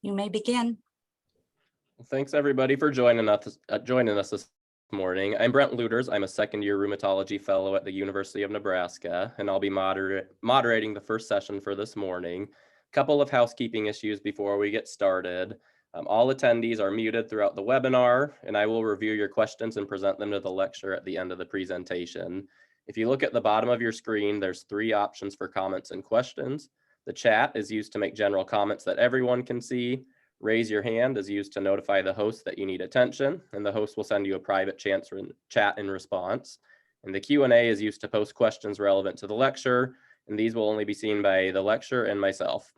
You may begin. Thanks everybody for joining us this morning. I'm Brent Luters. I'm a second-year rheumatology fellow at the University of Nebraska, and I'll be moderating the first session for this morning. A couple of housekeeping issues before we get started. All attendees are muted throughout the webinar, and I will review your questions and present them to the lecturer at the end of the presentation. If you look at the bottom of your screen, there's 3 options for comments and questions. The chat is used to make general comments that everyone can see. Raise your hand is used to notify the host that you need attention, and the host will send you a private chat in response. And the Q&A is used to post questions relevant to the lecture, and these will only be seen by the lecturer and myself.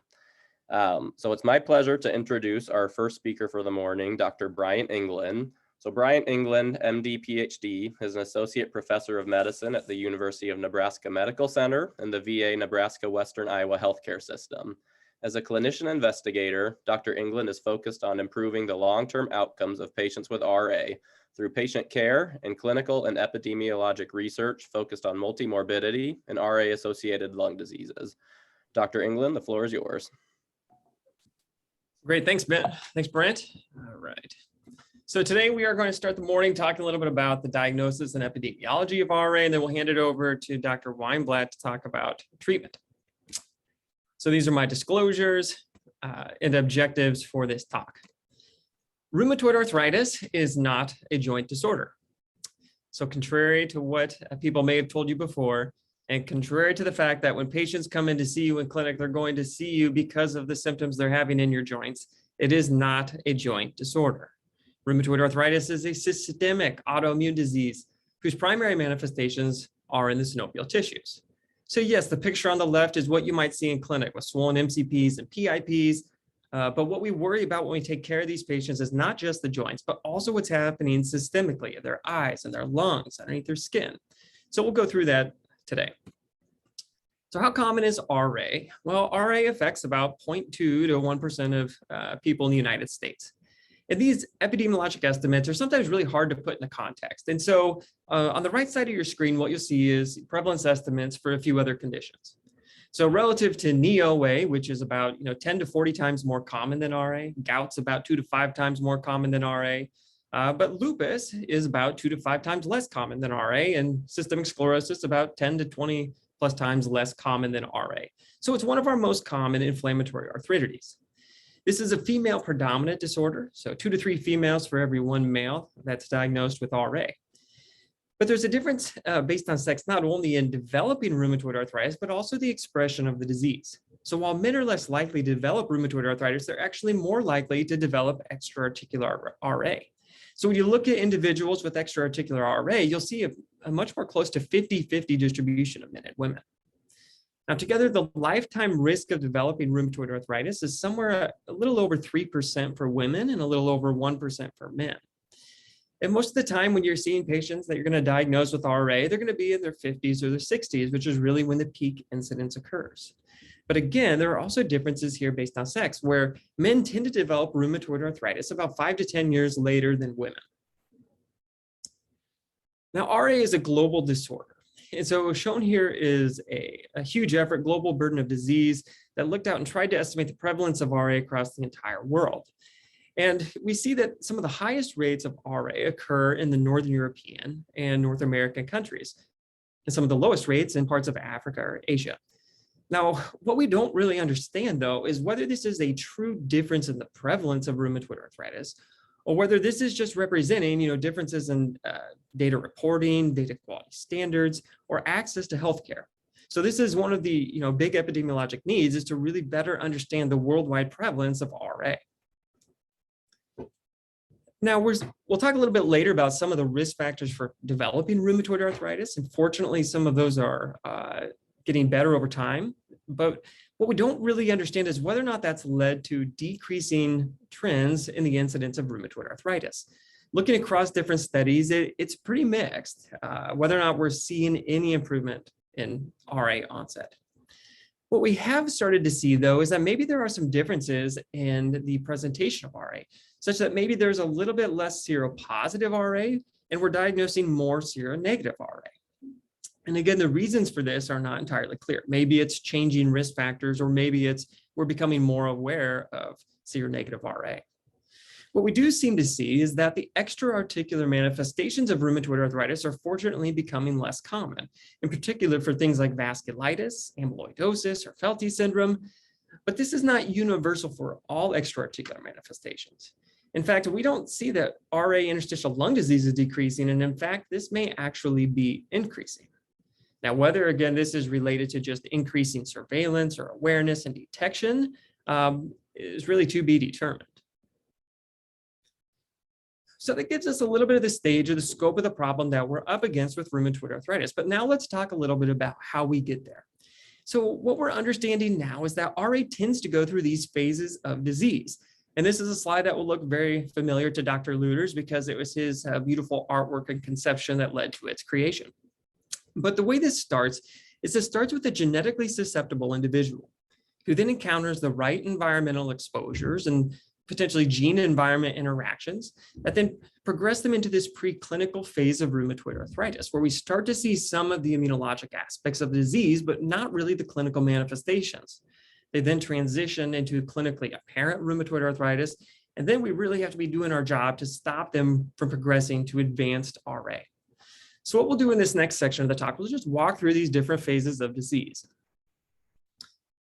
So it's my pleasure to introduce our first speaker for the morning, Dr. Bryant England. So Bryant England, MD, PhD, is an associate professor of medicine at the University of Nebraska Medical Center and the VA Nebraska Western Iowa Healthcare System. As a clinician investigator, Dr. England is focused on improving the long-term outcomes of patients with RA through patient care and clinical and epidemiologic research focused on multimorbidity and RA-associated lung diseases. Dr. England, the floor is yours. Great, thanks, Ben. Thanks, Brent. All right. So today we are going to start the morning talking a little bit about the diagnosis and epidemiology of RA, and then we'll hand it over to Dr. Weinblatt to talk about treatment. So these are my disclosures and objectives for this talk. Rheumatoid arthritis is not a joint disorder. So contrary to what people may have told you before, and contrary to the fact that when patients come in to see you in clinic, they're going to see you because of the symptoms they're having in your joints, it is not a joint disorder. Rheumatoid arthritis is a systemic autoimmune disease whose primary manifestations are in the synovial tissues. So yes, the picture on the left is what you might see in clinic with swollen MCPs and PIPs. But what we worry about when we take care of these patients is not just the joints, but also what's happening systemically in their eyes and their lungs, underneath their skin. So we'll go through that today. So how common is RA? Well, RA affects about 0.2 to 1% of people in the United States. And these epidemiologic estimates are sometimes really hard to put into context. And so on the right side of your screen, what you'll see is prevalence estimates for a few other conditions. So relative to knee OA, which is about 10 to 40 times more common than RA, gout's about 2 to 5 times more common than RA, but lupus is about 2 to 5 times less common than RA, and systemic sclerosis about 10 to 20 plus times less common than RA. So it's one of our most common inflammatory arthritides. This is a female predominant disorder, so 2 to 3 females for every 1 male that's diagnosed with RA. But there's a difference based on sex, not only in developing rheumatoid arthritis, but also the expression of the disease. So while men are less likely to develop rheumatoid arthritis, they're actually more likely to develop extra-articular RA. So when you look at individuals with extra-articular RA, you'll see a much more close to 50-50 distribution of men and women. Now, together, the lifetime risk of developing rheumatoid arthritis is somewhere a little over 3% for women and a little over 1% for men. And most of the time when you're seeing patients that you're going to diagnose with RA, they're going to be in their 50s or their 60s, which is really when the peak incidence occurs. But again, there are also differences here based on sex, where men tend to develop rheumatoid arthritis about 5 to 10 years later than women. Now, RA is a global disorder. And so shown here is a huge effort, global burden of disease, that looked out and tried to estimate the prevalence of RA across the entire world. And we see that some of the highest rates of RA occur in the Northern European and North American countries, and some of the lowest rates in parts of Africa or Asia. Now, what we don't really understand, though, is whether this is a true difference in the prevalence of rheumatoid arthritis, or whether this is just representing, differences in data reporting, data quality standards, or access to healthcare. So this is one of the, big epidemiologic needs, is to really better understand the worldwide prevalence of RA. Now, we'll talk a little bit later about some of the risk factors for developing rheumatoid arthritis. And fortunately, some of those are getting better over time. But what we don't really understand is whether or not that's led to decreasing trends in the incidence of rheumatoid arthritis. Looking across different studies, it's pretty mixed, whether or not we're seeing any improvement in RA onset. What we have started to see, though, is that maybe there are some differences in the presentation of RA, such that maybe there's a little bit less seropositive RA, and we're diagnosing more seronegative RA. And again, the reasons for this are not entirely clear. Maybe it's changing risk factors, or maybe we're becoming more aware of seronegative RA. What we do seem to see is that the extra-articular manifestations of rheumatoid arthritis are fortunately becoming less common, in particular for things like vasculitis, amyloidosis, or Felty syndrome. But this is not universal for all extra-articular manifestations. In fact, we don't see that RA interstitial lung disease is decreasing, and in fact, this may actually be increasing. Now, whether, again, this is related to just increasing surveillance or awareness and detection is really to be determined. So that gives us a little bit of the stage or the scope of the problem that we're up against with rheumatoid arthritis. But now let's talk a little bit about how we get there. So what we're understanding now is that RA tends to go through these phases of disease. And this is a slide that will look very familiar to Dr. Lueders because it was his beautiful artwork and conception that led to its creation. But the way this starts is it starts with a genetically susceptible individual who then encounters the right environmental exposures and potentially gene environment interactions that then progress them into this preclinical phase of rheumatoid arthritis, where we start to see some of the immunologic aspects of the disease, but not really the clinical manifestations. They then transition into clinically apparent rheumatoid arthritis, and then we really have to be doing our job to stop them from progressing to advanced RA. So what we'll do in this next section of the talk, we'll just walk through these different phases of disease.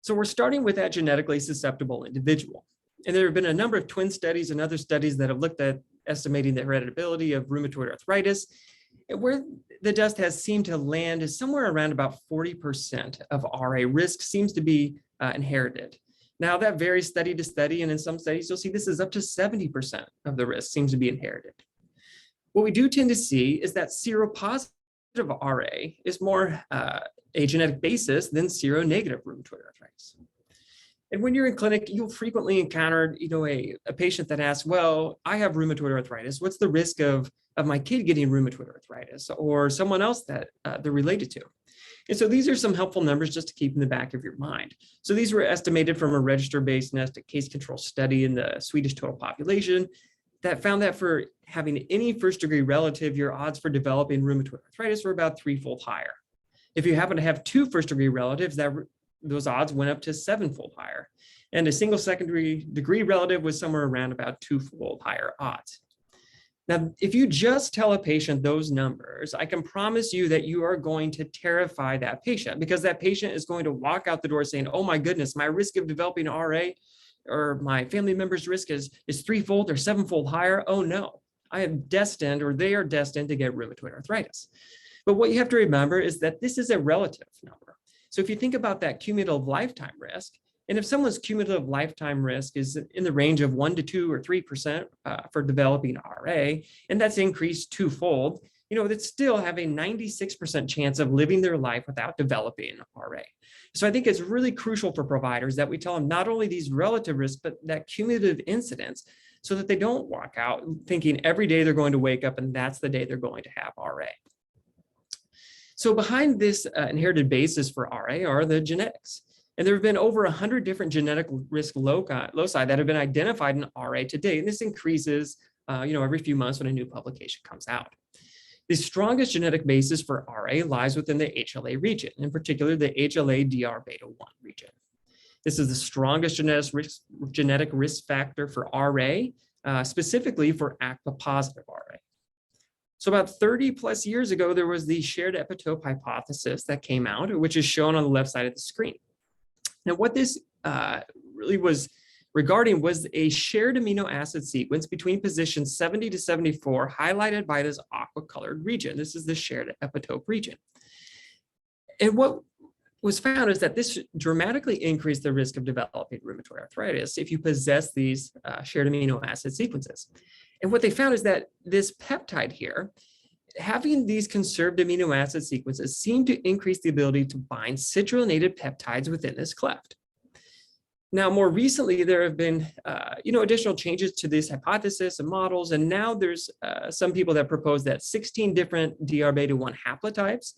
So we're starting with that genetically susceptible individual. And there have been a number of twin studies and other studies that have looked at estimating the hereditability of rheumatoid arthritis. And where the dust has seemed to land is somewhere around about 40% of RA risk seems to be inherited. Now that varies study to study, and in some studies you'll see this is up to 70% of the risk seems to be inherited. What we do tend to see is that seropositive RA is more a genetic basis than seronegative rheumatoid arthritis. And when you're in clinic, you'll frequently encounter, a patient that asks, well, I have rheumatoid arthritis. What's the risk of my kid getting rheumatoid arthritis or someone else that they're related to? And so these are some helpful numbers just to keep in the back of your mind. So these were estimated from a register-based nested case control study in the Swedish total population that found that for having any first-degree relative, your odds for developing rheumatoid arthritis were about threefold higher. If you happen to have two first-degree relatives, those odds went up to sevenfold higher. And a single secondary degree relative was somewhere around about twofold higher odds. Now, if you just tell a patient those numbers, I can promise you that you are going to terrify that patient because that patient is going to walk out the door saying, oh my goodness, my risk of developing RA or my family member's risk is threefold or sevenfold higher. Oh no, I am destined or they are destined to get rheumatoid arthritis. But what you have to remember is that this is a relative number. So if you think about that cumulative lifetime risk, and if someone's cumulative lifetime risk is in the range of 1 to 2 or 3% for developing RA, and that's increased twofold, they'd still have a 96% chance of living their life without developing RA. So I think it's really crucial for providers that we tell them not only these relative risks, but that cumulative incidence so that they don't walk out thinking every day they're going to wake up and that's the day they're going to have RA. So behind this inherited basis for RA are the genetics. And there have been over 100 different genetic risk loci that have been identified in RA to date. And this increases every few months when a new publication comes out. The strongest genetic basis for RA lies within the HLA region, in particular the HLA-DR beta-1 region. This is the strongest genetic risk factor for RA, specifically for ACPA-positive RA. So about 30 plus years ago, there was the shared epitope hypothesis that came out, which is shown on the left side of the screen. Now, what this really was regarding was a shared amino acid sequence between positions 70 to 74, highlighted by this aqua colored region. This is the shared epitope region. And what was found is that this dramatically increased the risk of developing rheumatoid arthritis if you possess these shared amino acid sequences. And what they found is that this peptide here, having these conserved amino acid sequences seemed to increase the ability to bind citrullinated peptides within this cleft. Now, more recently, there have been additional changes to this hypothesis and models, and now there's some people that propose that 16 different DR beta 1 haplotypes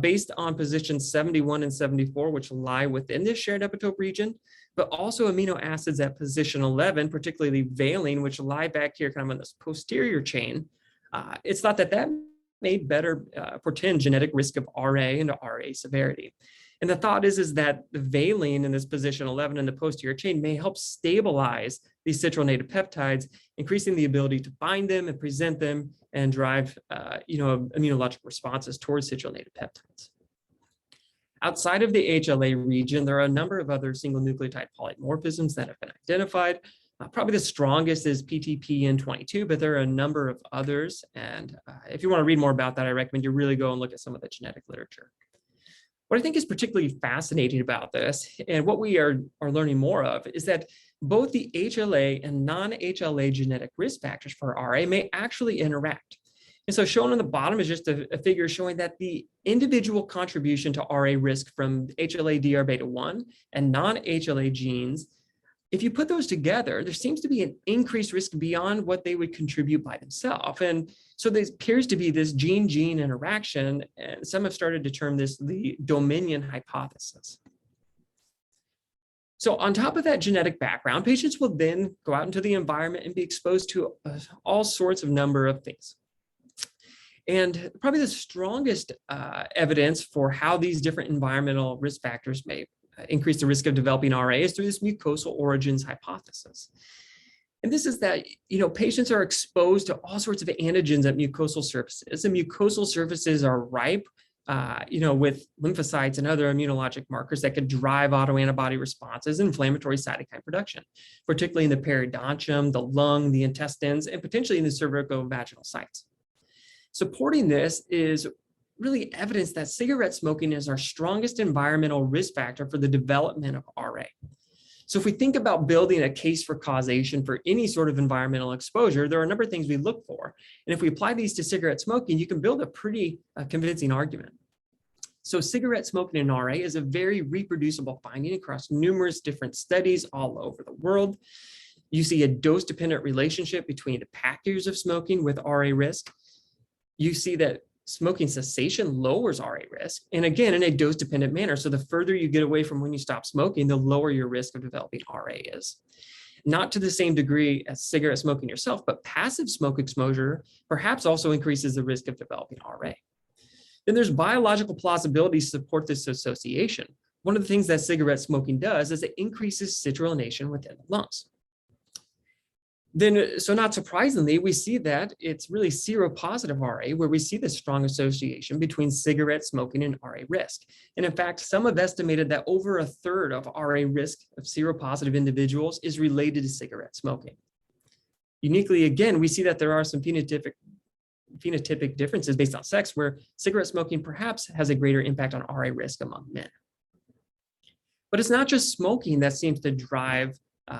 based on positions 71 and 74, which lie within this shared epitope region, but also amino acids at position 11, particularly valine, which lie back here kind of on this posterior chain. It's thought that may better portend genetic risk of RA and RA severity. And the thought is that the valine in this position 11 in the posterior chain may help stabilize these citrullonated peptides, increasing the ability to bind them and present them and drive immunologic responses towards citrullonated peptides. Outside of the HLA region, there are a number of other single nucleotide polymorphisms that have been identified. Probably the strongest is PTPN22, but there are a number of others. And if you want to read more about that, I recommend you really go and look at some of the genetic literature. What I think is particularly fascinating about this, and what we are learning more of, is that both the HLA and non-HLA genetic risk factors for RA may actually interact. And so shown on the bottom is just a figure showing that the individual contribution to RA risk from HLA DR beta 1 and non-HLA genes, if you put those together, there seems to be an increased risk beyond what they would contribute by themselves. And so there appears to be this gene-gene interaction, and some have started to term this the Dominion hypothesis. So on top of that genetic background, patients will then go out into the environment and be exposed to all sorts of number of things. And probably the strongest evidence for how these different environmental risk factors may increase the risk of developing RA is through this mucosal origins hypothesis. And this is that, patients are exposed to all sorts of antigens at mucosal surfaces, and mucosal surfaces are ripe, with lymphocytes and other immunologic markers that could drive autoantibody responses and inflammatory cytokine production, particularly in the periodontium, the lung, the intestines, and potentially in the cervicovaginal sites. Supporting this is really evidence that cigarette smoking is our strongest environmental risk factor for the development of RA. So if we think about building a case for causation for any sort of environmental exposure, there are a number of things we look for. And if we apply these to cigarette smoking, you can build a pretty convincing argument. So cigarette smoking in RA is a very reproducible finding across numerous different studies all over the world. You see a dose-dependent relationship between the pack years of smoking with RA risk. You see that smoking cessation lowers RA risk, and again, in a dose-dependent manner. So the further you get away from when you stop smoking, the lower your risk of developing RA is. Not to the same degree as cigarette smoking yourself, but passive smoke exposure perhaps also increases the risk of developing RA. Then there's biological plausibility to support this association. One of the things that cigarette smoking does is it increases citrullination within the lungs. Then, so not surprisingly, we see that it's really seropositive RA where we see this strong association between cigarette smoking and RA risk. And in fact, some have estimated that over a third of RA risk of seropositive individuals is related to cigarette smoking. Uniquely, again, we see that there are some phenotypic differences based on sex where cigarette smoking perhaps has a greater impact on RA risk among men. But it's not just smoking that seems to drive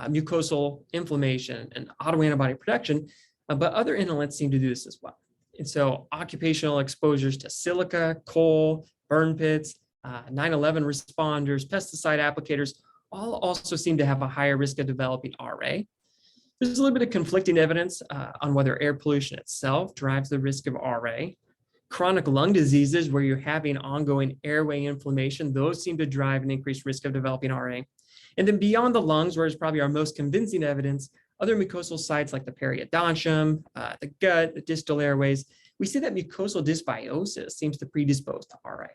mucosal inflammation and autoantibody production, but other inhalants seem to do this as well. And so occupational exposures to silica, coal, burn pits, 9/11 responders, pesticide applicators, all also seem to have a higher risk of developing RA. There's a little bit of conflicting evidence on whether air pollution itself drives the risk of RA. Chronic lung diseases where you're having ongoing airway inflammation, those seem to drive an increased risk of developing RA. And then beyond the lungs, where is probably our most convincing evidence, other mucosal sites like the periodontium, the gut, the distal airways, we see that mucosal dysbiosis seems to predispose to RA.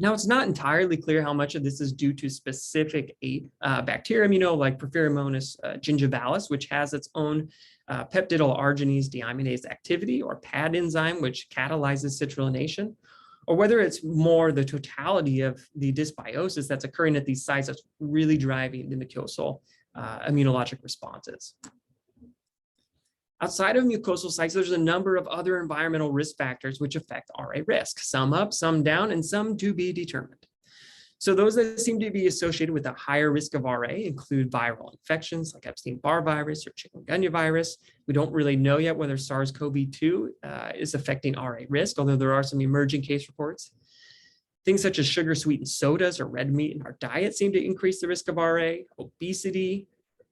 Now, it's not entirely clear how much of this is due to specific bacterium, like Porphyromonas gingivalis, which has its own peptidyl arginase deaminase activity, or PAD enzyme, which catalyzes citrullination, or whether it's more the totality of the dysbiosis that's occurring at these sites that's really driving the mucosal immunologic responses. Outside of mucosal sites, there's a number of other environmental risk factors which affect RA risk, some up, some down, and some to be determined. So those that seem to be associated with a higher risk of RA include viral infections like Epstein-Barr virus or chikungunya virus. We don't really know yet whether SARS-CoV-2 is affecting RA risk, although there are some emerging case reports. Things such as sugar-sweetened sodas or red meat in our diet seem to increase the risk of RA. Obesity,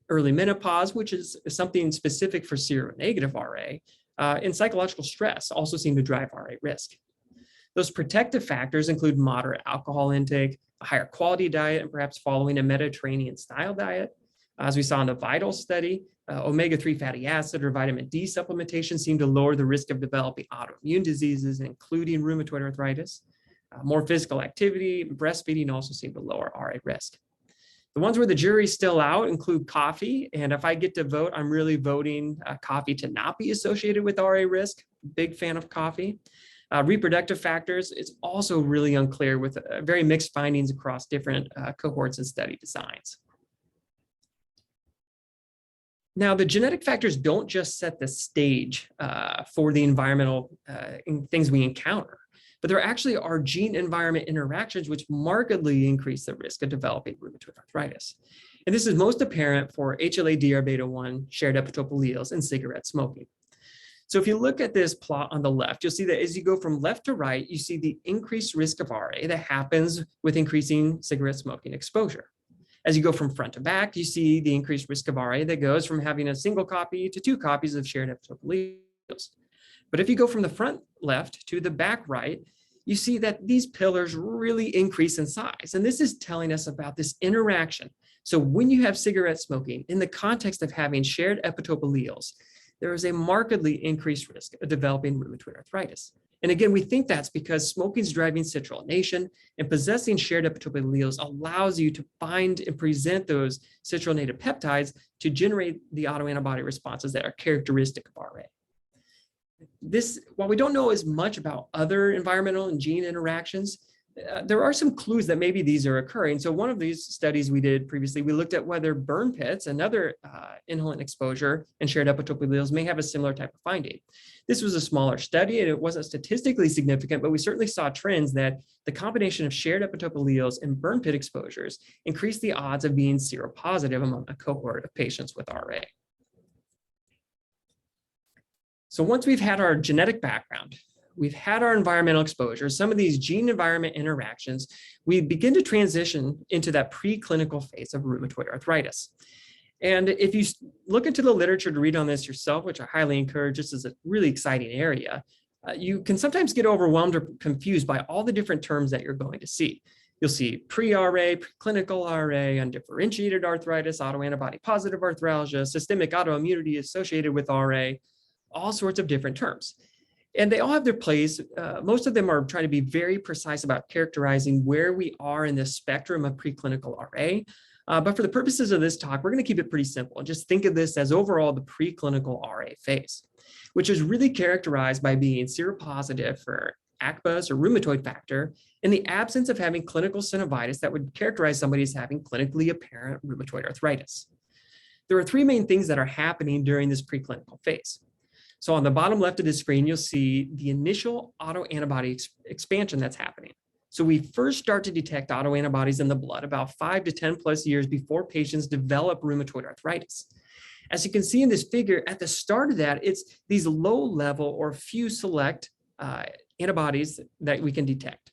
early menopause, which is something specific for seronegative RA, and psychological stress also seem to drive RA risk. Those protective factors include moderate alcohol intake, a higher quality diet, and perhaps following a Mediterranean style diet. As we saw in the VITAL study, omega-3 fatty acid or vitamin D supplementation seem to lower the risk of developing autoimmune diseases, including rheumatoid arthritis. More physical activity, breastfeeding also seem to lower RA risk. The ones where the jury's still out include coffee. And if I get to vote, I'm really voting coffee to not be associated with RA risk. Big fan of coffee. Reproductive factors, it's also really unclear with very mixed findings across different cohorts and study designs. Now, the genetic factors don't just set the stage for the environmental things we encounter, but there actually are gene-environment interactions which markedly increase the risk of developing rheumatoid arthritis. And this is most apparent for HLA-DR-beta-1 shared epitope alleles in cigarette smoking. So if you look at this plot on the left, you'll see that as you go from left to right, you see the increased risk of RA that happens with increasing cigarette smoking exposure. As you go from front to back, you see the increased risk of RA that goes from having a single copy to 2 copies of shared epitope alleles. But if you go from the front left to the back right, you see that these pillars really increase in size. And this is telling us about this interaction. So when you have cigarette smoking in the context of having shared epitope alleles, there is a markedly increased risk of developing rheumatoid arthritis. And again, we think that's because smoking is driving citrullination, and possessing shared epitope alleles allows you to bind and present those citrullinated peptides to generate the autoantibody responses that are characteristic of RA. While we don't know as much about other environmental and gene interactions, there are some clues that maybe these are occurring. So one of these studies we did previously, we looked at whether burn pits, another inhalant exposure, and shared epitope alleles may have a similar type of finding. This was a smaller study and it wasn't statistically significant, but we certainly saw trends that the combination of shared epitope alleles and burn pit exposures increased the odds of being seropositive among a cohort of patients with RA. So once we've had our genetic background, we've had our environmental exposure, some of these gene-environment interactions, we begin to transition into that preclinical phase of rheumatoid arthritis. And if you look into the literature to read on this yourself, which I highly encourage, this is a really exciting area, you can sometimes get overwhelmed or confused by all the different terms that you're going to see. You'll see pre-RA, preclinical RA, undifferentiated arthritis, autoantibody positive arthralgia, systemic autoimmunity associated with RA, all sorts of different terms. And they all have their place. Most of them are trying to be very precise about characterizing where we are in the spectrum of preclinical RA. But for the purposes of this talk, we're going to keep it pretty simple and just think of this as overall the preclinical RA phase, which is really characterized by being seropositive for ACPAs or rheumatoid factor in the absence of having clinical synovitis that would characterize somebody as having clinically apparent rheumatoid arthritis. There are 3 main things that are happening during this preclinical phase. So on the bottom left of the screen, you'll see the initial autoantibody expansion that's happening. So we first start to detect autoantibodies in the blood about 5 to 10 plus years before patients develop rheumatoid arthritis. As you can see in this figure, at the start of that, it's these low level or few select antibodies that we can detect.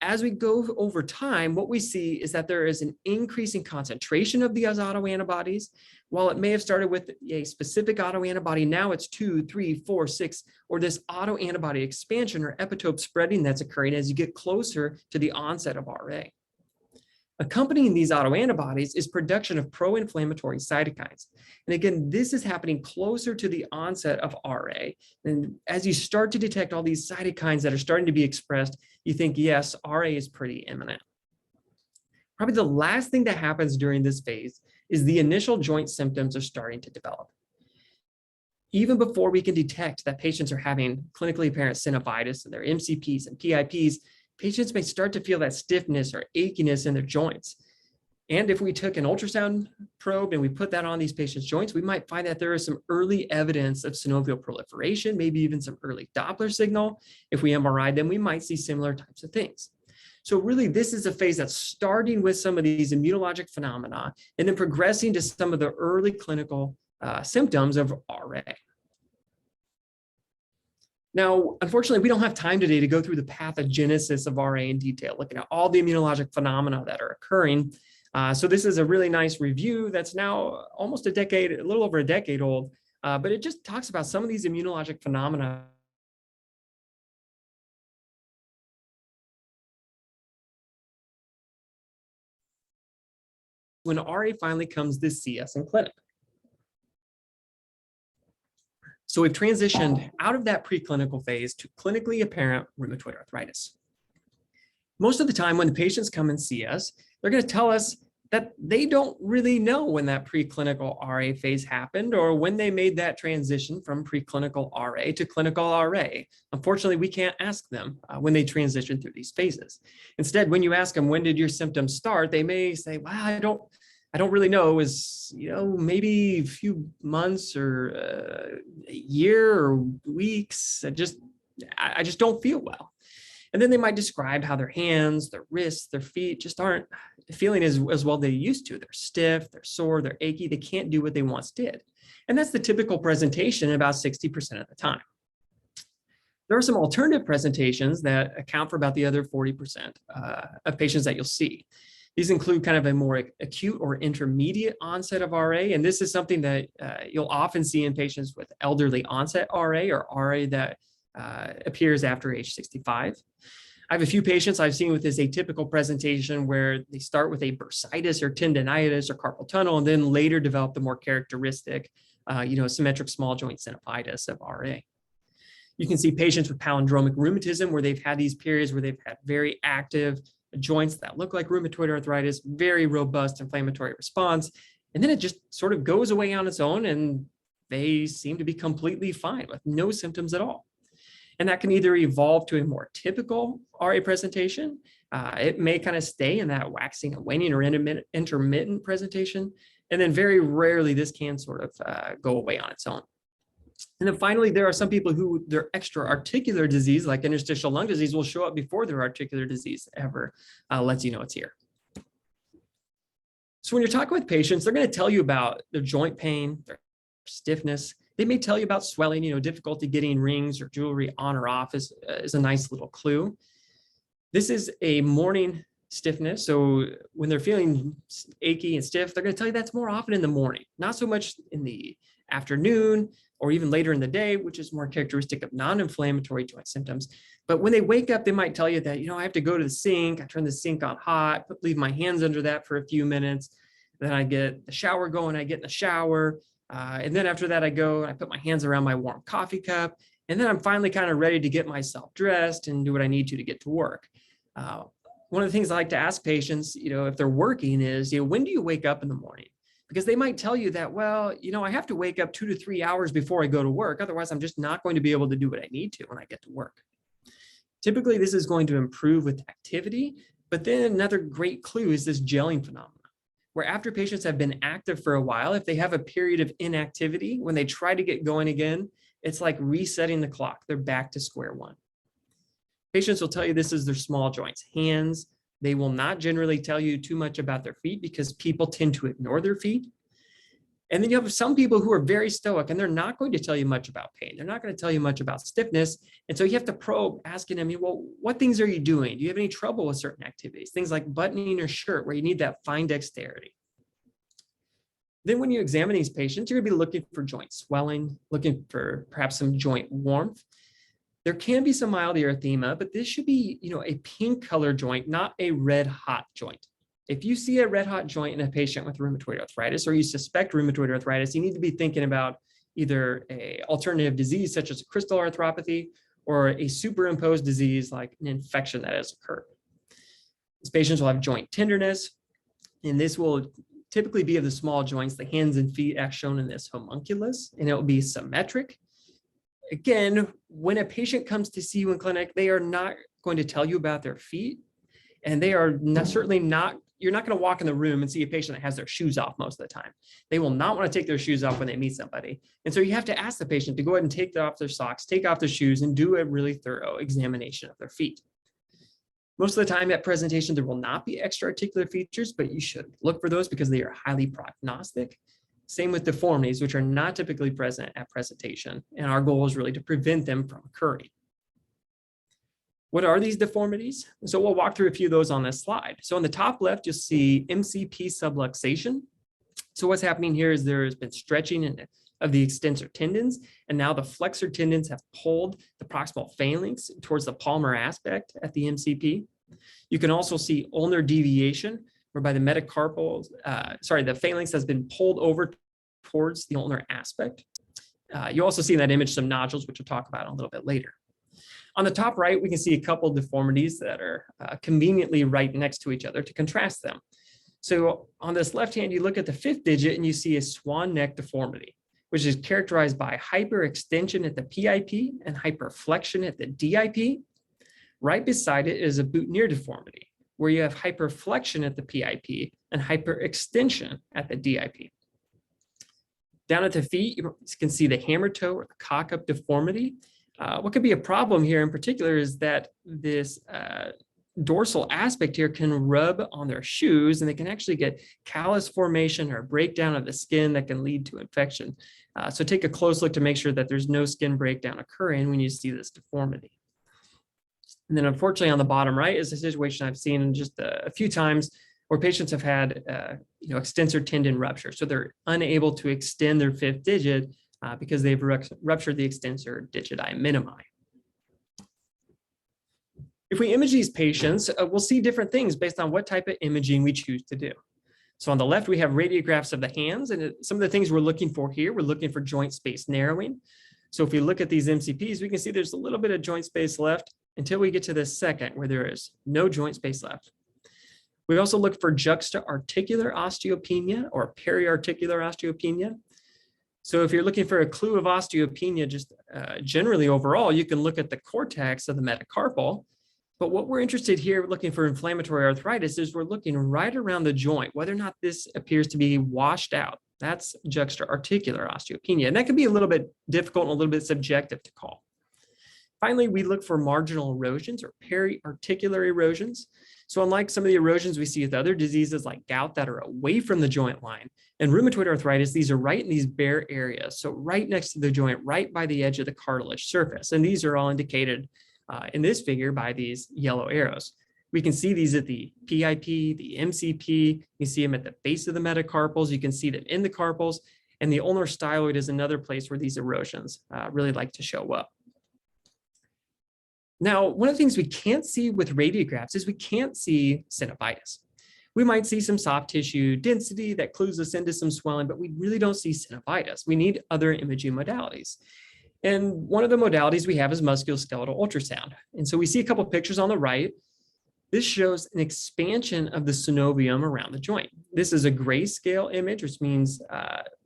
As we go over time, what we see is that there is an increasing concentration of these autoantibodies. While it may have started with a specific autoantibody, now it's 2, 3, 4, 6, or this autoantibody expansion or epitope spreading that's occurring as you get closer to the onset of RA. Accompanying these autoantibodies is production of pro-inflammatory cytokines. And again, this is happening closer to the onset of RA. And as you start to detect all these cytokines that are starting to be expressed, you think, yes, RA is pretty imminent. Probably the last thing that happens during this phase is the initial joint symptoms are starting to develop. Even before we can detect that patients are having clinically apparent synovitis and their MCPs and PIPs, patients may start to feel that stiffness or achiness in their joints. And if we took an ultrasound probe and we put that on these patients' joints, we might find that there is some early evidence of synovial proliferation, maybe even some early Doppler signal. If we MRI them, we might see similar types of things. So really, this is a phase that's starting with some of these immunologic phenomena and then progressing to some of the early clinical symptoms of RA. Now, unfortunately, we don't have time today to go through the pathogenesis of RA in detail, looking at all the immunologic phenomena that are occurring. So this is a really nice review that's now almost a little over a decade old, but it just talks about some of these immunologic phenomena. When RA finally comes to see us in clinic. So we've transitioned out of that preclinical phase to clinically apparent rheumatoid arthritis. Most of the time when the patients come and see us, they're going to tell us that they don't really know when that preclinical RA phase happened or when they made that transition from preclinical RA to clinical RA. Unfortunately, we can't ask them when they transition through these phases. Instead, when you ask them, when did your symptoms start? They may say, well, I don't really know. It was, maybe a few months or a year or weeks. I just don't feel well. And then they might describe how their hands, their wrists, their feet just aren't feeling as well they used to. They're stiff, they're sore, they're achy. They can't do what they once did. And that's the typical presentation about 60% of the time. There are some alternative presentations that account for about the other 40% of patients that you'll see. These include kind of a more acute or intermediate onset of RA. And this is something that you'll often see in patients with elderly onset RA or RA that appears after age 65. I have a few patients I've seen with this atypical presentation where they start with a bursitis or tendinitis or carpal tunnel and then later develop the more characteristic, symmetric small joint synovitis of RA. You can see patients with palindromic rheumatism where they've had these periods where they've had very active joints that look like rheumatoid arthritis, very robust inflammatory response, and then it just sort of goes away on its own and they seem to be completely fine with no symptoms at all. And that can either evolve to a more typical RA presentation. It may kind of stay in that waxing and waning or intermittent presentation. And then very rarely this can sort of go away on its own. And then finally, there are some people who their extra-articular disease, like interstitial lung disease, will show up before their articular disease ever lets you know it's here. So when you're talking with patients, they're going to tell you about their joint pain, their stiffness. They may tell you about swelling, difficulty getting rings or jewelry on or off is a nice little clue. This is a morning stiffness. So when they're feeling achy and stiff, they're going to tell you that's more often in the morning, not so much in the afternoon or even later in the day, which is more characteristic of non-inflammatory joint symptoms. But when they wake up, they might tell you that, I have to go to the sink. I turn the sink on hot, leave my hands under that for a few minutes. Then I get the shower going, I get in the shower. And then after that, I go and I put my hands around my warm coffee cup. And then I'm finally kind of ready to get myself dressed and do what I need to get to work. One of the things I like to ask patients, if they're working is, when do you wake up in the morning? Because they might tell you that, well, I have to wake up 2 to 3 hours before I go to work. Otherwise, I'm just not going to be able to do what I need to when I get to work. Typically, this is going to improve with activity. But then another great clue is this gelling phenomenon, where after patients have been active for a while, if they have a period of inactivity, when they try to get going again, it's like resetting the clock. They're back to square one. Patients will tell you this is their small joints, hands. They will not generally tell you too much about their feet because people tend to ignore their feet. And then you have some people who are very stoic and they're not going to tell you much about pain. They're not going to tell you much about stiffness. And so you have to probe asking them, well, what things are you doing? Do you have any trouble with certain activities? Things like buttoning your shirt where you need that fine dexterity. Then when you examine these patients, you're going to be looking for joint swelling, looking for perhaps some joint warmth. There can be some mild erythema, but this should be, a pink color joint, not a red hot joint. If you see a red hot joint in a patient with rheumatoid arthritis, or you suspect rheumatoid arthritis, you need to be thinking about either an alternative disease such as a crystal arthropathy or a superimposed disease like an infection that has occurred. These patients will have joint tenderness, and this will typically be of the small joints, the hands and feet as shown in this homunculus, and it will be symmetric. Again, when a patient comes to see you in clinic, they are not going to tell you about their feet, and they are certainly not, you're not going to walk in the room and see a patient that has their shoes off most of the time. They will not want to take their shoes off when they meet somebody. And so you have to ask the patient to go ahead and take off their socks, take off their shoes, and do a really thorough examination of their feet. Most of the time at presentation, there will not be extra-articular features, but you should look for those because they are highly prognostic. Same with deformities, which are not typically present at presentation. And our goal is really to prevent them from occurring. What are these deformities? So we'll walk through a few of those on this slide. So on the top left, you'll see MCP subluxation. So what's happening here is there has been stretching of the extensor tendons, and now the flexor tendons have pulled the proximal phalanx towards the palmar aspect at the MCP. You can also see ulnar deviation, whereby the metacarpal, the phalanx has been pulled over towards the ulnar aspect. You also see in that image some nodules, which we'll talk about a little bit later. On the top right, we can see a couple of deformities that are conveniently right next to each other to contrast them. So on this left hand, you look at the 5th digit and you see a swan neck deformity, which is characterized by hyperextension at the PIP and hyperflexion at the DIP. Right beside it is a boutonniere deformity, where you have hyperflexion at the PIP and hyperextension at the DIP. Down at the feet, you can see the hammer toe or the cock-up deformity. What could be a problem here in particular is that this dorsal aspect here can rub on their shoes, and they can actually get callus formation or breakdown of the skin that can lead to infection. So take a close look to make sure that there's no skin breakdown occurring when you see this deformity. And then unfortunately on the bottom right is a situation I've seen just a few times where patients have had extensor tendon rupture. So they're unable to extend their 5th digit because they've ruptured the extensor digiti minimi. If we image these patients, we'll see different things based on what type of imaging we choose to do. So on the left, we have radiographs of the hands, and some of the things we're looking for here, we're looking for joint space narrowing. So if we look at these MCPs, we can see there's a little bit of joint space left until we get to the second, where there is no joint space left. We also look for juxta-articular osteopenia or periarticular osteopenia. So if you're looking for a clue of osteopenia, just generally overall, you can look at the cortex of the metacarpal. But what we're interested here, looking for inflammatory arthritis, is we're looking right around the joint, whether or not this appears to be washed out. That's juxta-articular osteopenia. And that can be a little bit difficult and a little bit subjective to call. Finally, we look for marginal erosions or periarticular erosions. So unlike some of the erosions we see with other diseases like gout that are away from the joint line, and rheumatoid arthritis, these are right in these bare areas. So right next to the joint, right by the edge of the cartilage surface. And these are all indicated in this figure by these yellow arrows. We can see these at the PIP, the MCP. You see them at the base of the metacarpals. You can see them in the carpals. And the ulnar styloid is another place where these erosions really like to show up. Now, one of the things we can't see with radiographs is we can't see synovitis. We might see some soft tissue density that clues us into some swelling, but we really don't see synovitis. We need other imaging modalities. And one of the modalities we have is musculoskeletal ultrasound. And so we see a couple of pictures on the right. This shows an expansion of the synovium around the joint. This is a grayscale image, which means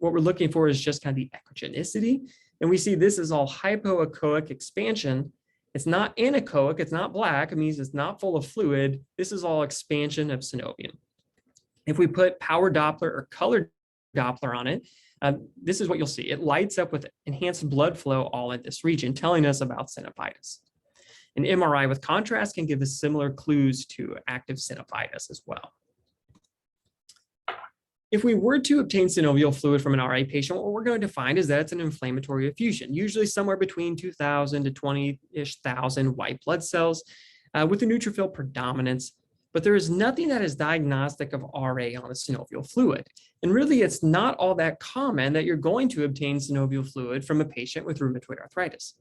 what we're looking for is just kind of the echogenicity. And we see this is all hypoechoic expansion. It's not anechoic, it's not black, it means it's not full of fluid. This is all expansion of synovium. If we put power Doppler or color Doppler on it, this is what you'll see. It lights up with enhanced blood flow all in this region, telling us about synovitis. An MRI with contrast can give us similar clues to active synovitis as well. If we were to obtain synovial fluid from an RA patient, what we're going to find is that it's an inflammatory effusion, usually somewhere between 2,000 to 20-ish thousand white blood cells with a neutrophil predominance. But there is nothing that is diagnostic of RA on the synovial fluid. And really, it's not all that common that you're going to obtain synovial fluid from a patient with rheumatoid arthritis.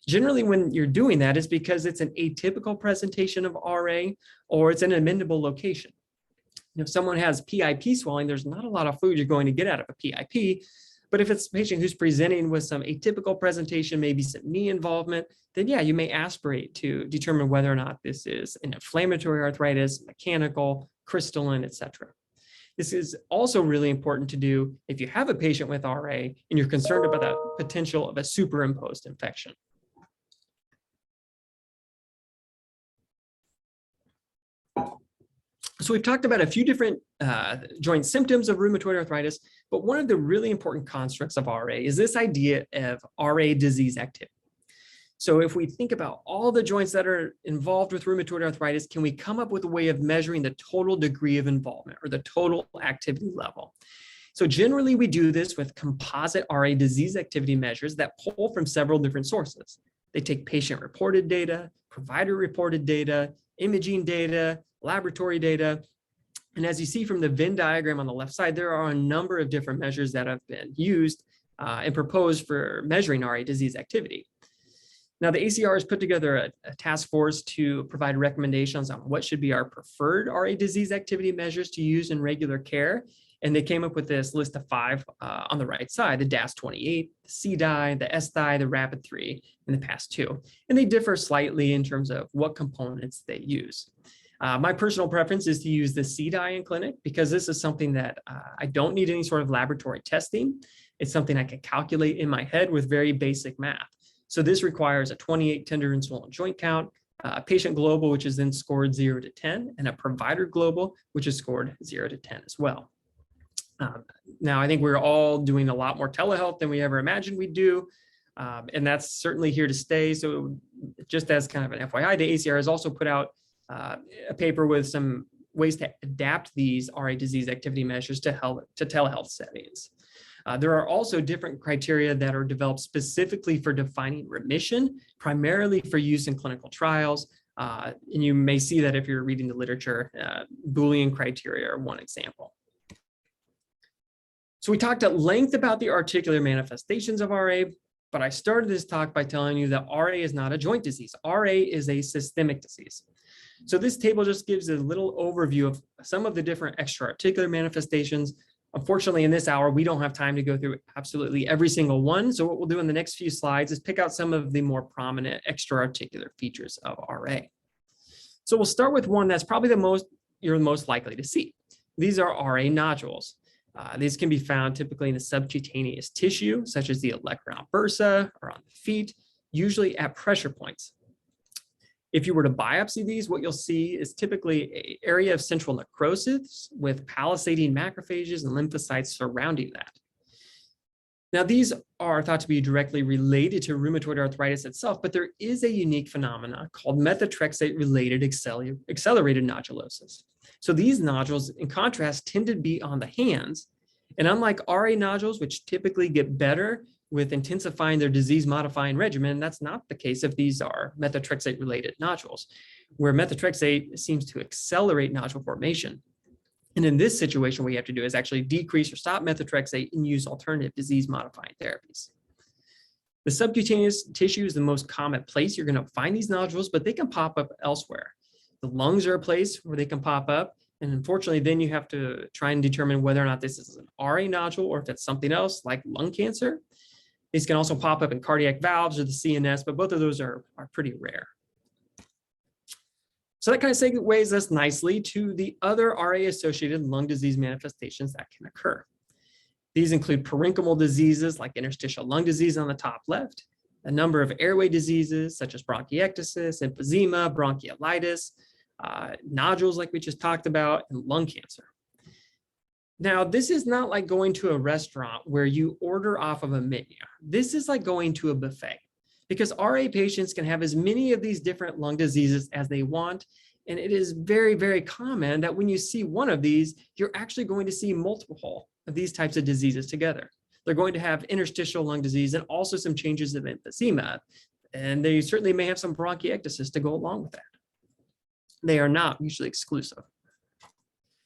Generally, when you're doing that, it's because it's an atypical presentation of RA or it's an amendable location. If someone has PIP swelling, there's not a lot of fluid you're going to get out of a PIP. But if it's a patient who's presenting with some atypical presentation, maybe some knee involvement, then yeah, you may aspirate to determine whether or not this is an inflammatory arthritis, mechanical, crystalline, etc. This is also really important to do if you have a patient with RA and you're concerned about that potential of a superimposed infection. So we've talked about a few different joint symptoms of rheumatoid arthritis, but one of the really important constructs of RA is this idea of RA disease activity. So if we think about all the joints that are involved with rheumatoid arthritis, can we come up with a way of measuring the total degree of involvement or the total activity level? So generally we do this with composite RA disease activity measures that pull from several different sources. They take patient-reported data, provider-reported data, imaging data, laboratory data. And as you see from the Venn diagram on the left side, there are a number of different measures that have been used and proposed for measuring RA disease activity. Now, the ACR has put together a task force to provide recommendations on what should be our preferred RA disease activity measures to use in regular care. And they came up with this list of 5 on the right side: the DAS28, the CDI, the SDI, the RAPID-3, and the PAS-2. And they differ slightly in terms of what components they use. My personal preference is to use the CDI in clinic because this is something that I don't need any sort of laboratory testing. It's something I can calculate in my head with very basic math. So this requires a 28 tender and swollen joint count, a patient global, which is then scored 0 to 10, and a provider global, which is scored 0 to 10 as well. Now, I think we're all doing a lot more telehealth than we ever imagined we'd do, and that's certainly here to stay. So just as kind of an FYI, the ACR has also put out a paper with some ways to adapt these RA disease activity measures to telehealth settings. There are also different criteria that are developed specifically for defining remission, primarily for use in clinical trials. And you may see that if you're reading the literature. Boolean criteria are one example. So we talked at length about the articular manifestations of RA, but I started this talk by telling you that RA is not a joint disease. RA is a systemic disease. So this table just gives a little overview of some of the different extra-articular manifestations. Unfortunately, in this hour, we don't have time to go through absolutely every single one. So what we'll do in the next few slides is pick out some of the more prominent extra-articular features of RA. So we'll start with one that's probably you're most likely to see. These are RA nodules. These can be found typically in the subcutaneous tissue, such as the olecranon bursa or on the feet, usually at pressure points. If you were to biopsy these, what you'll see is typically an area of central necrosis with palisading macrophages and lymphocytes surrounding that. Now, these are thought to be directly related to rheumatoid arthritis itself, but there is a unique phenomena called methotrexate-related accelerated nodulosis. So these nodules, in contrast, tend to be on the hands. And unlike RA nodules, which typically get better with intensifying their disease-modifying regimen, that's not the case if these are methotrexate-related nodules, where methotrexate seems to accelerate nodule formation. And in this situation, what you have to do is actually decrease or stop methotrexate and use alternative disease-modifying therapies. The subcutaneous tissue is the most common place you're going to find these nodules, but they can pop up elsewhere. The lungs are a place where they can pop up. And unfortunately, then you have to try and determine whether or not this is an RA nodule or if it's something else like lung cancer. These can also pop up in cardiac valves or the CNS, but both of those are pretty rare. So that kind of segues us nicely to the other RA-associated lung disease manifestations that can occur. These include parenchymal diseases like interstitial lung disease on the top left, a number of airway diseases such as bronchiectasis, emphysema, bronchiolitis, nodules like we just talked about, and lung cancer. Now, this is not like going to a restaurant where you order off of a menu. This is like going to a buffet, because RA patients can have as many of these different lung diseases as they want. And it is very, very common that when you see one of these, you're actually going to see multiple of these types of diseases together. They're going to have interstitial lung disease and also some changes of emphysema. And they certainly may have some bronchiectasis to go along with that. They are not mutually exclusive.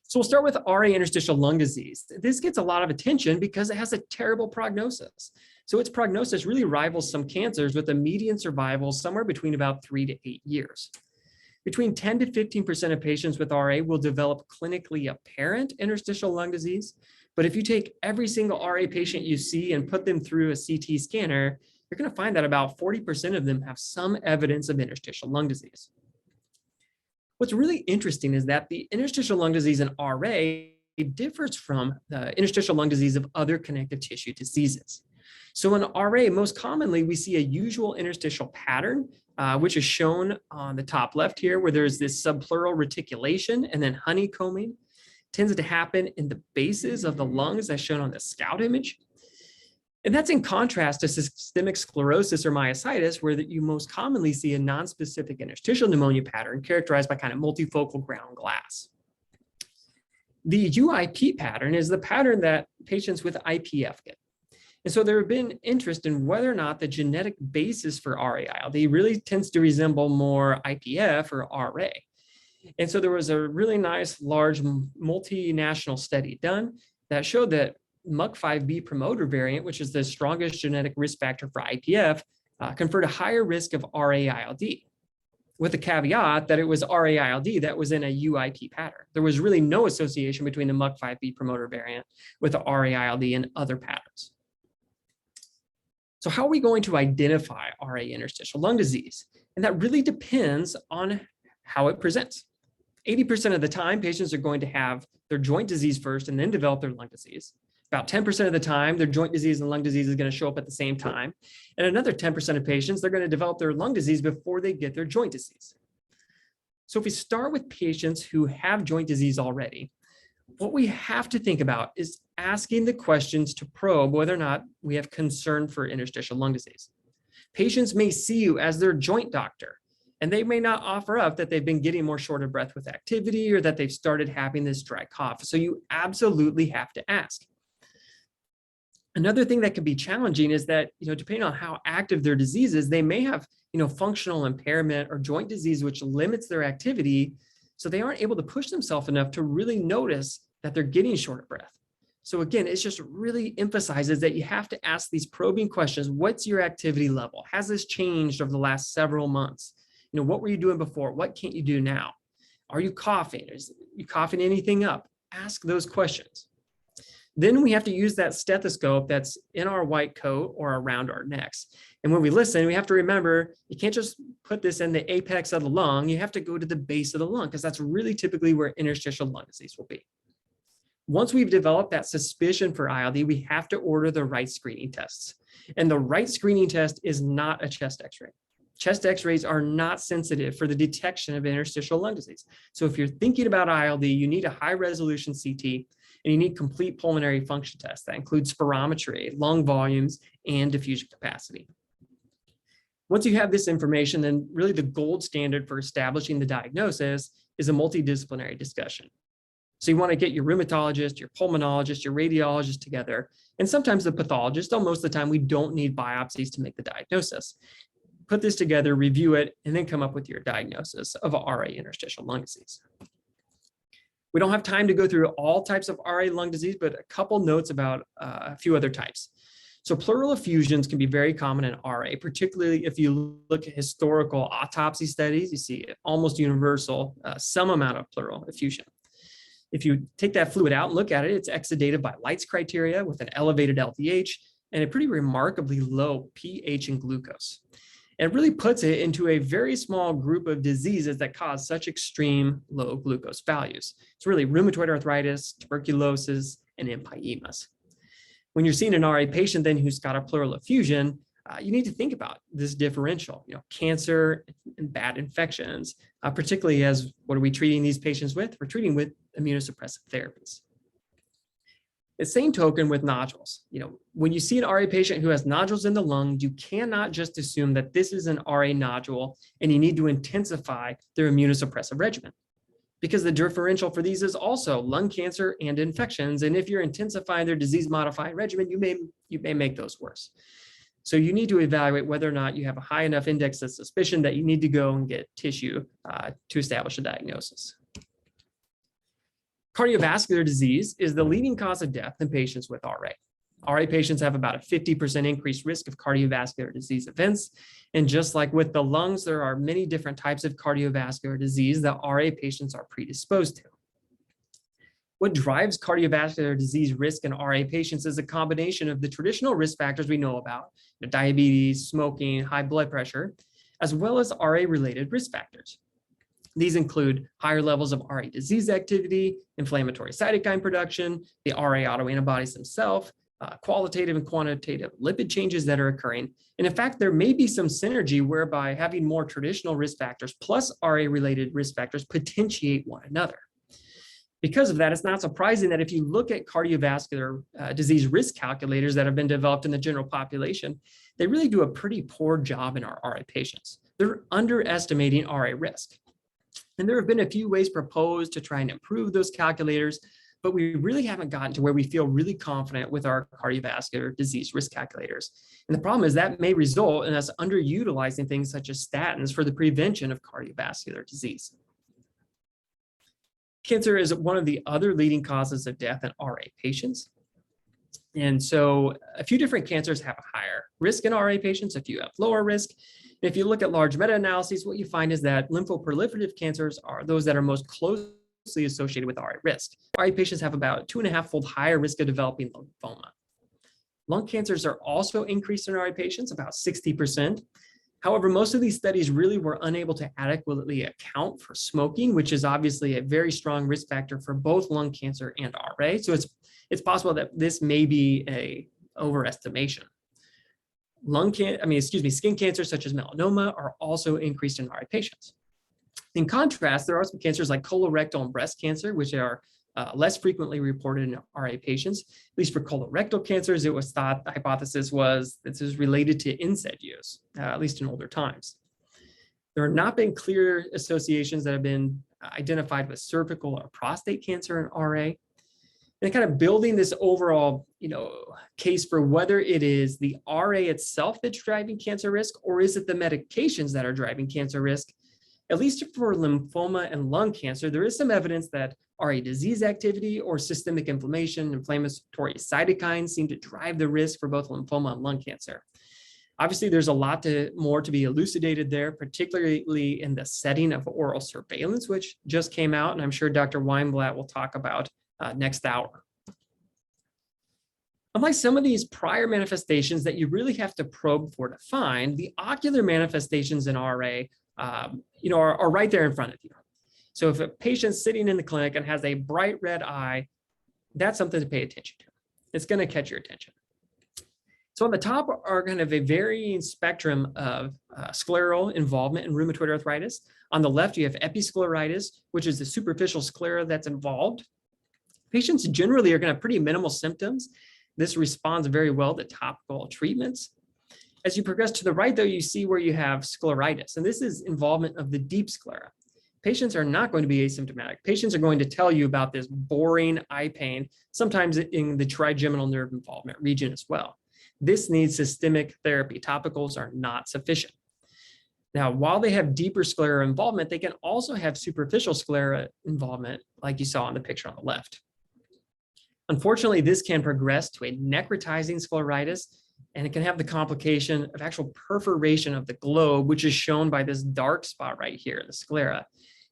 So we'll start with RA interstitial lung disease. This gets a lot of attention because it has a terrible prognosis. So its prognosis really rivals some cancers with a median survival somewhere between about 3 to 8 years. Between 10 to 15% of patients with RA will develop clinically apparent interstitial lung disease. But if you take every single RA patient you see and put them through a CT scanner, you're going to find that about 40% of them have some evidence of interstitial lung disease. What's really interesting is that the interstitial lung disease in RA differs from the interstitial lung disease of other connective tissue diseases. So in RA, most commonly, we see a usual interstitial pattern, which is shown on the top left here, where there's this subpleural reticulation and then honeycombing. Tends to happen in the bases of the lungs, as shown on the SCOUT image. And that's in contrast to systemic sclerosis or myositis, where you most commonly see a nonspecific interstitial pneumonia pattern characterized by kind of multifocal ground glass. The UIP pattern is the pattern that patients with IPF get. And so there have been interest in whether or not the genetic basis for RA-ILD really tends to resemble more IPF or RA. And so there was a really nice, large multinational study done that showed that MUC5B promoter variant, which is the strongest genetic risk factor for IPF, conferred a higher risk of RA-ILD, with the caveat that it was RA-ILD that was in a UIP pattern. There was really no association between the MUC5B promoter variant with the RA-ILD and other patterns. So how are we going to identify RA interstitial lung disease? And that really depends on how it presents. 80% of the time, patients are going to have their joint disease first and then develop their lung disease. About 10% of the time, their joint disease and lung disease is going to show up at the same time. And another 10% of patients, they're going to develop their lung disease before they get their joint disease. So if we start with patients who have joint disease already, what we have to think about is asking the questions to probe whether or not we have concern for interstitial lung disease. Patients may see you as their joint doctor, and they may not offer up that they've been getting more short of breath with activity or that they've started having this dry cough. So you absolutely have to ask. Another thing that can be challenging is that, depending on how active their disease is, they may have, functional impairment or joint disease, which limits their activity. So they aren't able to push themselves enough to really notice that they're getting short of breath. So again, it just really emphasizes that you have to ask these probing questions. What's your activity level? Has this changed over the last several months? What were you doing before? What can't you do now? Are you coughing? Is you coughing anything up? Ask those questions. Then we have to use that stethoscope that's in our white coat or around our necks. And when we listen, we have to remember, you can't just put this in the apex of the lung. You have to go to the base of the lung because that's really typically where interstitial lung disease will be. Once we've developed that suspicion for ILD, we have to order the right screening tests. And the right screening test is not a chest x-ray. Chest x-rays are not sensitive for the detection of interstitial lung disease. So if you're thinking about ILD, you need a high resolution CT and you need complete pulmonary function tests. That includes spirometry, lung volumes, and diffusion capacity. Once you have this information, then really the gold standard for establishing the diagnosis is a multidisciplinary discussion. So you want to get your rheumatologist, your pulmonologist, your radiologist together, and sometimes the pathologist, though most of the time we don't need biopsies to make the diagnosis. Put this together, review it, and then come up with your diagnosis of RA interstitial lung disease. We don't have time to go through all types of RA lung disease, but a couple notes about a few other types. So pleural effusions can be very common in RA, particularly if you look at historical autopsy studies, you see almost universal, some amount of pleural effusion. If you take that fluid out and look at it, it's exudated by Light's criteria with an elevated LDH and a pretty remarkably low pH and glucose. And it really puts it into a very small group of diseases that cause such extreme low glucose values. It's really rheumatoid arthritis, tuberculosis, and empyemas. When you're seeing an RA patient then who's got a pleural effusion, you need to think about this differential, cancer and bad infections, particularly as what are we treating these patients with? We're treating with immunosuppressive therapies. The same token with nodules. When you see an RA patient who has nodules in the lungs, you cannot just assume that this is an RA nodule and you need to intensify their immunosuppressive regimen, because the differential for these is also lung cancer and infections. And if you're intensifying their disease-modifying regimen, you may make those worse. So you need to evaluate whether or not you have a high enough index of suspicion that you need to go and get tissue to establish a diagnosis. Cardiovascular disease is the leading cause of death in patients with RA. RA patients have about a 50% increased risk of cardiovascular disease events. And just like with the lungs, there are many different types of cardiovascular disease that RA patients are predisposed to. What drives cardiovascular disease risk in RA patients is a combination of the traditional risk factors we know about, diabetes, smoking, high blood pressure, as well as RA-related risk factors. These include higher levels of RA disease activity, inflammatory cytokine production, the RA autoantibodies themselves, qualitative and quantitative lipid changes that are occurring. And in fact, there may be some synergy whereby having more traditional risk factors plus RA-related risk factors potentiate one another. Because of that, it's not surprising that if you look at cardiovascular disease risk calculators that have been developed in the general population, they really do a pretty poor job in our RA patients. They're underestimating RA risk. And there have been a few ways proposed to try and improve those calculators, but we really haven't gotten to where we feel really confident with our cardiovascular disease risk calculators. And the problem is that may result in us underutilizing things such as statins for the prevention of cardiovascular disease. Cancer is one of the other leading causes of death in RA patients. And so a few different cancers have a higher risk in RA patients, if you have lower risk. If you look at large meta-analyses, what you find is that lymphoproliferative cancers are those that are most closely associated with RA risk. RA patients have about 2.5-fold higher risk of developing lymphoma. Lung cancers are also increased in RA patients, about 60%. However, most of these studies really were unable to adequately account for smoking, which is obviously a very strong risk factor for both lung cancer and RA. So it's possible that this may be a overestimation. Skin cancers such as melanoma are also increased in RA patients. In contrast, there are some cancers like colorectal and breast cancer, which are less frequently reported in RA patients. At least for colorectal cancers, it was thought, the hypothesis was this is related to NSAID use, at least in older times. There have not been clear associations that have been identified with cervical or prostate cancer in RA. And kind of building this overall, case for whether it is the RA itself that's driving cancer risk, or is it the medications that are driving cancer risk? At least for lymphoma and lung cancer, there is some evidence that RA disease activity or systemic inflammation, inflammatory cytokines seem to drive the risk for both lymphoma and lung cancer. Obviously, there's a lot more to be elucidated there, particularly in the setting of oral surveillance, which just came out, and I'm sure Dr. Weinblatt will talk about next hour. Unlike some of these prior manifestations that you really have to probe for to find, the ocular manifestations in RA are right there in front of you. So if a patient's sitting in the clinic and has a bright red eye, that's something to pay attention to. It's going to catch your attention. So on the top are kind of a varying spectrum of scleral involvement in rheumatoid arthritis. On the left, you have episcleritis, which is the superficial sclera that's involved. Patients generally are going to have pretty minimal symptoms. This responds very well to topical treatments. As you progress to the right, though, you see where you have scleritis, and this is involvement of the deep sclera. Patients are not going to be asymptomatic. Patients are going to tell you about this boring eye pain, sometimes in the trigeminal nerve involvement region as well. This needs systemic therapy. Topicals are not sufficient. Now, while they have deeper sclera involvement, they can also have superficial sclera involvement, like you saw in the picture on the left. Unfortunately, this can progress to a necrotizing scleritis, and it can have the complication of actual perforation of the globe, which is shown by this dark spot right here, the sclera.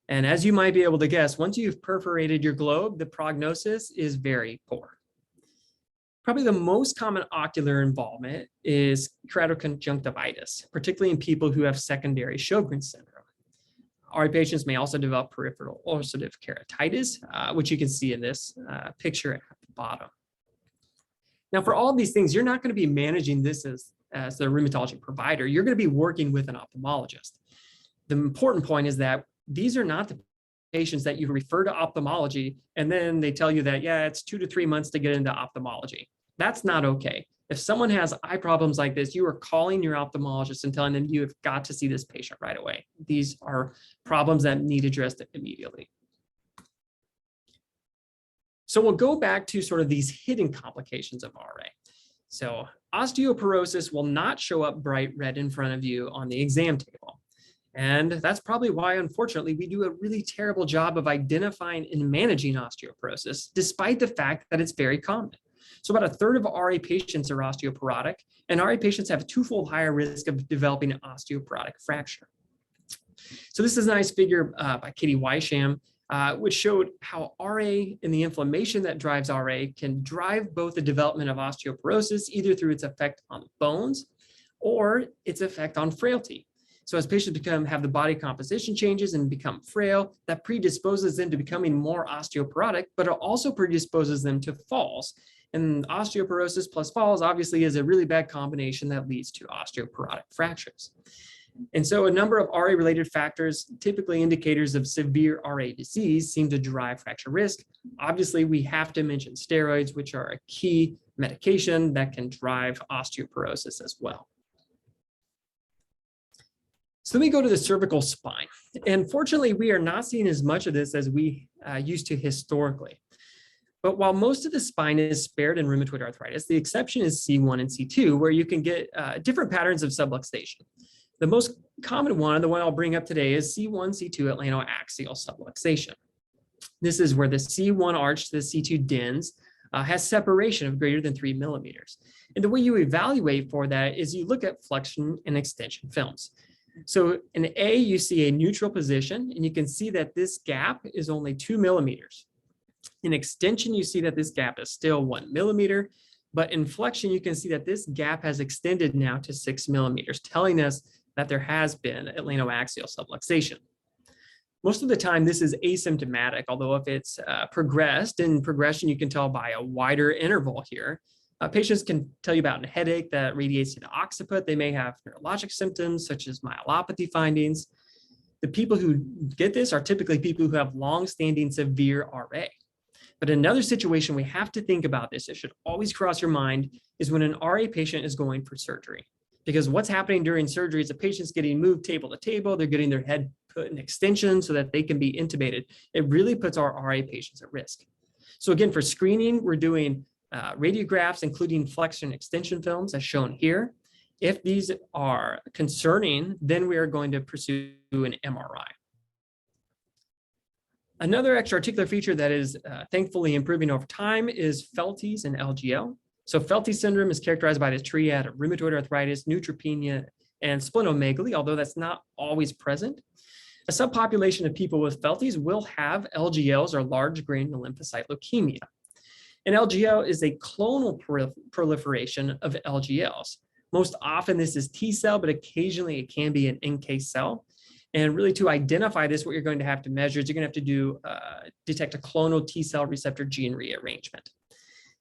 And as you might be able to guess, once you've perforated your globe, the prognosis is very poor. Probably the most common ocular involvement is keratoconjunctivitis, particularly in people who have secondary Sjogren's syndrome. RA patients may also develop peripheral ulcerative keratitis, which you can see in this picture at the bottom. Now, for all of these things, you're not going to be managing this as the rheumatology provider. You're going to be working with an ophthalmologist. The important point is that these are not the patients that you refer to ophthalmology, and then they tell you that, yeah, it's 2 to 3 months to get into ophthalmology. That's not okay. If someone has eye problems like this, you are calling your ophthalmologist and telling them you have got to see this patient right away. These are problems that need addressed immediately. So we'll go back to sort of these hidden complications of RA. So osteoporosis will not show up bright red in front of you on the exam table. And that's probably why, unfortunately, we do a really terrible job of identifying and managing osteoporosis, despite the fact that it's very common. So about 1/3 of RA patients are osteoporotic, and RA patients have a 2-fold higher risk of developing an osteoporotic fracture. So this is a nice figure by Katie Weisham, which showed how RA and the inflammation that drives RA can drive both the development of osteoporosis, either through its effect on bones or its effect on frailty. So as patients have the body composition changes and become frail, that predisposes them to becoming more osteoporotic, but it also predisposes them to falls. And osteoporosis plus falls obviously is a really bad combination that leads to osteoporotic fractures. And so a number of RA-related factors, typically indicators of severe RA disease, seem to drive fracture risk. Obviously, we have to mention steroids, which are a key medication that can drive osteoporosis as well. So let me go to the cervical spine. And fortunately, we are not seeing as much of this as we used to historically. But while most of the spine is spared in rheumatoid arthritis, the exception is C1 and C2, where you can get different patterns of subluxation. The most common one, the one I'll bring up today, is C1, C2 atlantoaxial subluxation. This is where the C1 arch to the C2 dens has separation of greater than 3 millimeters. And the way you evaluate for that is you look at flexion and extension films. So in A, you see a neutral position, and you can see that this gap is only 2 millimeters. In extension, you see that this gap is still 1 millimeter, but in flexion, you can see that this gap has extended now to 6 millimeters, telling us that there has been atlantoaxial subluxation. Most of the time, this is asymptomatic, although if it's progressed, in progression, you can tell by a wider interval here. Patients can tell you about a headache that radiates to the occiput. They may have neurologic symptoms such as myelopathy findings. The people who get this are typically people who have long-standing severe RA. But another situation we have to think about this, it should always cross your mind, is when an RA patient is going for surgery. Because what's happening during surgery is the patient's getting moved table to table, they're getting their head put in extension so that they can be intubated. It really puts our RA patients at risk. So again, for screening, we're doing radiographs, including flexion extension films as shown here. If these are concerning, then we are going to pursue an MRI. Another extra-articular feature that is thankfully improving over time is Feltes and LGL. So Feltes syndrome is characterized by this triad of rheumatoid arthritis, neutropenia, and splenomegaly, although that's not always present. A subpopulation of people with Feltes will have LGLs, or large granular lymphocyte leukemia. And LGL is a clonal proliferation of LGLs. Most often this is T cell, but occasionally it can be an NK cell. And really to identify this, what you're going to have to measure is you're going to have to do detect a clonal T cell receptor gene rearrangement.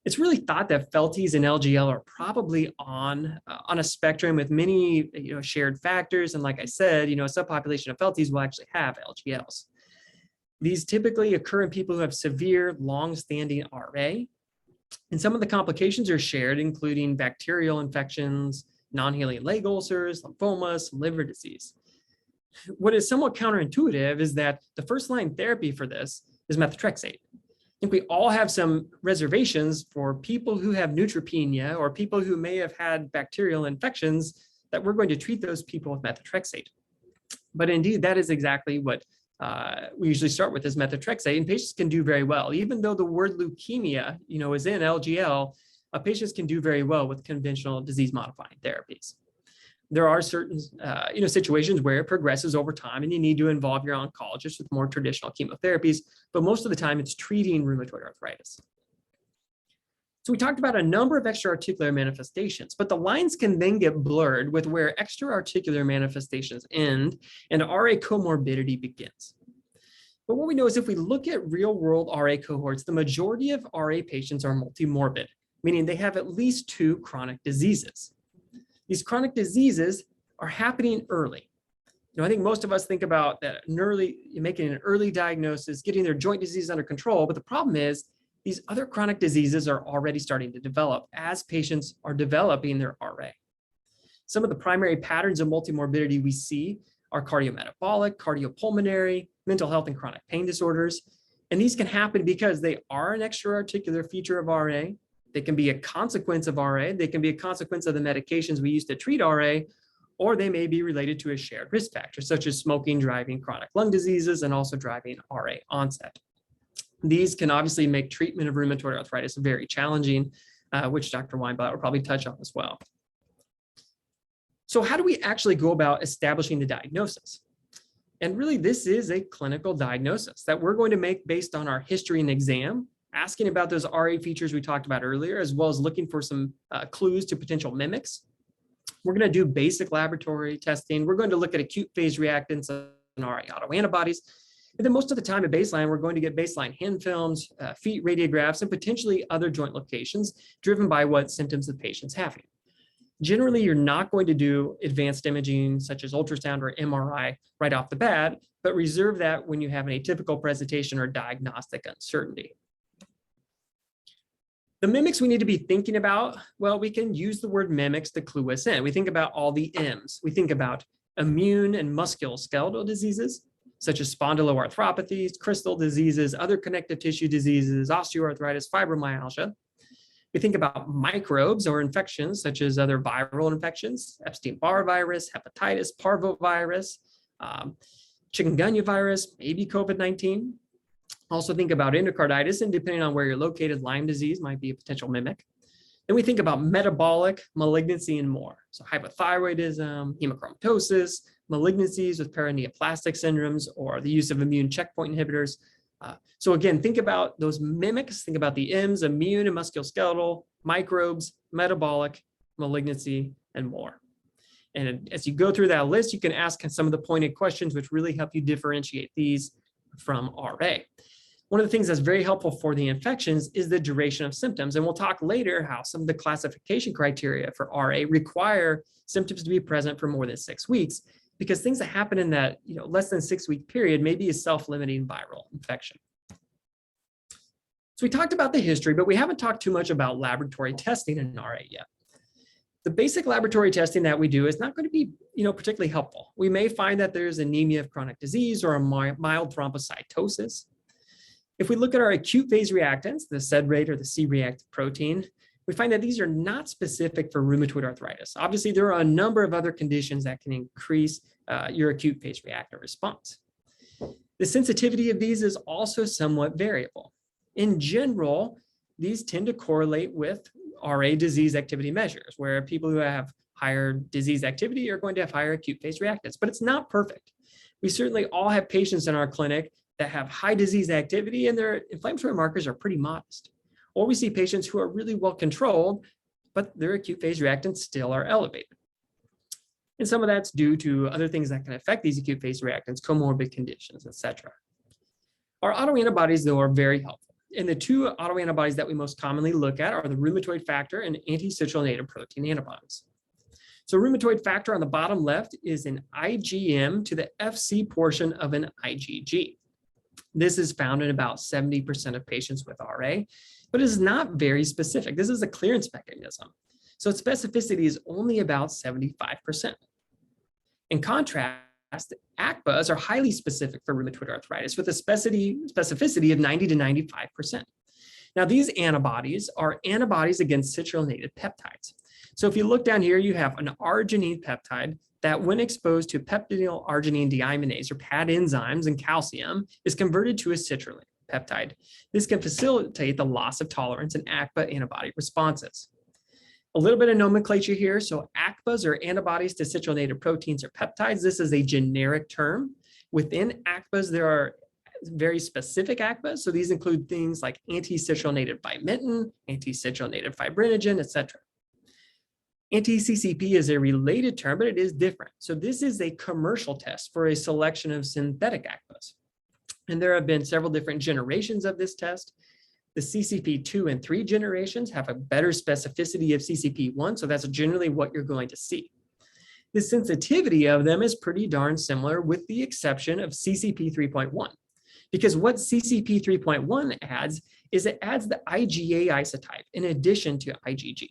It's really thought that Feltes and LGL are probably on a spectrum with many shared factors. And like I said, a subpopulation of Feltes will actually have LGLs. These typically occur in people who have severe, long-standing RA. And some of the complications are shared, including bacterial infections, non-healing leg ulcers, lymphomas, liver disease. What is somewhat counterintuitive is that the first-line therapy for this is methotrexate. I think we all have some reservations for people who have neutropenia or people who may have had bacterial infections that we're going to treat those people with methotrexate. But indeed, that is exactly what we usually start with is methotrexate, and patients can do very well. Even though the word leukemia, is in LGL, patients can do very well with conventional disease-modifying therapies. There are certain, situations where it progresses over time and you need to involve your oncologist with more traditional chemotherapies, but most of the time it's treating rheumatoid arthritis. So we talked about a number of extra-articular manifestations, but the lines can then get blurred with where extra-articular manifestations end and RA comorbidity begins. But what we know is if we look at real-world RA cohorts, the majority of RA patients are multimorbid, meaning they have at least 2 chronic diseases. These chronic diseases are happening early. I think most of us think about that making an early diagnosis, getting their joint disease under control, but the problem is these other chronic diseases are already starting to develop as patients are developing their RA. Some of the primary patterns of multimorbidity we see are cardiometabolic, cardiopulmonary, mental health, and chronic pain disorders. And these can happen because they are an extra-articular feature of RA. They can be a consequence of RA. They can be a consequence of the medications we use to treat RA, or they may be related to a shared risk factor, such as smoking, driving, chronic lung diseases, and also driving RA onset. These can obviously make treatment of rheumatoid arthritis very challenging, which Dr. Weinblatt will probably touch on as well. So how do we actually go about establishing the diagnosis? And really, this is a clinical diagnosis that we're going to make based on our history and exam, asking about those RA features we talked about earlier, as well as looking for some clues to potential mimics. We're going to do basic laboratory testing. We're going to look at acute phase reactants and RA autoantibodies. And then most of the time at baseline, we're going to get baseline hand films, feet radiographs, and potentially other joint locations driven by what symptoms the patient's having. Generally, you're not going to do advanced imaging such as ultrasound or MRI right off the bat, but reserve that when you have an atypical presentation or diagnostic uncertainty. The mimics we need to be thinking about, well, we can use the word mimics to clue us in. We think about all the M's. We think about immune and musculoskeletal diseases, such as spondyloarthropathies, crystal diseases, other connective tissue diseases, osteoarthritis, fibromyalgia. We think about microbes or infections, such as other viral infections, Epstein-Barr virus, hepatitis, parvovirus, chikungunya virus, maybe COVID-19. Also think about endocarditis, and depending on where you're located, Lyme disease might be a potential mimic. Then we think about metabolic, malignancy, and more. So hypothyroidism, hemochromatosis, malignancies with paraneoplastic syndromes, or the use of immune checkpoint inhibitors. So again, think about those mimics, think about the M's, immune and musculoskeletal, microbes, metabolic, malignancy, and more. And as you go through that list, you can ask some of the pointed questions which really help you differentiate these from RA. One of the things that's very helpful for the infections is the duration of symptoms. And we'll talk later how some of the classification criteria for RA require symptoms to be present for more than 6 weeks, because things that happen in that less than 6 week period may be a self-limiting viral infection. So we talked about the history, but we haven't talked too much about laboratory testing in RA yet. The basic laboratory testing that we do is not going to be particularly helpful. We may find that there's anemia of chronic disease or a mild thrombocytosis. If we look at our acute phase reactants, the SED rate or the C-reactive protein, we find that these are not specific for rheumatoid arthritis. Obviously, there are a number of other conditions that can increase your acute phase reactant response. The sensitivity of these is also somewhat variable. In general, these tend to correlate with RA disease activity measures, where people who have higher disease activity are going to have higher acute phase reactants, but it's not perfect. We certainly all have patients in our clinic that have high disease activity and their inflammatory markers are pretty modest. Or we see patients who are really well controlled, but their acute phase reactants still are elevated. And some of that's due to other things that can affect these acute phase reactants, comorbid conditions, etc. Our autoantibodies, though, are very helpful. And the two autoantibodies that we most commonly look at are the rheumatoid factor and anti-citrullinated protein antibodies. So rheumatoid factor on the bottom left is an IgM to the Fc portion of an IgG. This is found in about 70% of patients with RA, but it is not very specific. This is a clearance mechanism. So its specificity is only about 75%. In contrast, ACPAs are highly specific for rheumatoid arthritis with a specificity of 90 to 95%. Now, these antibodies are antibodies against citrullinated peptides. So if you look down here, you have an arginine peptide that when exposed to peptidyl arginine deaminase or PAD enzymes and calcium is converted to a citrulline peptide. This can facilitate the loss of tolerance in ACPA antibody responses. A little bit of nomenclature here. So ACPAs are antibodies to citrullinated proteins or peptides. This is a generic term. Within ACPAs, there are very specific ACPAs. So these include things like anti-citrullinated vimentin, anti-citrullinated fibrinogen, etc. Anti-CCP is a related term, but it is different. So this is a commercial test for a selection of synthetic ACPAs. And there have been several different generations of this test. The CCP2 and 3 generations have a better specificity of CCP1, so that's generally what you're going to see. The sensitivity of them is pretty darn similar with the exception of CCP 3.1, because what CCP 3.1 adds is it adds the IgA isotype in addition to IgG.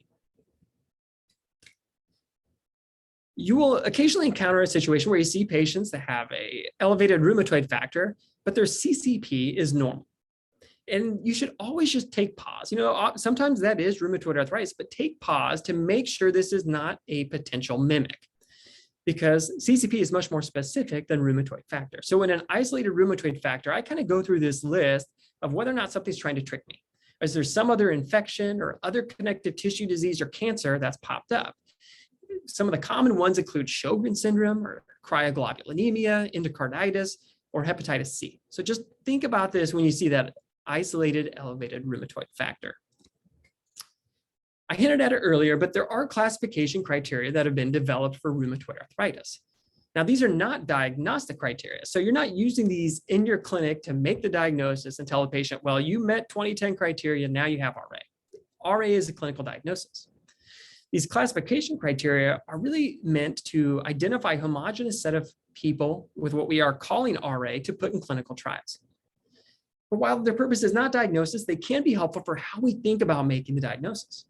You will occasionally encounter a situation where you see patients that have an elevated rheumatoid factor, but their CCP is normal. And you should always just take pause. Sometimes that is rheumatoid arthritis, but take pause to make sure this is not a potential mimic, because CCP is much more specific than rheumatoid factor. So in an isolated rheumatoid factor, I kind of go through this list of whether or not something's trying to trick me. Is there some other infection or other connective tissue disease or cancer that's popped up? Some of the common ones include Sjogren's syndrome or cryoglobulinemia, endocarditis, or hepatitis C. So just think about this when you see that isolated elevated rheumatoid factor. I hinted at it earlier, but there are classification criteria that have been developed for rheumatoid arthritis. Now, these are not diagnostic criteria. So you're not using these in your clinic to make the diagnosis and tell a patient, well, you met 2010 criteria, now you have RA. RA is a clinical diagnosis. These classification criteria are really meant to identify a homogeneous set of people with what we are calling RA to put in clinical trials. But while their purpose is not diagnosis, they can be helpful for how we think about making the diagnosis.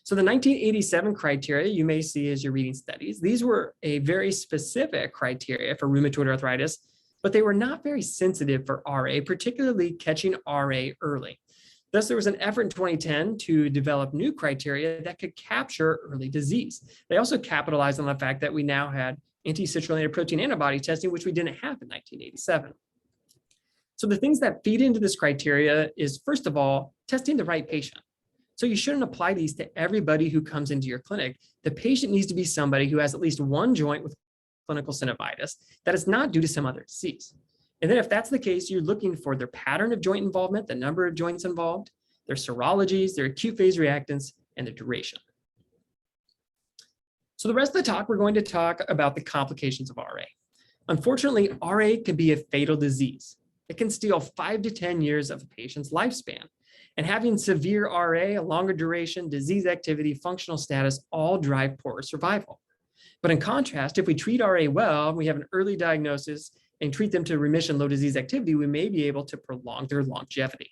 So the 1987 criteria you may see as you're reading studies, these were a very specific criteria for rheumatoid arthritis, but they were not very sensitive for RA, particularly catching RA early. Thus, there was an effort in 2010 to develop new criteria that could capture early disease. They also capitalized on the fact that we now had anti-citrullinated protein antibody testing, which we didn't have in 1987. So the things that feed into this criteria is, first of all, testing the right patient. So you shouldn't apply these to everybody who comes into your clinic. The patient needs to be somebody who has at least one joint with clinical synovitis that is not due to some other disease. And then if that's the case, you're looking for their pattern of joint involvement, the number of joints involved, their serologies, their acute phase reactants, and their duration. So the rest of the talk, we're going to talk about the complications of RA. Unfortunately, RA can be a fatal disease. It can steal 5 to 10 years of a patient's lifespan. And having severe RA, a longer duration, disease activity, functional status, all drive poorer survival. But in contrast, if we treat RA well, we have an early diagnosis and treat them to remission, low disease activity, we may be able to prolong their longevity.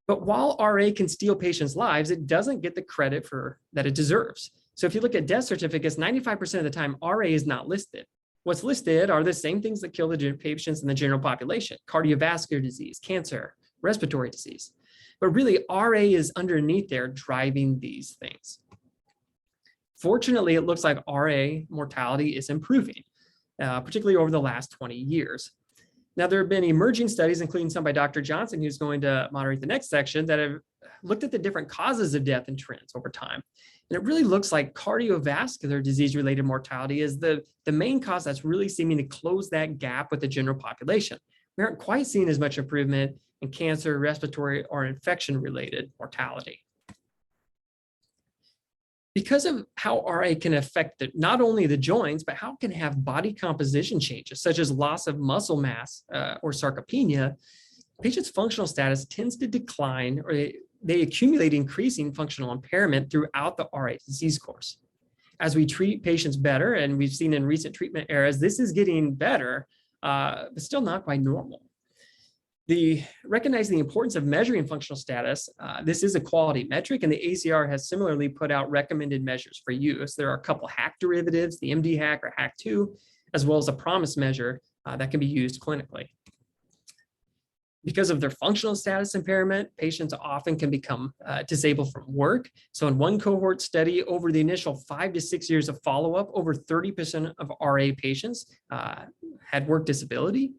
But while RA can steal patients' lives, it doesn't get the credit that it deserves. So if you look at death certificates, 95% of the time, RA is not listed. What's listed are the same things that kill the patients in the general population: cardiovascular disease, cancer, respiratory disease. But really, RA is underneath there driving these things. Fortunately, it looks like RA mortality is improving, particularly over the last 20 years. Now, there have been emerging studies, including some by Dr. Johnson, who's going to moderate the next section, that have looked at the different causes of death and trends over time. And it really looks like cardiovascular disease-related mortality is the main cause that's really seeming to close that gap with the general population. We aren't quite seeing as much improvement in cancer, respiratory, or infection-related mortality. Because of how RA can affect not only the joints, but how it can have body composition changes, such as loss of muscle mass or sarcopenia, patients' functional status tends to decline, or they accumulate increasing functional impairment throughout the RA disease course. As we treat patients better, and we've seen in recent treatment eras, this is getting better, but still not quite normal. Recognizing the importance of measuring functional status, this is a quality metric, and the ACR has similarly put out recommended measures for use. There are a couple HAQ derivatives, the MD-HAQ or HAQ-2, as well as a PROMIS measure that can be used clinically. Because of their functional status impairment, patients often can become disabled from work. So in one cohort study, over the initial 5 to 6 years of follow-up, over 30% of RA patients had work disability.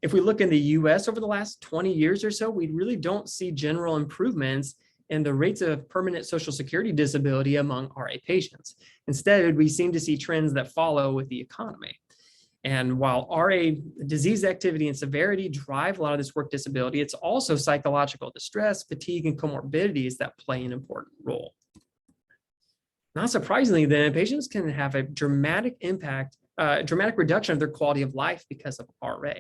If we look in the US over the last 20 years or so, we really don't see general improvements in the rates of permanent Social Security disability among RA patients. Instead, we seem to see trends that follow with the economy. And while RA disease activity and severity drive a lot of this work disability, it's also psychological distress, fatigue, and comorbidities that play an important role. Not surprisingly, then, patients can have a dramatic reduction of their quality of life because of RA.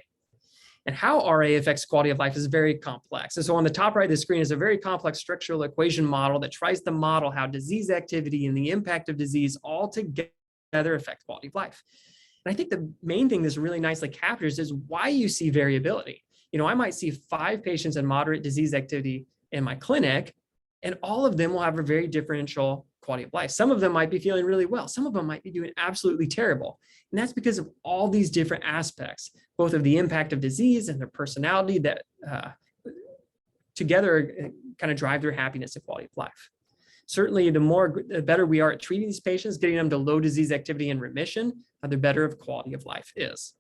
And how RA affects quality of life is very complex. And so on the top right of the screen is a very complex structural equation model that tries to model how disease activity and the impact of disease all together affect quality of life. And I think the main thing this really nicely captures is why you see variability. I might see 5 patients in moderate disease activity in my clinic, and all of them will have a very differential quality of life. Some of them might be feeling really well. Some of them might be doing absolutely terrible. And that's because of all these different aspects, both of the impact of disease and their personality that together kind of drive their happiness and quality of life. Certainly, the better we are at treating these patients, getting them to low disease activity and remission, the better of quality of life is.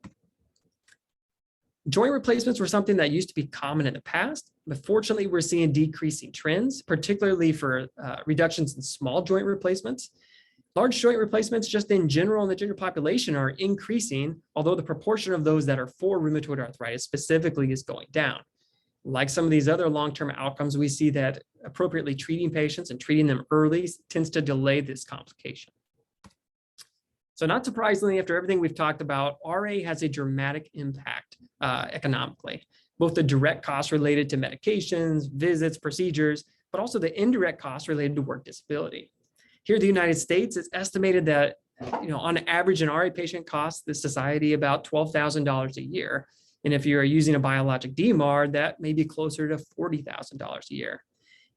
Joint replacements were something that used to be common in the past, but fortunately, we're seeing decreasing trends, particularly for reductions in small joint replacements. Large joint replacements, just in general in the general population, are increasing, although the proportion of those that are for rheumatoid arthritis specifically is going down. Like some of these other long-term outcomes, we see that appropriately treating patients and treating them early tends to delay this complication. So not surprisingly, after everything we've talked about, RA has a dramatic impact economically, both the direct costs related to medications, visits, procedures, but also the indirect costs related to work disability. Here in the United States, it's estimated that on average, an RA patient costs the society about $12,000 a year. And if you're using a biologic DMARD, that may be closer to $40,000 a year.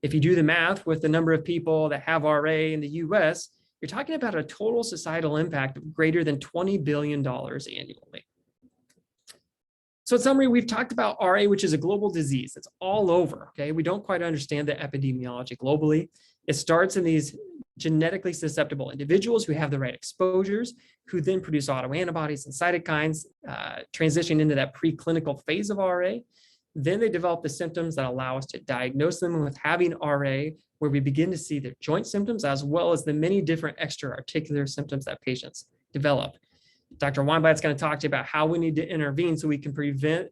If you do the math with the number of people that have RA in the US, you're talking about a total societal impact of greater than $20 billion annually. So in summary, we've talked about RA, which is a global disease. It's all over, okay? We don't quite understand the epidemiology globally. It starts in these genetically susceptible individuals who have the right exposures, who then produce autoantibodies and cytokines, transition into that preclinical phase of RA. Then they develop the symptoms that allow us to diagnose them with having RA, where we begin to see the joint symptoms as well as the many different extra-articular symptoms that patients develop. Dr. Weinblatt is going to talk to you about how we need to intervene so we can prevent,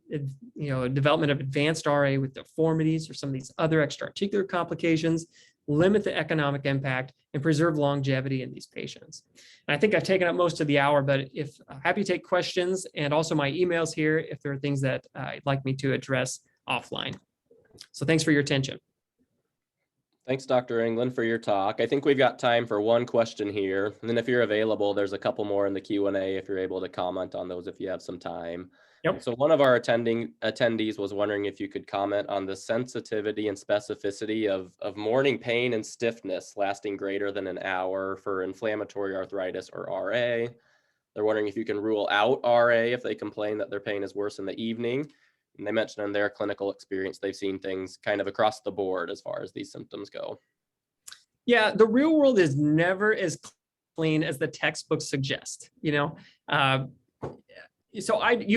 development of advanced RA with deformities or some of these other extra-articular complications, limit the economic impact, and preserve longevity in these patients. And I think I've taken up most of the hour, but if happy to take questions, and also my emails here if there are things that you'd like me to address offline. So thanks for your attention. Thanks, Dr. England, for your talk. I think we've got time for one question here. And then if you're available, there's a couple more in the Q&A if you're able to comment on those if you have some time. Yep. So one of our attendees was wondering if you could comment on the sensitivity and specificity of morning pain and stiffness lasting greater than an hour for inflammatory arthritis or RA. They're wondering if you can rule out RA if they complain that their pain is worse in the evening. And they mentioned in their clinical experience, they've seen things kind of across the board as far as these symptoms go. Yeah, the real world is never as clean as the textbooks suggest, you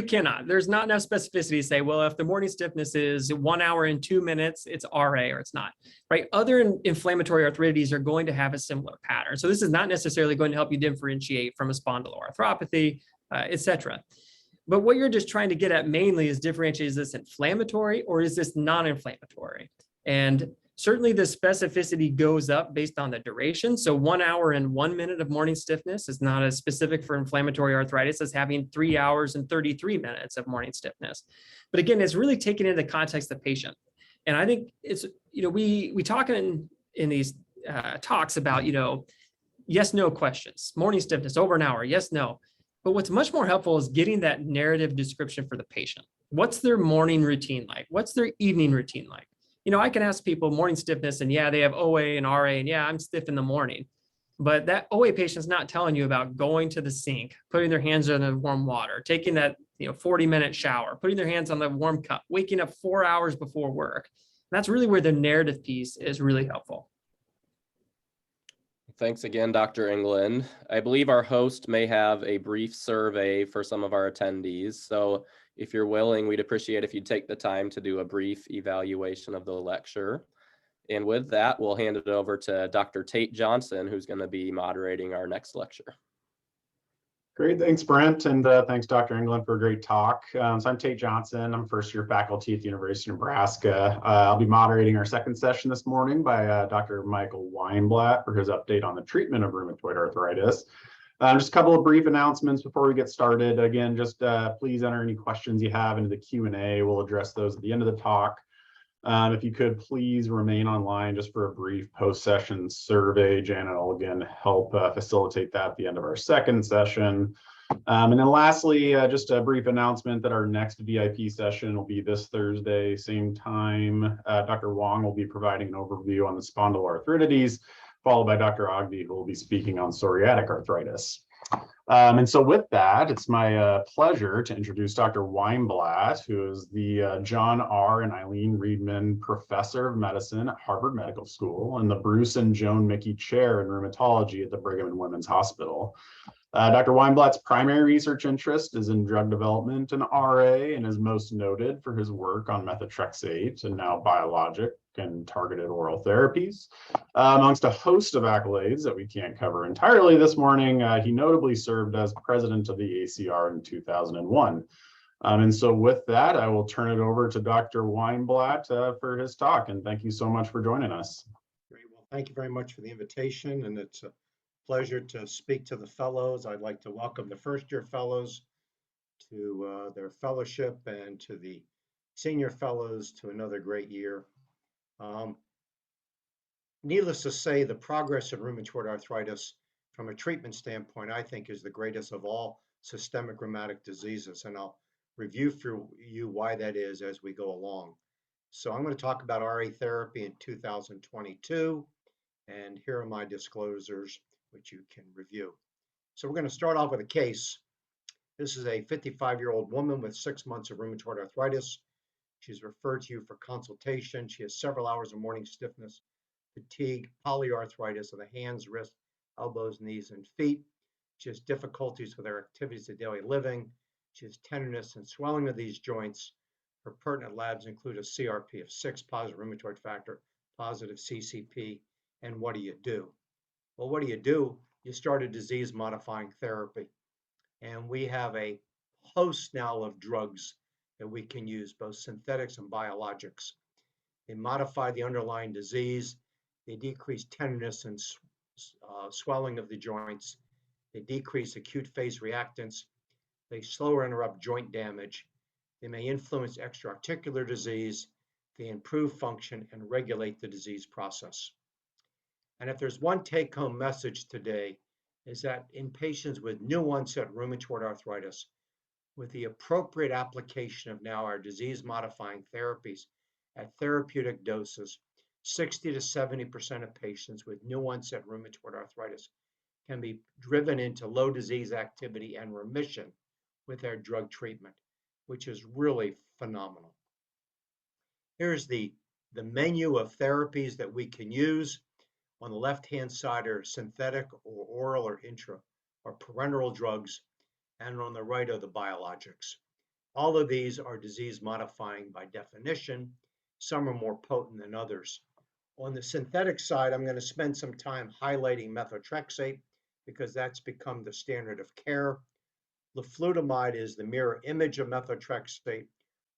cannot, there's not enough specificity to say, well, if the morning stiffness is 1 hour and 2 minutes, it's RA or it's not, right? Other inflammatory arthritis are going to have a similar pattern. So this is not necessarily going to help you differentiate from a spondyloarthropathy, et cetera. But what you're just trying to get at mainly is differentiate, is this inflammatory or is this non-inflammatory? And certainly the specificity goes up based on the duration. So 1 hour and 1 minute of morning stiffness is not as specific for inflammatory arthritis as having 3 hours and 33 minutes of morning stiffness. But again, it's really taken into the context of the patient. And I think it's, we talk in these talks about, yes, no questions, morning stiffness over an hour, yes, no. But what's much more helpful is getting that narrative description for the patient. What's their morning routine like? What's their evening routine like? I can ask people morning stiffness and yeah, they have OA and RA and yeah, I'm stiff in the morning. But that OA patient's not telling you about going to the sink, putting their hands in the warm water, taking that 40-minute shower, putting their hands on the warm cup, waking up 4 hours before work. And that's really where the narrative piece is really helpful. Thanks again, Dr. England. I believe our host may have a brief survey for some of our attendees. So if you're willing, we'd appreciate if you'd take the time to do a brief evaluation of the lecture. And with that, we'll hand it over to Dr. Tate Johnson, who's going to be moderating our next lecture. Great, thanks, Brent, and thanks, Dr. England, for a great talk. So I'm Tate Johnson. I'm first-year faculty at the University of Nebraska. I'll be moderating our second session this morning by Dr. Michael Weinblatt for his update on the treatment of rheumatoid arthritis. Just a couple of brief announcements before we get started. Again, just please enter any questions you have into the Q&A. We'll address those at the end of the talk. If you could please remain online just for a brief post-session survey. Janet will again help facilitate that at the end of our second session. And then lastly, just a brief announcement that our next VIP session will be this Thursday, same time. Dr. Wong will be providing an overview on the spondyloarthritis, followed by Dr. Ogden, who will be speaking on psoriatic arthritis. And so with that, it's my pleasure to introduce Dr. Weinblatt, who is the John R. and Eileen Reedman Professor of Medicine at Harvard Medical School and the Bruce and Joan Mickey Chair in Rheumatology at the Brigham and Women's Hospital. Dr. Weinblatt's primary research interest is in drug development and RA, and is most noted for his work on methotrexate and now biologic and targeted oral therapies. Amongst a host of accolades that we can't cover entirely this morning, he notably served as president of the ACR in 2001. And so with that, I will turn it over to Dr. Weinblatt for his talk, and thank you so much for joining us. Great. Well, thank you very much for the invitation, and it's a pleasure to speak to the fellows. I'd like to welcome the first-year fellows to their fellowship, and to the senior fellows to another great year. Needless to say, the progress in rheumatoid arthritis from a treatment standpoint, I think, is the greatest of all systemic rheumatic diseases, and I'll review for you why that is as we go along. So I'm going to talk about RA therapy in 2022, and here are my disclosures, which you can review. So we're going to start off with a case. This is a 55-year-old woman with 6 months of rheumatoid arthritis. She's referred to you for consultation. She has several hours of morning stiffness, fatigue, polyarthritis of the hands, wrists, elbows, knees, and feet. She has difficulties with her activities of daily living. She has tenderness and swelling of these joints. Her pertinent labs include a CRP of 6, positive rheumatoid factor, positive CCP. And what do? Well, what do? You start a disease-modifying therapy. And we have a host now of drugs that we can use, both synthetics and biologics. They modify the underlying disease. They decrease tenderness and swelling of the joints. They decrease acute phase reactants. They slow or interrupt joint damage. They may influence extra-articular disease. They improve function and regulate the disease process. And if there's one take-home message today, is that in patients with new onset rheumatoid arthritis, with the appropriate application of now our disease-modifying therapies at therapeutic doses, 60 to 70% of patients with new onset rheumatoid arthritis can be driven into low disease activity and remission with their drug treatment, which is really phenomenal. Here's the menu of therapies that we can use. On the left-hand side are synthetic or oral or intra or parenteral drugs, and on the right are the biologics. All of these are disease modifying by definition. Some are more potent than others. On the synthetic side, I'm going to spend some time highlighting methotrexate because that's become the standard of care. Leflutamide is the mirror image of methotrexate,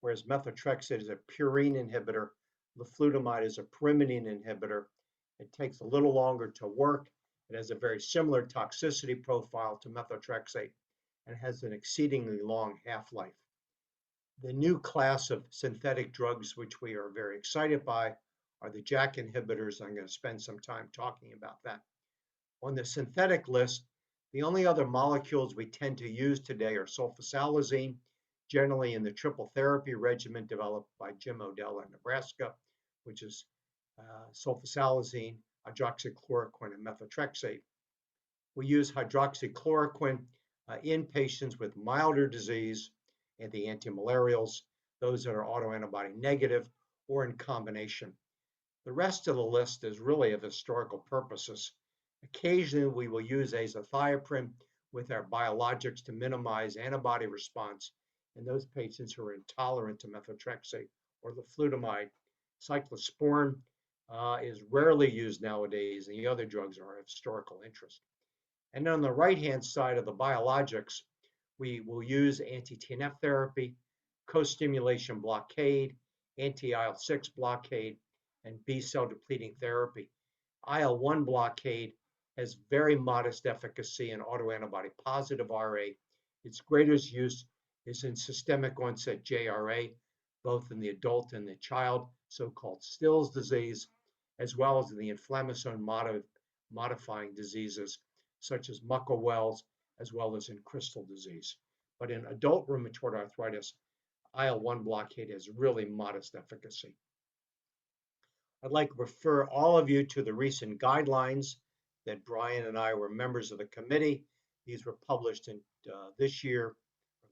whereas methotrexate is a purine inhibitor. Leflutamide is a pyrimidine inhibitor. It takes a little longer to work. It has a very similar toxicity profile to methotrexate and has an exceedingly long half-life. The new class of synthetic drugs, which we are very excited by, are the JAK inhibitors. I'm going to spend some time talking about that. On the synthetic list, the only other molecules we tend to use today are sulfasalazine, generally in the triple therapy regimen developed by Jim Odell in Nebraska, which is sulfasalazine, hydroxychloroquine, and methotrexate. We use hydroxychloroquine in patients with milder disease and the antimalarials, those that are autoantibody negative, or in combination. The rest of the list is really of historical purposes. Occasionally, we will use azathioprine with our biologics to minimize antibody response in those patients who are intolerant to methotrexate or leflutamide. Cyclosporin is rarely used nowadays, and the other drugs are of historical interest. And on the right-hand side of the biologics, we will use anti-TNF therapy, co-stimulation blockade, anti-IL-6 blockade, and B-cell depleting therapy. IL-1 blockade has very modest efficacy in autoantibody positive RA. Its greatest use is in systemic onset JRA, both in the adult and the child, so-called Still's disease, as well as in the inflammasome modifying diseases such as Muckle-Wells, as well as in crystal disease. But in adult rheumatoid arthritis, IL-1 blockade has really modest efficacy. I'd like to refer all of you to the recent guidelines that Brian and I were members of the committee. These were published in this year,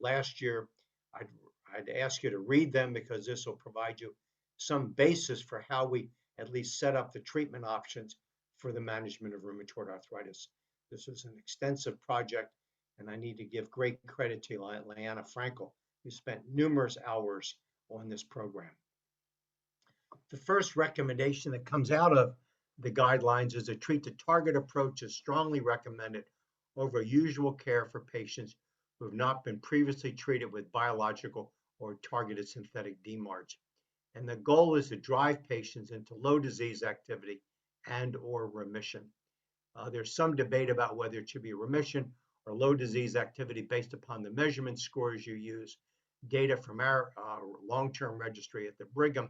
last year. I'd ask you to read them because this will provide you some basis for how we at least set up the treatment options for the management of rheumatoid arthritis. This was an extensive project, and I need to give great credit to Leanna Frankel, who spent numerous hours on this program. The first recommendation that comes out of the guidelines is a treat-to-target approach is strongly recommended over usual care for patients who have not been previously treated with biological or targeted synthetic DMARDs. And the goal is to drive patients into low disease activity and or remission. There's some debate about whether it should be remission or low disease activity based upon the measurement scores you use. Data from our long-term registry at the Brigham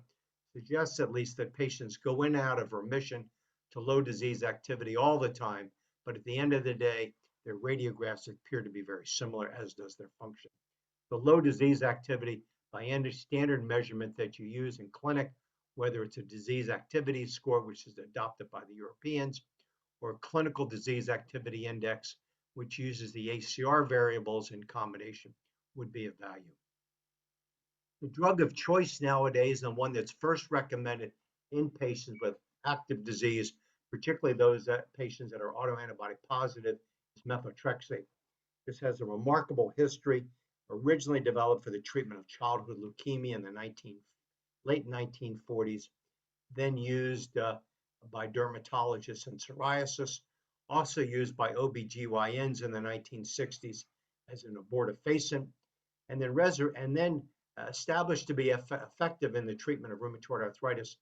suggests at least that patients go in and out of remission to low disease activity all the time, but at the end of the day, their radiographs appear to be very similar, as does their function. The low disease activity by any standard measurement that you use in clinic, whether it's a disease activity score, which is adopted by the Europeans, or a clinical disease activity index, which uses the ACR variables in combination, would be of value. The drug of choice nowadays, and one that's first recommended in patients with active disease, particularly those patients that are autoantibody positive, is methotrexate. This has a remarkable history, originally developed for the treatment of childhood leukemia in the late 1940s, then used by dermatologists in psoriasis, also used by OBGYNs in the 1960s as an abortifacient, and then established to be effective in the treatment of rheumatoid arthritis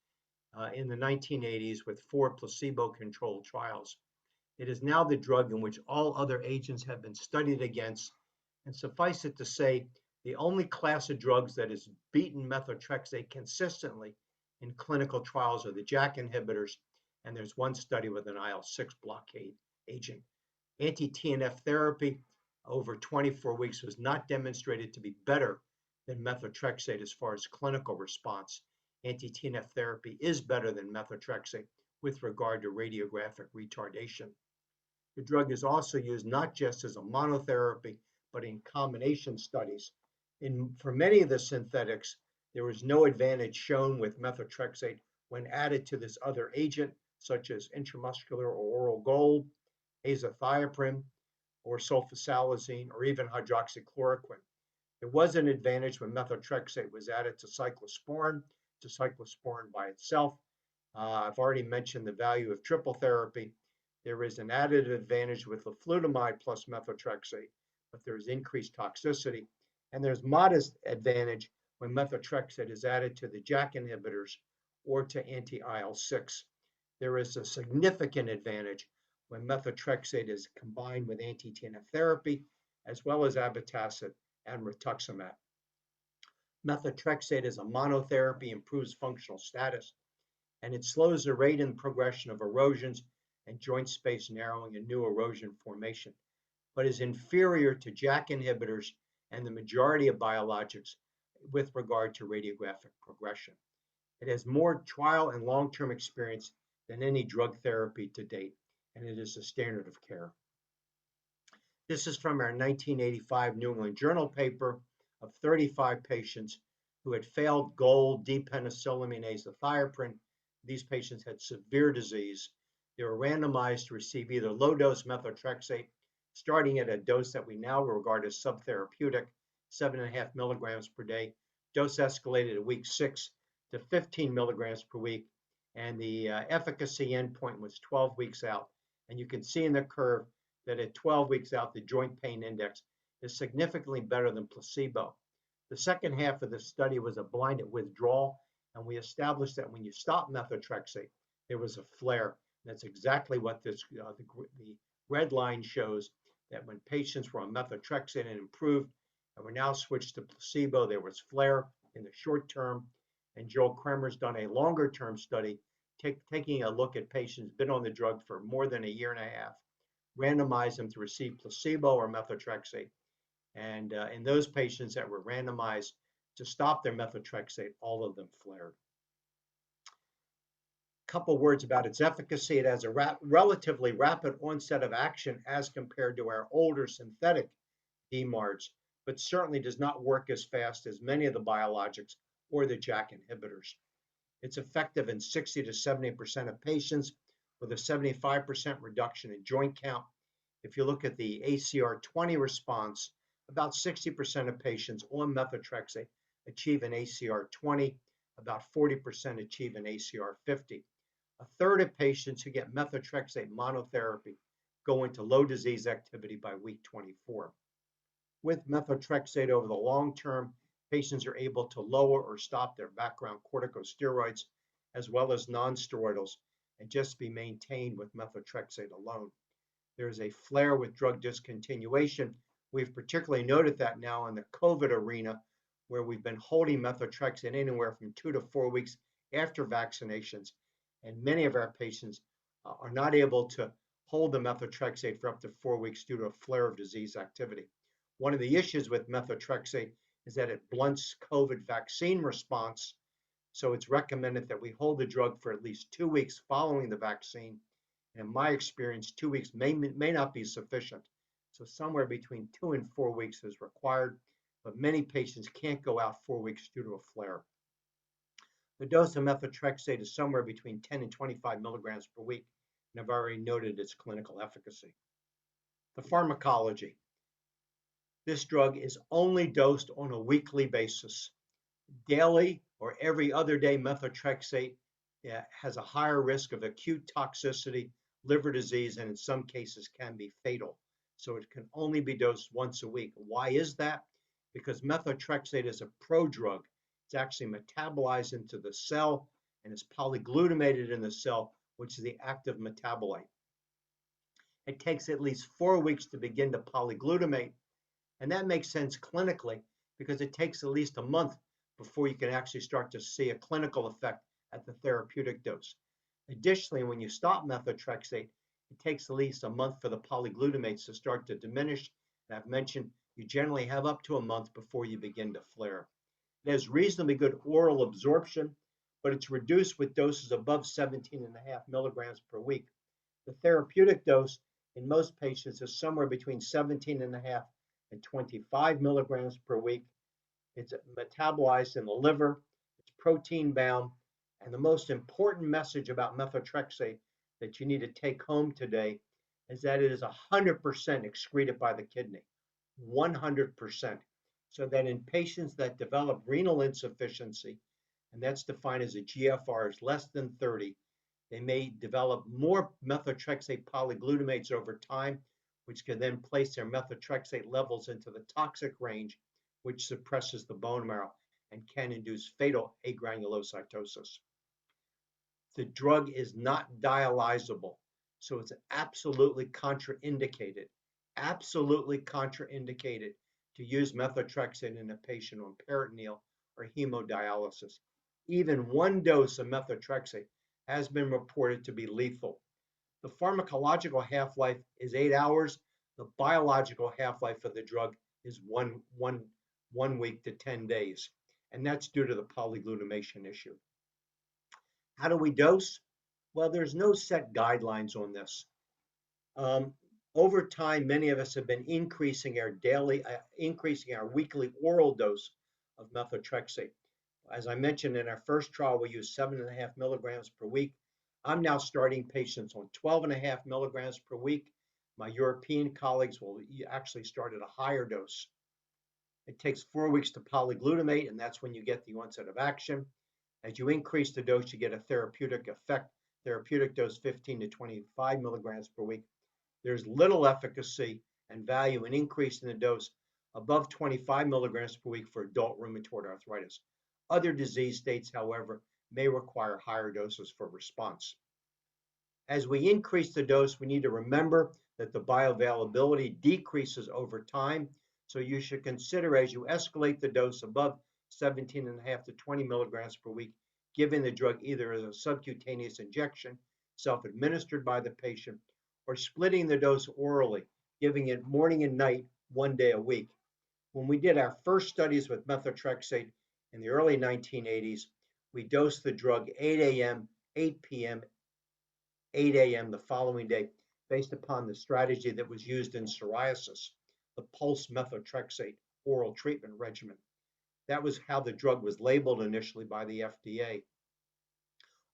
in the 1980s with 4 placebo-controlled trials. It is now the drug in which all other agents have been studied against, and suffice it to say, the only class of drugs that has beaten methotrexate consistently in clinical trials are the JAK inhibitors, and there's one study with an IL-6 blockade agent. Anti-TNF therapy over 24 weeks was not demonstrated to be better than methotrexate as far as clinical response. Anti-TNF therapy is better than methotrexate with regard to radiographic retardation. The drug is also used not just as a monotherapy, but in combination studies. For many of the synthetics, there was no advantage shown with methotrexate when added to this other agent, such as intramuscular or oral gold, azathioprine, or sulfasalazine, or even hydroxychloroquine. There was an advantage when methotrexate was added to cyclosporin by itself. I've already mentioned the value of triple therapy. There is an added advantage with leflutamide plus methotrexate, but there's increased toxicity. And there's modest advantage when methotrexate is added to the JAK inhibitors or to anti-IL-6. There is a significant advantage when methotrexate is combined with anti-TNF therapy, as well as abatacept and rituximab. Methotrexate as a monotherapy improves functional status, and it slows the rate and progression of erosions and joint space narrowing and new erosion formation, but is inferior to JAK inhibitors and the majority of biologics with regard to radiographic progression. It has more trial and long-term experience than any drug therapy to date, and it is the standard of care. This is from our 1985 New England Journal paper of 35 patients who had failed gold, D-penicillamine, azathioprine. These patients had severe disease. They were randomized to receive either low-dose methotrexate, starting at a dose that we now regard as subtherapeutic, 7.5 milligrams per day, dose escalated at week 6 to 15 milligrams per week, and the efficacy endpoint was 12 weeks out. And you can see in the curve that at 12 weeks out, the joint pain index is significantly better than placebo. The second half of the study was a blinded withdrawal, and we established that when you stop methotrexate, there was a flare. That's exactly what the red line shows, that when patients were on methotrexate and improved, and were now switched to placebo, there was flare in the short term. And Joel Kremer's done a longer term study, taking a look at patients been on the drug for more than a year and a half, randomized them to receive placebo or methotrexate. And in those patients that were randomized to stop their methotrexate, all of them flared. A couple words about its efficacy. It has a relatively rapid onset of action as compared to our older synthetic DMARDs, but certainly does not work as fast as many of the biologics or the JAK inhibitors. It's effective in 60 to 70% of patients with a 75% reduction in joint count. If you look at the ACR20 response, about 60% of patients on methotrexate achieve an ACR20, about 40% achieve an ACR50. A third of patients who get methotrexate monotherapy go into low disease activity by week 24. With methotrexate over the long term, patients are able to lower or stop their background corticosteroids as well as non-steroidals and just be maintained with methotrexate alone. There is a flare with drug discontinuation. We've particularly noted that now in the COVID arena, where we've been holding methotrexate anywhere from 2 to 4 weeks after vaccinations, and many of our patients are not able to hold the methotrexate for up to 4 weeks due to a flare of disease activity. One of the issues with methotrexate is that it blunts COVID vaccine response, so it's recommended that we hold the drug for at least 2 weeks following the vaccine. And in my experience, 2 weeks may not be sufficient. So somewhere between 2 and 4 weeks is required, but many patients can't go out 4 weeks due to a flare. The dose of methotrexate is somewhere between 10 and 25 milligrams per week, and I've already noted its clinical efficacy. The pharmacology. This drug is only dosed on a weekly basis. Daily or every other day methotrexate has a higher risk of acute toxicity, liver disease, and in some cases can be fatal. So it can only be dosed once a week. Why is that? Because methotrexate is a prodrug. It's actually metabolized into the cell and is polyglutamated in the cell, which is the active metabolite. It takes at least 4 weeks to begin to polyglutamate, and that makes sense clinically because it takes at least a month before you can actually start to see a clinical effect at the therapeutic dose. Additionally, when you stop methotrexate, it takes at least a month for the polyglutamates to start to diminish. And I've mentioned you generally have up to a month before you begin to flare. It has reasonably good oral absorption, but it's reduced with doses above 17.5 milligrams per week. The therapeutic dose in most patients is somewhere between 17.5 and 25 milligrams per week. It's metabolized in the liver, it's protein bound, and the most important message about methotrexate that you need to take home today is that it is 100% excreted by the kidney, 100%. So that in patients that develop renal insufficiency, and that's defined as a GFR is less than 30, they may develop more methotrexate polyglutamates over time, which can then place their methotrexate levels into the toxic range, which suppresses the bone marrow and can induce fatal agranulocytosis. The drug is not dialyzable, so it's absolutely contraindicated to use methotrexate in a patient on peritoneal or hemodialysis. Even one dose of methotrexate has been reported to be lethal. The pharmacological half-life is 8 hours. The biological half-life of the drug is one week to 10 days, and that's due to the polyglutamation issue. How do we dose? Well, there's no set guidelines on this. Over time, many of us have been increasing our weekly oral dose of methotrexate. As I mentioned in our first trial, we used 7.5 milligrams per week. I'm now starting patients on 12.5 milligrams per week. My European colleagues will actually start at a higher dose. It takes 4 weeks to polyglutamate, and that's when you get the onset of action. As you increase the dose, you get a therapeutic effect. Therapeutic dose 15 to 25 milligrams per week. There's little efficacy and value in increasing the dose above 25 milligrams per week for adult rheumatoid arthritis. Other disease states, however, may require higher doses for response. As we increase the dose, we need to remember that the bioavailability decreases over time. So you should consider, as you escalate the dose above 17.5 to 20 milligrams per week, giving the drug either as a subcutaneous injection, self-administered by the patient, or splitting the dose orally, giving it morning and night, 1 day a week. When we did our first studies with methotrexate in the early 1980s, we dosed the drug 8 a.m., 8 p.m., 8 a.m. the following day, based upon the strategy that was used in psoriasis, the pulse methotrexate oral treatment regimen. That was how the drug was labeled initially by the FDA.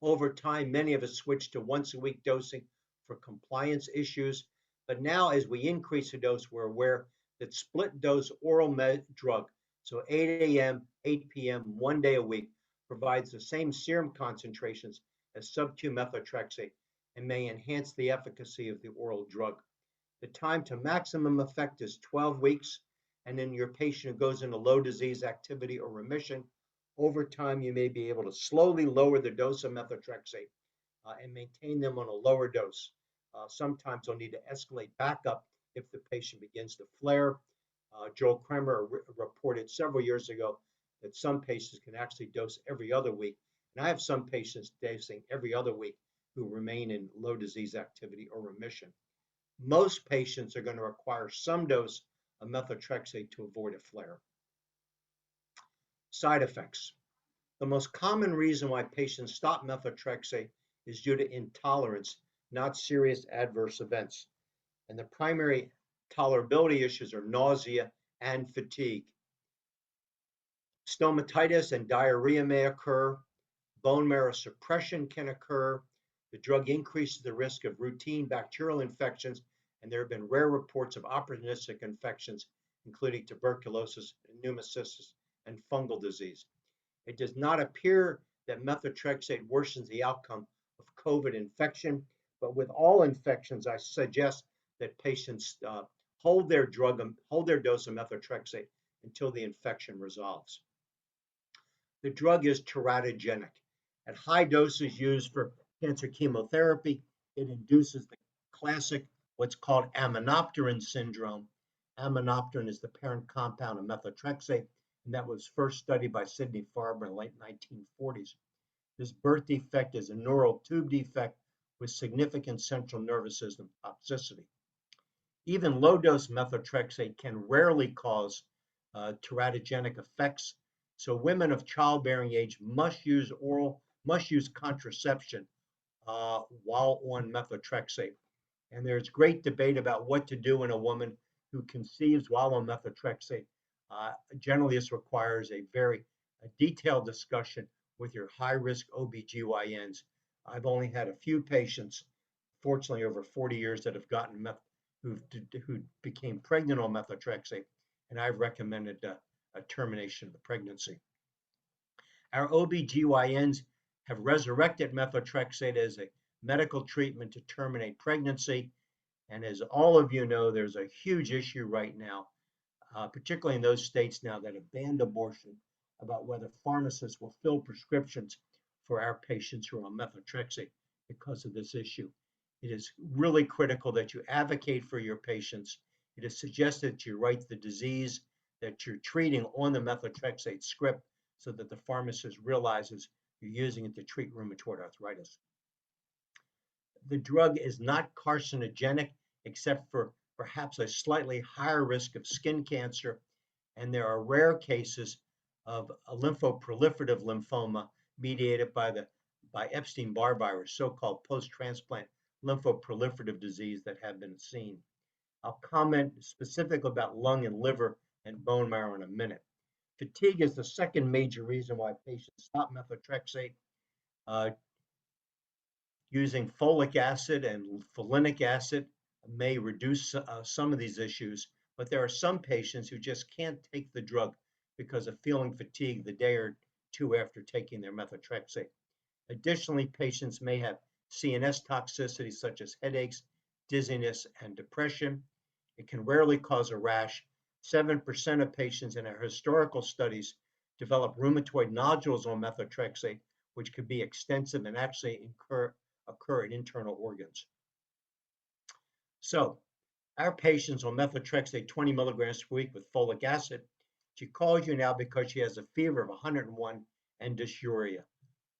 Over time, many of us switched to once a week dosing for compliance issues, but now as we increase the dose, we're aware that split dose oral drug, so 8 a.m., 8 p.m., 1 day a week, provides the same serum concentrations as sub-Q methotrexate and may enhance the efficacy of the oral drug. The time to maximum effect is 12 weeks, and in your patient who goes into low disease activity or remission, over time you may be able to slowly lower the dose of methotrexate and maintain them on a lower dose. Sometimes they'll need to escalate back up if the patient begins to flare. Joel Kremer reported several years ago that some patients can actually dose every other week. And I have some patients dosing every other week who remain in low disease activity or remission. Most patients are going to require some dose of methotrexate to avoid a flare. Side effects. The most common reason why patients stop methotrexate is due to intolerance, not serious adverse events. And the primary tolerability issues are nausea and fatigue. Stomatitis and diarrhea may occur. Bone marrow suppression can occur. The drug increases the risk of routine bacterial infections, and there have been rare reports of opportunistic infections, including tuberculosis, pneumocystis, and fungal disease. It does not appear that methotrexate worsens the outcome of COVID infection, but with all infections, I suggest that patients hold their dose of methotrexate until the infection resolves. The drug is teratogenic. At high doses used for cancer chemotherapy, it induces the classic, what's called aminopterin syndrome. Aminopterin is the parent compound of methotrexate, and that was first studied by Sidney Farber in the late 1940s. This birth defect is a neural tube defect with significant central nervous system toxicity. Even low-dose methotrexate can rarely cause teratogenic effects, so women of childbearing age must use contraception while on methotrexate. And there's great debate about what to do in a woman who conceives while on methotrexate. Generally, this requires a very detailed discussion with your high-risk OBGYNs. I've only had a few patients, fortunately over 40 years, that have gotten who became pregnant on methotrexate, and I've recommended a termination of the pregnancy. Our OBGYNs have resurrected methotrexate as a medical treatment to terminate pregnancy. And as all of you know, there's a huge issue right now, particularly in those states now that have banned abortion, about whether pharmacists will fill prescriptions for our patients who are on methotrexate because of this issue. It is really critical that you advocate for your patients. It is suggested that you write the disease that you're treating on the methotrexate script so that the pharmacist realizes you're using it to treat rheumatoid arthritis. The drug is not carcinogenic except for perhaps a slightly higher risk of skin cancer, and there are rare cases of a lymphoproliferative lymphoma mediated by Epstein-Barr virus, so-called post-transplant lymphoproliferative disease, that have been seen. I'll comment specifically about lung and liver and bone marrow in a minute. Fatigue is the second major reason why patients stop methotrexate. Using folic acid and folinic acid may reduce some of these issues, but there are some patients who just can't take the drug because of feeling fatigue the day or two after taking their methotrexate. Additionally, patients may have CNS toxicity such as headaches, dizziness, and depression. It can rarely cause a rash. 7% of patients in our historical studies develop rheumatoid nodules on methotrexate, which could be extensive and actually occur in internal organs. So, our patients on methotrexate 20 milligrams per week with folic acid, she calls you now because she has a fever of 101 and dysuria.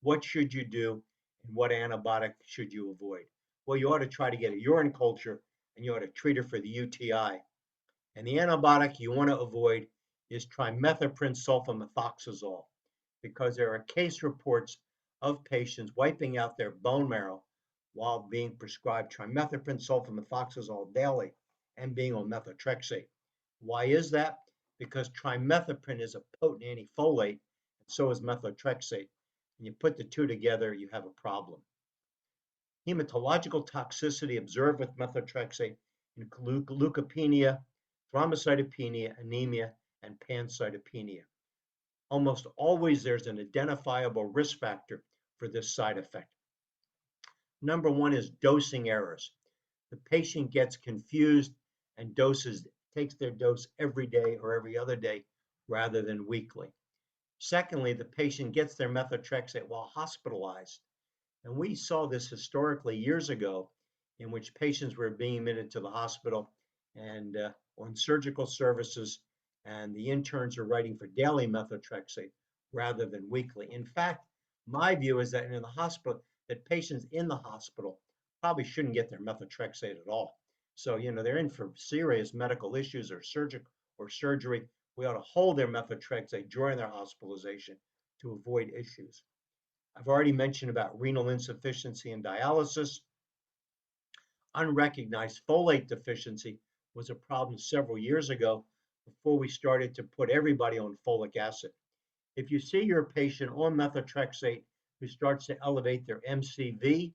What should you do, and what antibiotic should you avoid? Well, you ought to try to get a urine culture, and you ought to treat her for the UTI. And the antibiotic you want to avoid is trimethoprim sulfamethoxazole, because there are case reports of patients wiping out their bone marrow while being prescribed trimethoprim sulfamethoxazole daily and being on methotrexate. Why is that? Because trimethoprim is a potent antifolate, and so is methotrexate. When you put the two together, you have a problem. Hematological toxicity observed with methotrexate include leukopenia, thrombocytopenia, anemia, and pancytopenia. Almost always there's an identifiable risk factor for this side effect. Number one is dosing errors. The patient gets confused and takes their dose every day or every other day rather than weekly. Secondly, the patient gets their methotrexate while hospitalized. And we saw this historically years ago, in which patients were being admitted to the hospital and on surgical services, and the interns are writing for daily methotrexate rather than weekly. In fact, my view is that in the hospital, that patients in the hospital probably shouldn't get their methotrexate at all. So, they're in for serious medical issues or surgery. We ought to hold their methotrexate during their hospitalization to avoid issues. I've already mentioned about renal insufficiency and dialysis. Unrecognized folate deficiency was a problem several years ago before we started to put everybody on folic acid. If you see your patient on methotrexate who starts to elevate their MCV.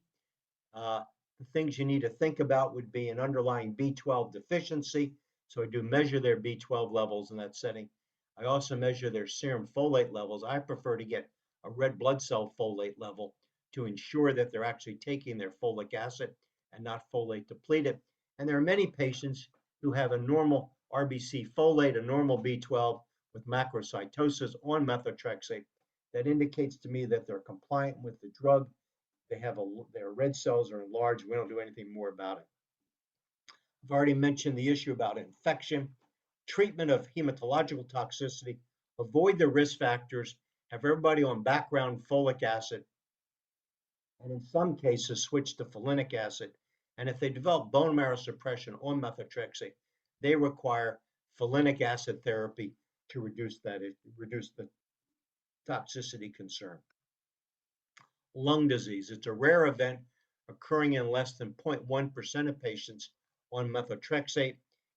The things you need to think about would be an underlying B12 deficiency. So I do measure their B12 levels in that setting. I also measure their serum folate levels. I prefer to get a red blood cell folate level to ensure that they're actually taking their folic acid and not folate depleted. And there are many patients who have a normal RBC folate, a normal B12 with macrocytosis on methotrexate. That indicates to me that they're compliant with the drug. Their red cells are enlarged. We don't do anything more about it. I've already mentioned the issue about infection, treatment of hematological toxicity, avoid the risk factors, have everybody on background folic acid, and in some cases switch to folinic acid. And if they develop bone marrow suppression on methotrexate, they require folinic acid therapy to reduce the toxicity concern. Lung disease. It's a rare event occurring in less than 0.1% of patients on methotrexate.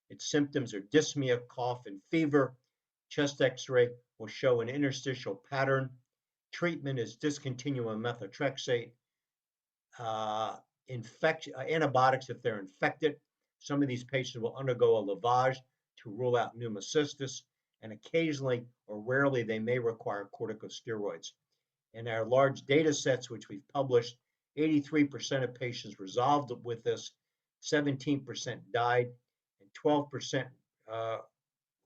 Its symptoms are dyspnea, cough, and fever. Chest x-ray will show an interstitial pattern. Treatment is discontinue on methotrexate. Antibiotics if they're infected. Some of these patients will undergo a lavage to rule out pneumocystis, and occasionally or rarely they may require corticosteroids. In our large data sets, which we've published, 83% of patients resolved with this, 17% died, and 12%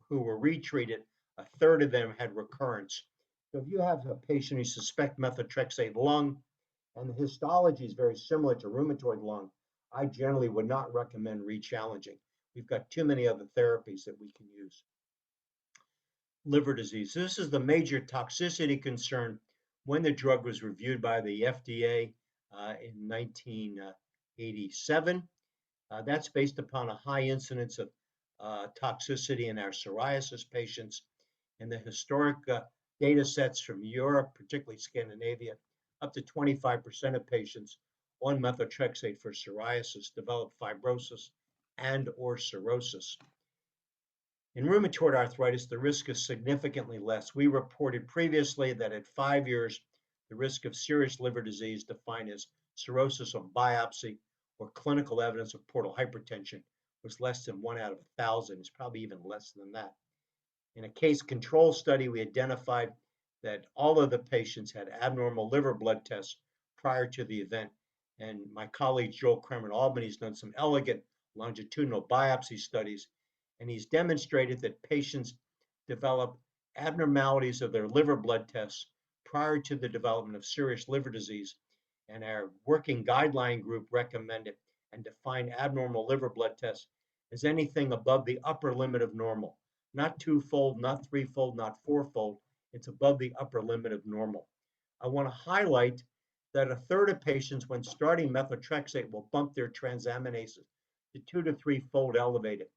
who were retreated, a third of them had recurrence. So if you have a patient who suspect methotrexate lung, and the histology is very similar to rheumatoid lung, I generally would not recommend rechallenging. We've got too many other therapies that we can use. Liver disease. This is the major toxicity concern when the drug was reviewed by the FDA in 1987. That's based upon a high incidence of toxicity in our psoriasis patients. And the historic data sets from Europe, particularly Scandinavia, up to 25% of patients on methotrexate for psoriasis develop fibrosis and or cirrhosis. In rheumatoid arthritis, the risk is significantly less. We reported previously that at 5 years, the risk of serious liver disease defined as cirrhosis on biopsy or clinical evidence of portal hypertension was less than 1 out of 1,000. It's probably even less than that. In a case control study, we identified that all of the patients had abnormal liver blood tests prior to the event. And my colleague Joel Kremer in Albany has done some elegant longitudinal biopsy studies, and he's demonstrated that patients develop abnormalities of their liver blood tests prior to the development of serious liver disease. And our working guideline group recommended and defined abnormal liver blood tests as anything above the upper limit of normal, not twofold, not threefold, not fourfold. It's above the upper limit of normal. I want to highlight that a third of patients when starting methotrexate will bump their transaminases to 2 to 3-fold elevated.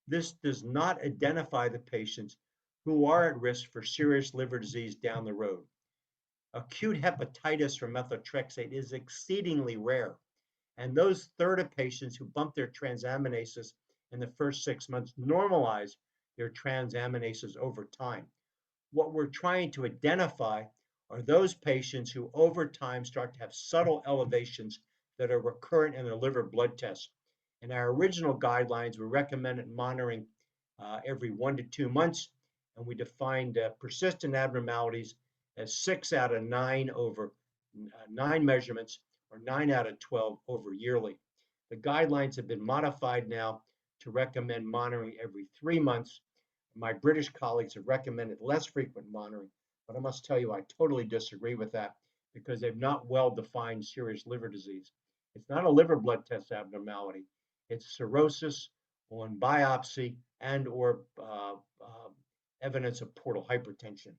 This does not identify the patients who are at risk for serious liver disease down the road. Acute hepatitis from methotrexate is exceedingly rare, and those third of patients who bump their transaminases in the first 6 months normalize their transaminases over time. What we're trying to identify are those patients who over time start to have subtle elevations that are recurrent in their liver blood tests. In our original guidelines, we recommended monitoring every 1 to 2 months, and we defined persistent abnormalities as 6 out of 9 over 9 measurements, or 9 out of 12 over yearly. The guidelines have been modified now to recommend monitoring every 3 months. My British colleagues have recommended less frequent monitoring, but I must tell you, I totally disagree with that because they've not well defined serious liver disease. It's not a liver blood test abnormality. It's cirrhosis on biopsy and or evidence of portal hypertension.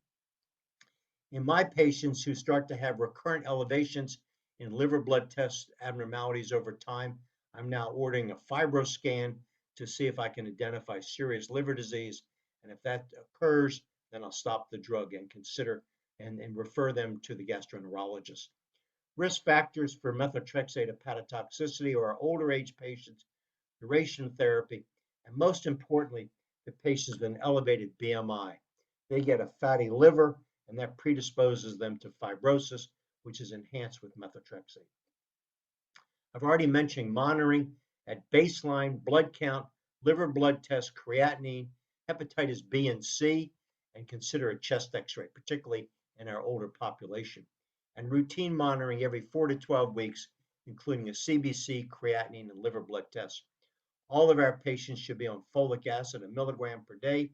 In my patients who start to have recurrent elevations in liver blood test abnormalities over time, I'm now ordering a fibroscan to see if I can identify serious liver disease. And if that occurs, then I'll stop the drug and consider and refer them to the gastroenterologist. Risk factors for methotrexate hepatotoxicity are older age patients, duration of therapy, and most importantly, the patients with an elevated BMI. They get a fatty liver, and that predisposes them to fibrosis, which is enhanced with methotrexate. I've already mentioned monitoring at baseline, blood count, liver blood test, creatinine, hepatitis B and C, and consider a chest x-ray, particularly in our older population. And routine monitoring every 4 to 12 weeks, including a CBC, creatinine, and liver blood tests. All of our patients should be on folic acid, 1 milligram per day.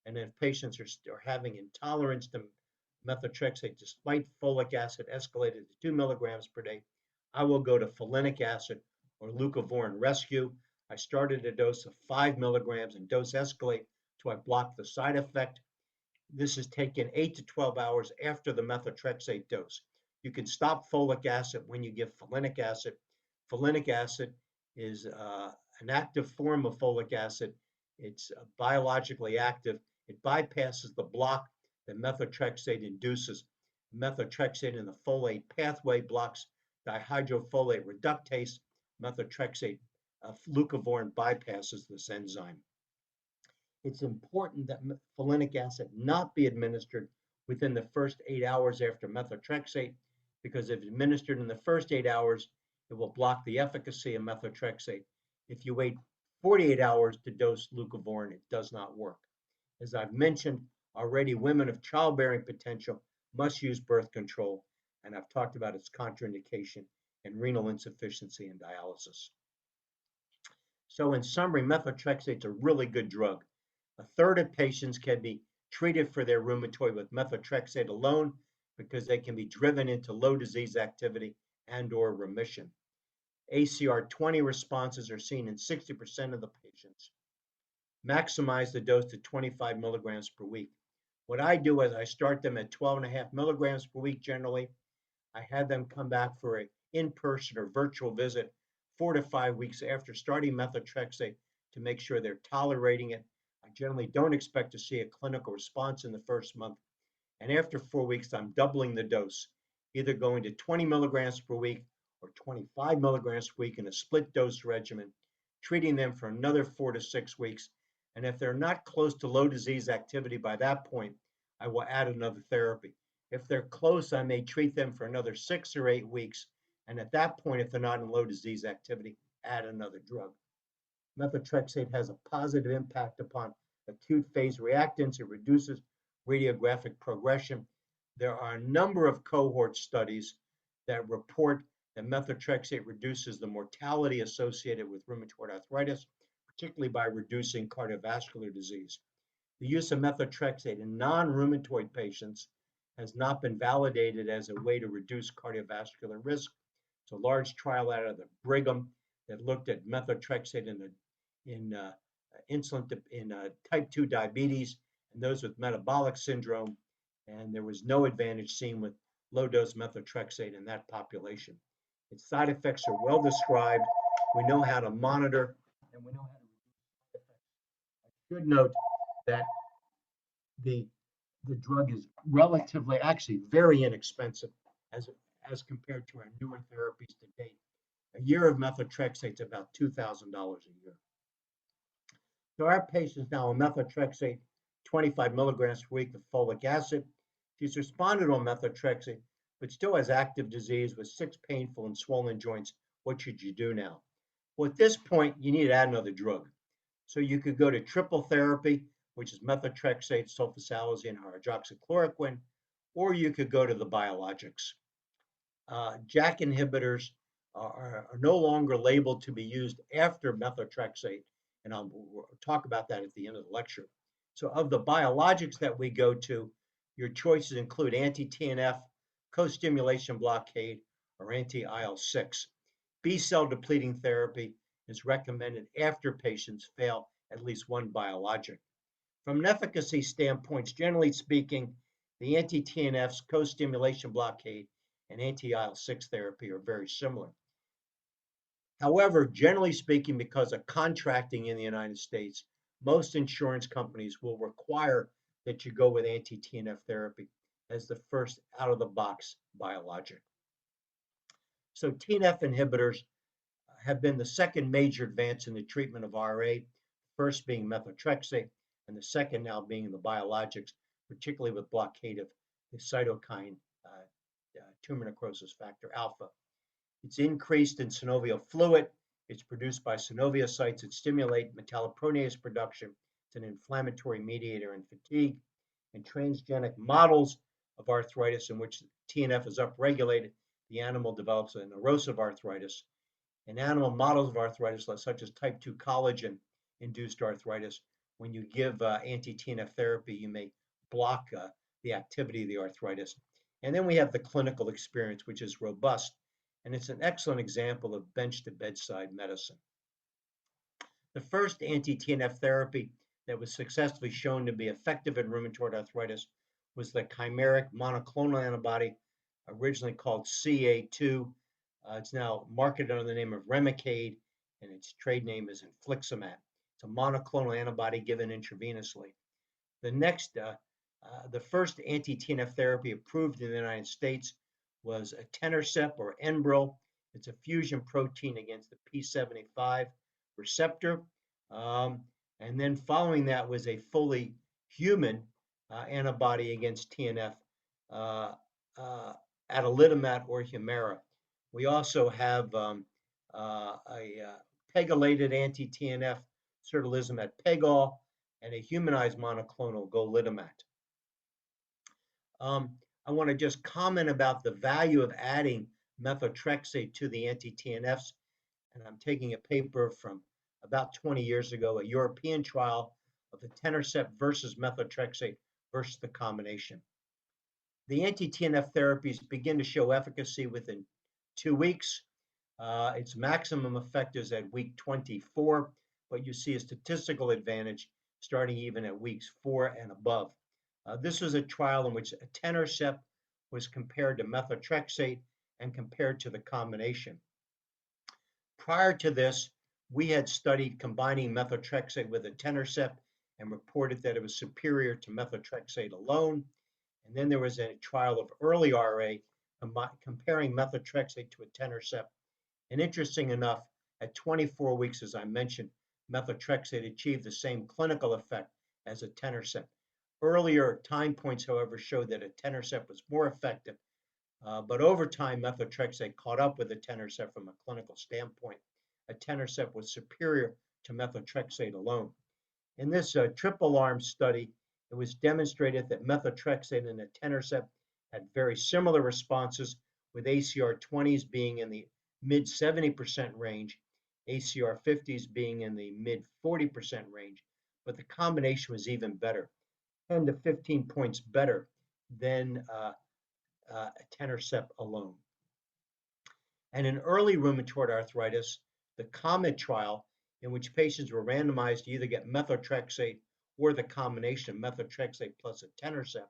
And if patients are having intolerance to methotrexate, despite folic acid escalated to 2 milligrams per day, I will go to folinic acid or leucovorin rescue. I started a dose of 5 milligrams and dose escalate till I block the side effect. This is taken 8 to 12 hours after the methotrexate dose. You can stop folic acid when you give folinic acid. Folinic acid is an active form of folic acid. It's biologically active. It bypasses the block that methotrexate induces. Methotrexate in the folate pathway blocks dihydrofolate reductase. Methotrexate, leucovorin bypasses this enzyme. It's important that folinic acid not be administered within the first 8 hours after methotrexate, because if administered in the first 8 hours, it will block the efficacy of methotrexate. If you wait 48 hours to dose leucovorin, it does not work. As I've mentioned already, women of childbearing potential must use birth control, and I've talked about its contraindication in renal insufficiency and dialysis. So in summary, methotrexate is a really good drug. A third of patients can be treated for their rheumatoid with methotrexate alone because they can be driven into low disease activity and or remission. ACR20 responses are seen in 60% of the patients. Maximize the dose to 25 milligrams per week. What I do is I start them at 12.5 milligrams per week generally. I had them come back for an in-person or virtual visit 4 to 5 weeks after starting methotrexate to make sure they're tolerating it. I generally don't expect to see a clinical response in the first month. And after 4 weeks, I'm doubling the dose, either going to 20 milligrams per week or 25 milligrams per week in a split dose regimen, treating them for another 4 to 6 weeks. And if they're not close to low disease activity by that point, I will add another therapy. If they're close, I may treat them for another 6 or 8 weeks. And at that point, if they're not in low disease activity, add another drug. Methotrexate has a positive impact upon acute phase reactants. It reduces radiographic progression. There are a number of cohort studies that report that methotrexate reduces the mortality associated with rheumatoid arthritis, particularly by reducing cardiovascular disease. The use of methotrexate in non-rheumatoid patients has not been validated as a way to reduce cardiovascular risk. It's a large trial out of the Brigham that looked at methotrexate in type 2 diabetes and those with metabolic syndrome, and there was no advantage seen with low-dose methotrexate in that population. Its side effects are well described. We know how to monitor, and we know how to reduce side effects. I should note that the drug is relatively, actually very inexpensive as compared to our newer therapies to date. A year of methotrexate is about $2,000 a year. So our patients now on methotrexate, 25 milligrams per week of folic acid. She's responded on methotrexate, but still has active disease with 6 painful and swollen joints. What should you do now? Well, at this point, you need to add another drug. So you could go to triple therapy, which is methotrexate, sulfasalazine, hydroxychloroquine, or you could go to the biologics. JAK inhibitors are no longer labeled to be used after methotrexate, and I'll talk about that at the end of the lecture. So of the biologics that we go to, your choices include anti-TNF, co-stimulation blockade, or anti-IL-6. B-cell depleting therapy is recommended after patients fail at least one biologic. From an efficacy standpoint, generally speaking, the anti-TNFs, co-stimulation blockade, and anti-IL-6 therapy are very similar. However, generally speaking, because of contracting in the United States, most insurance companies will require that you go with anti-TNF therapy as the first out-of-the-box biologic. So TNF inhibitors have been the second major advance in the treatment of RA, first being methotrexate, and the second now being the biologics, particularly with blockade of the cytokine tumor necrosis factor alpha. It's increased in synovial fluid. It's produced by synoviocytes that stimulate metalloproteinase production. It's an inflammatory mediator in fatigue. In transgenic models of arthritis in which TNF is upregulated, the animal develops an erosive arthritis. In animal models of arthritis, such as type 2 collagen-induced arthritis, when you give anti-TNF therapy, you may block the activity of the arthritis. And then we have the clinical experience, which is robust, and it's an excellent example of bench-to-bedside medicine. The first anti-TNF therapy that was successfully shown to be effective in rheumatoid arthritis was the chimeric monoclonal antibody, originally called CA2. It's now marketed under the name of Remicade, and its trade name is infliximab. It's a monoclonal antibody given intravenously. The first anti-TNF therapy approved in the United States was etanercept or Enbrel. It's a fusion protein against the P75 receptor. And then following that was a fully human antibody against TNF, adalimumab or Humira. We also have a pegylated anti-TNF, certolizumab pegol, and a humanized monoclonal golimumab. I want to just comment about the value of adding methotrexate to the anti-TNFs, and I'm taking a paper from about 20 years ago, a European trial of etanercept versus methotrexate versus the combination. The anti-TNF therapies begin to show efficacy within 2 weeks. Its maximum effect is at week 24, but you see a statistical advantage starting even at weeks 4 and above. This was a trial in which etanercept was compared to methotrexate and compared to the combination. Prior to this, we had studied combining methotrexate with etanercept and reported that it was superior to methotrexate alone. And then there was a trial of early RA comparing methotrexate to etanercept. And interesting enough, at 24 weeks, as I mentioned, methotrexate achieved the same clinical effect as etanercept. Earlier time points, however, showed that etanercept was more effective, but over time, methotrexate caught up with etanercept from a clinical standpoint. Etanercept was superior to methotrexate alone. In this triple-arm study, it was demonstrated that methotrexate and etanercept had very similar responses, with ACR 20s being in the mid 70% range, ACR 50s being in the mid 40% range, but the combination was even better, 10 to 15 points better than etanercept alone. And in early rheumatoid arthritis, the COMET trial, in which patients were randomized to either get methotrexate or the combination of methotrexate plus etanercept,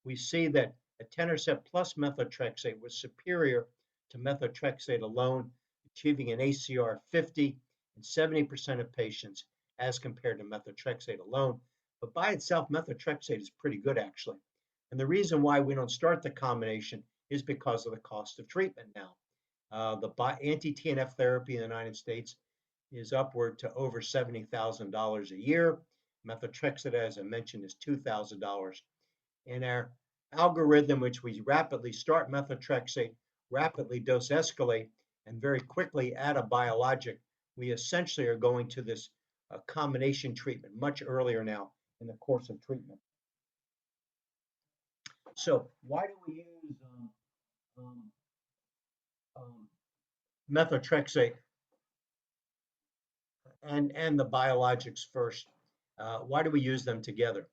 we see that etanercept plus methotrexate was superior to methotrexate alone, achieving an ACR 50 in 70% of patients as compared to methotrexate alone. But by itself, methotrexate is pretty good, actually. And the reason why we don't start the combination is because of the cost of treatment now. The anti-TNF therapy in the United States is upward to over $70,000 a year. Methotrexate, as I mentioned, is $2,000. In our algorithm, which we rapidly start methotrexate, rapidly dose escalate, and very quickly add a biologic, we essentially are going to this combination treatment much earlier now in the course of treatment. So why do we use methotrexate and the biologics first? Why do we use them together?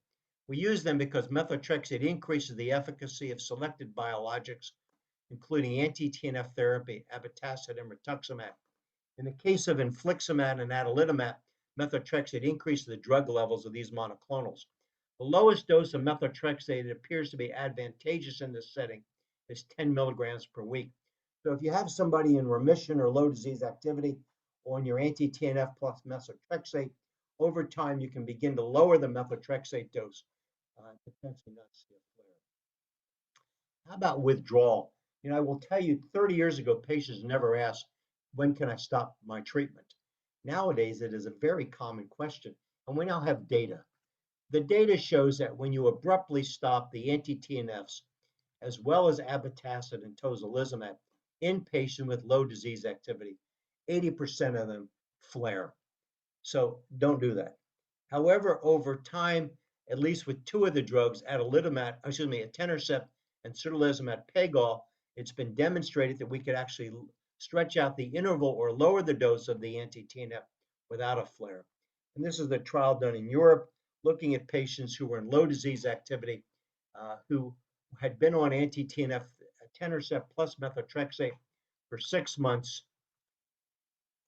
We use them because methotrexate increases the efficacy of selected biologics, including anti-TNF therapy, abatacept, and rituximab. In the case of infliximab and adalimumab, methotrexate increases the drug levels of these monoclonals. The lowest dose of methotrexate appears to be advantageous in this setting is 10 milligrams per week. So if you have somebody in remission or low disease activity on your anti-TNF plus methotrexate, over time you can begin to lower the methotrexate dose and potentially not see a flare. How about withdrawal? You know, I will tell you, 30 years ago, patients never asked, when can I stop my treatment? Nowadays, it is a very common question, and we now have data. The data shows that when you abruptly stop the anti-TNFs as well as abatacept and tocilizumab in patients with low disease activity. 80% of them flare. So don't do that. However, over time, at least with two of the drugs, etanercept and certolizumab pegol, it's been demonstrated that we could actually stretch out the interval or lower the dose of the anti-TNF without a flare. And this is the trial done in Europe, looking at patients who were in low disease activity, who had been on anti-TNF, etanercept plus methotrexate for 6 months.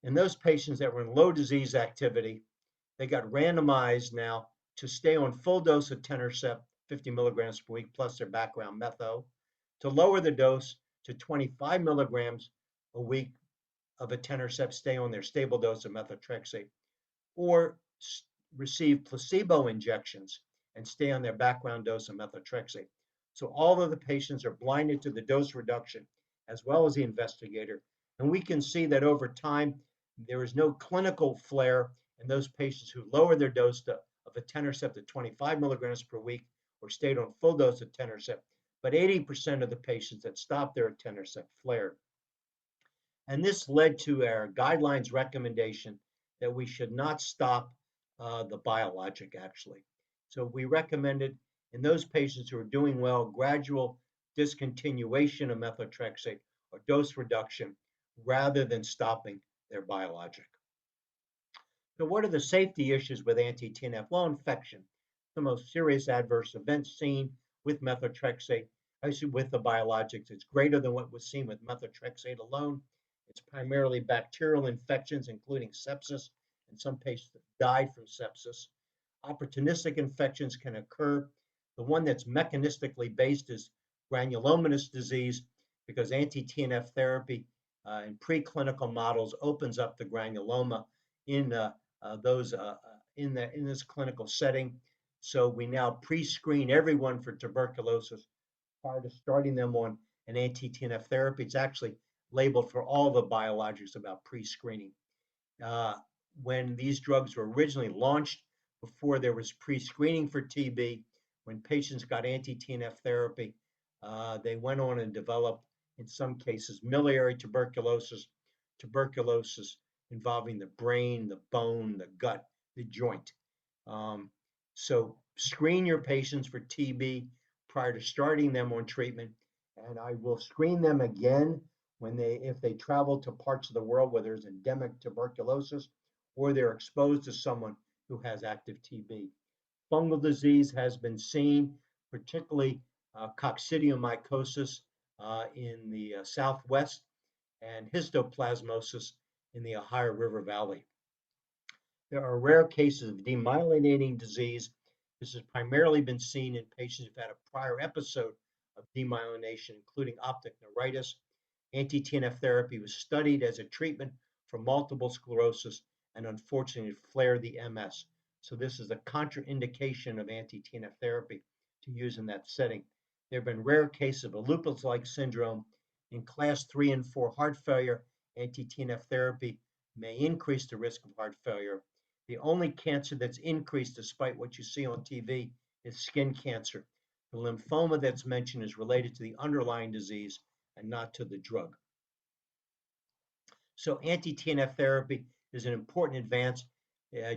And those patients that were in low disease activity, they got randomized now to stay on full dose of etanercept, 50 milligrams per week, plus their background metho, to lower the dose to 25 milligrams a week of etanercept, stay on their stable dose of methotrexate, or receive placebo injections and stay on their background dose of methotrexate. So all of the patients are blinded to the dose reduction as well as the investigator. And we can see that over time, there is no clinical flare in those patients who lowered their dose of etanercept to 25 milligrams per week or stayed on full dose of etanercept, but 80% of the patients that stopped their etanercept flared. And this led to our guidelines recommendation that we should not stop the biologic, actually. So we recommended in those patients who are doing well, gradual discontinuation of methotrexate or dose reduction rather than stopping their biologic. So what are the safety issues with anti-TNF? Well, infection, the most serious adverse events seen with methotrexate, actually with the biologics. It's greater than what was seen with methotrexate alone. It's primarily bacterial infections, including sepsis, and some patients died from sepsis. Opportunistic infections can occur. The one that's mechanistically based is granulomatous disease, because anti-TNF therapy in preclinical models opens up the granuloma in this clinical setting. So we now pre-screen everyone for tuberculosis prior to starting them on an anti-TNF therapy. It's actually labeled for all the biologics about pre-screening. When these drugs were originally launched, before there was pre-screening for TB, when patients got anti-TNF therapy, they went on and developed, in some cases, miliary tuberculosis, tuberculosis involving the brain, the bone, the gut, the joint. So screen your patients for TB prior to starting them on treatment, and I will screen them again if they travel to parts of the world where there's endemic tuberculosis or they're exposed to someone who has active TB. Fungal disease has been seen, particularly coccidiomycosis in the Southwest and histoplasmosis in the Ohio River Valley. There are rare cases of demyelinating disease. This has primarily been seen in patients who've had a prior episode of demyelination, including optic neuritis. Anti-TNF therapy was studied as a treatment for multiple sclerosis and unfortunately flared the MS. So this is a contraindication of anti-TNF therapy to use in that setting. There have been rare cases of a lupus-like syndrome. In class 3 and 4 heart failure, anti-TNF therapy may increase the risk of heart failure. The only cancer that's increased, despite what you see on TV, is skin cancer. The lymphoma that's mentioned is related to the underlying disease and not to the drug. So anti-TNF therapy is an important advance.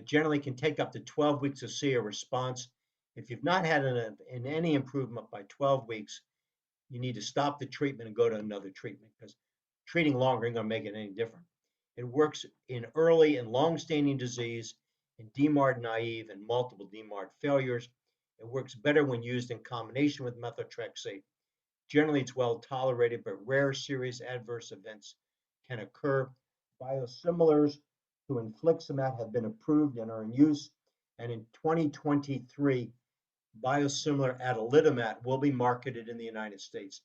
Generally can take up to 12 weeks to see a response. If you've not had any improvement by 12 weeks, you need to stop the treatment and go to another treatment, because treating longer ain't going to make it any different. It works in early and long-standing disease, in DMARD naive and multiple DMARD failures. It works better when used in combination with methotrexate. Generally, it's well tolerated, but rare serious adverse events can occur. Biosimilars to infliximab have been approved and are in use. And in 2023, biosimilar adalimumab will be marketed in the United States.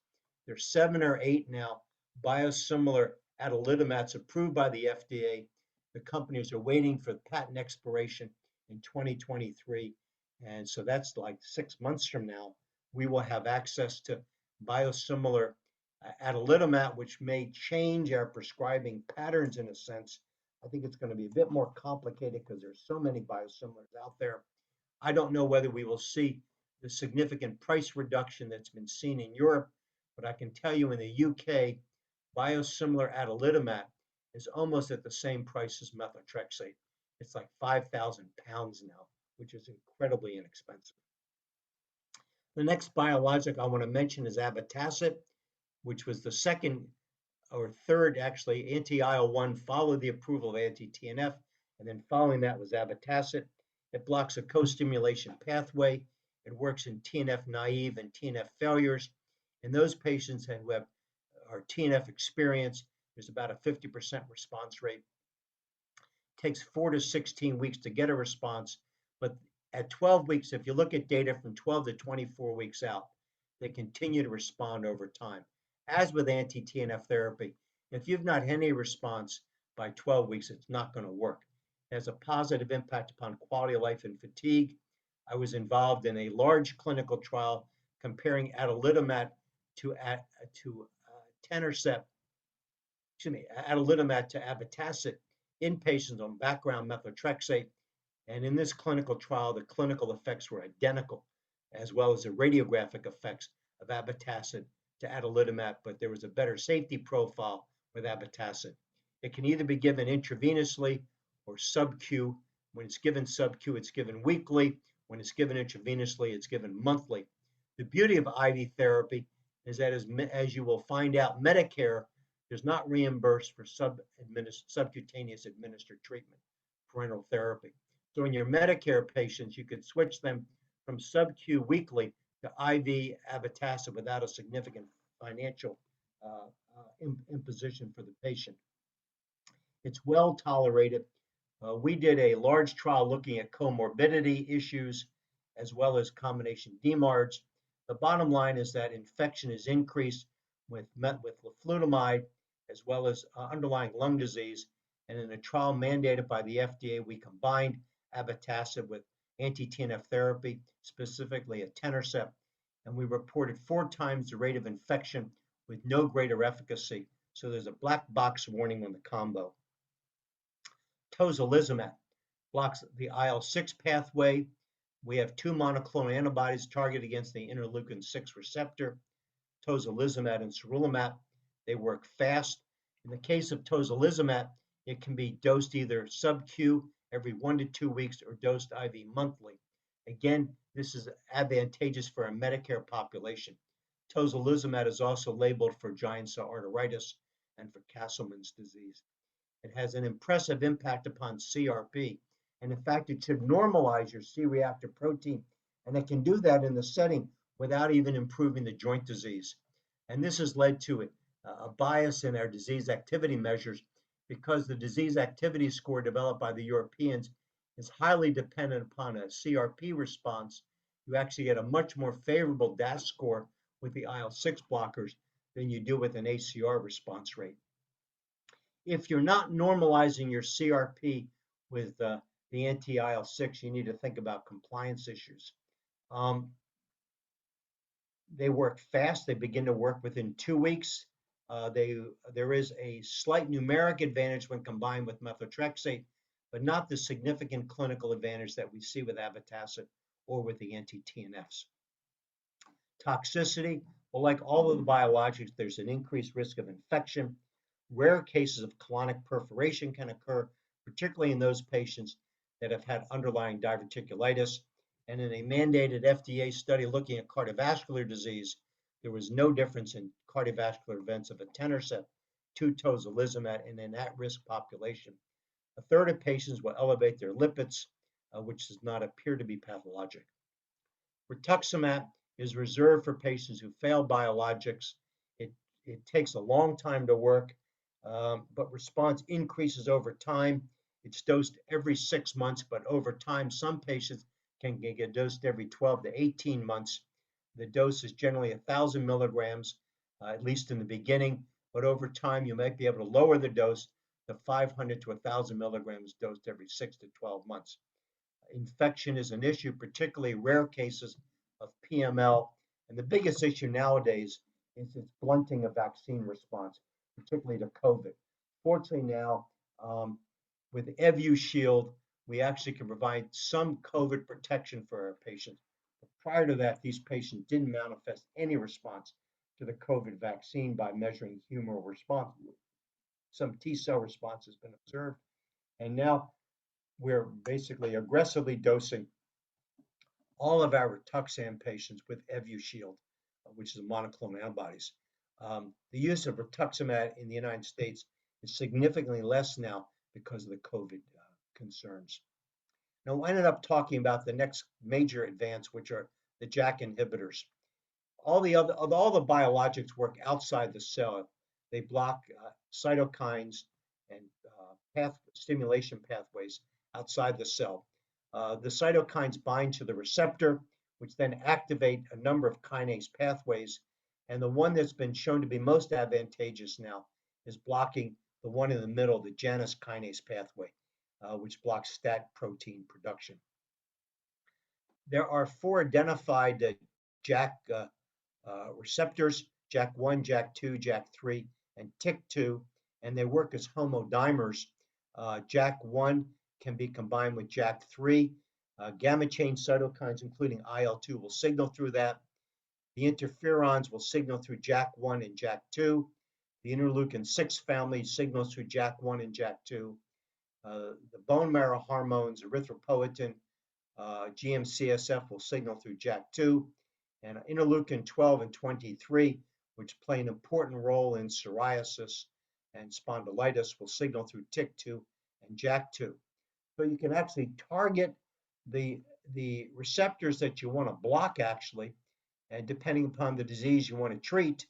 There's 7 or 8 now biosimilar adalimumabs approved by the FDA. The companies are waiting for patent expiration in 2023. And so that's like 6 months from now, we will have access to biosimilar adalimumab, which may change our prescribing patterns in a sense. I think it's going to be a bit more complicated because there's so many biosimilars out there. I don't know whether we will see the significant price reduction that's been seen in Europe But I can tell you in the UK, biosimilar adalimumab is almost at the same price as methotrexate. It's like 5,000 pounds now, which is incredibly inexpensive. The next biologic I want to mention is abatacept, which was the second or third, actually, anti-IL-1 followed the approval of anti-TNF, and then following that was abatacept. It blocks a co-stimulation pathway. It works in TNF naive and TNF failures. In those patients who are TNF experienced, there's about a 50% response rate. It takes 4 to 16 weeks to get a response, but at 12 weeks, if you look at data from 12 to 24 weeks out, they continue to respond over time. As with anti-TNF therapy, if you've not had any response by 12 weeks, it's not going to work. It has a positive impact upon quality of life and fatigue. I was involved in a large clinical trial comparing adalimumab to adalimumab to abatacept in patients on background methotrexate. And in this clinical trial, the clinical effects were identical, as well as the radiographic effects of abatacept to adalimumab, but there was a better safety profile with abatacept. It can either be given intravenously or sub-Q. When it's given sub-Q, it's given weekly. When it's given intravenously, it's given monthly. The beauty of IV therapy is that, as you will find out, Medicare does not reimburse for subcutaneous administered treatment, parenteral therapy. So in your Medicare patients, you could switch them from sub-Q weekly to IV abatacept without a significant financial imposition for the patient. It's well tolerated. We did a large trial looking at comorbidity issues as well as combination DMARDs. The bottom line is that infection is increased with leflunomide as well as underlying lung disease. And in a trial mandated by the FDA, we combined abatacept with anti-TNF therapy, specifically etanercept, and we reported 4 times the rate of infection with no greater efficacy. So there's a black box warning on the combo. Tocilizumab blocks the IL-6 pathway. We have 2 monoclonal antibodies targeted against the interleukin-6 receptor, tocilizumab and sarilumab. They work fast. In the case of tocilizumab, it can be dosed either sub-Q every 1 to 2 weeks or dosed IV monthly. Again, this is advantageous for a Medicare population. Tocilizumab is also labeled for giant cell arteritis and for Castleman's disease. It has an impressive impact upon CRP, and in fact, it should normalize your C-reactive protein, and it can do that in the setting without even improving the joint disease. And this has led to a bias in our disease activity measures, because the disease activity score developed by the Europeans is highly dependent upon a CRP response. You actually get a much more favorable DAS score with the IL-6 blockers than you do with an ACR response rate. If you're not normalizing your CRP with the anti-IL-6, you need to think about compliance issues. They work fast. They begin to work within 2 weeks. There is a slight numeric advantage when combined with methotrexate, but not the significant clinical advantage that we see with abatacept or with the anti-TNFs. Toxicity, well, like all of the biologics, there's an increased risk of infection. Rare cases of colonic perforation can occur, particularly in those patients that have had underlying diverticulitis. And in a mandated FDA study looking at cardiovascular disease, there was no difference in cardiovascular events of etanercept to tocilizumab in an at-risk population. A third of patients will elevate their lipids, which does not appear to be pathologic. Rituximab is reserved for patients who fail biologics. It takes a long time to work, but response increases over time. It's dosed every 6 months, but over time, some patients can get dosed every 12 to 18 months. The dose is generally 1,000 milligrams, at least in the beginning, but over time, you might be able to lower the dose to 500 to 1,000 milligrams dosed every 6 to 12 months. Infection is an issue, particularly rare cases of PML. And the biggest issue nowadays is its blunting of vaccine response, particularly to COVID. Fortunately now, with EvuShield, we actually can provide some COVID protection for our patients. But prior to that, these patients didn't manifest any response to the COVID vaccine by measuring humoral response. Some T cell response has been observed, and now we're basically aggressively dosing all of our Rituxan patients with Evusheld, which is monoclonal antibodies. The use of rituximab in the United States is significantly less now because of the COVID concerns. Now, I ended up talking about the next major advance, which are the JAK inhibitors. All the biologics work outside the cell. They block cytokines and stimulation pathways outside the cell. The cytokines bind to the receptor, which then activate a number of kinase pathways. And the one that's been shown to be most advantageous now is blocking the one in the middle, the Janus kinase pathway, which blocks STAT protein production. There are 4 identified JAK receptors: JAK1, JAK2, JAK3, and TYK2, and they work as homodimers. JAK1 can be combined with JAK3. Gamma chain cytokines, including IL-2, will signal through that. The interferons will signal through JAK1 and JAK2. The interleukin-6 family signals through JAK1 and JAK2. The bone marrow hormones, erythropoietin, GM-CSF will signal through JAK2. And interleukin-12 and 23, which play an important role in psoriasis and spondylitis, will signal through TYK2 and JAK2. So you can actually target the receptors that you want to block, actually, and depending upon the disease you want to treat.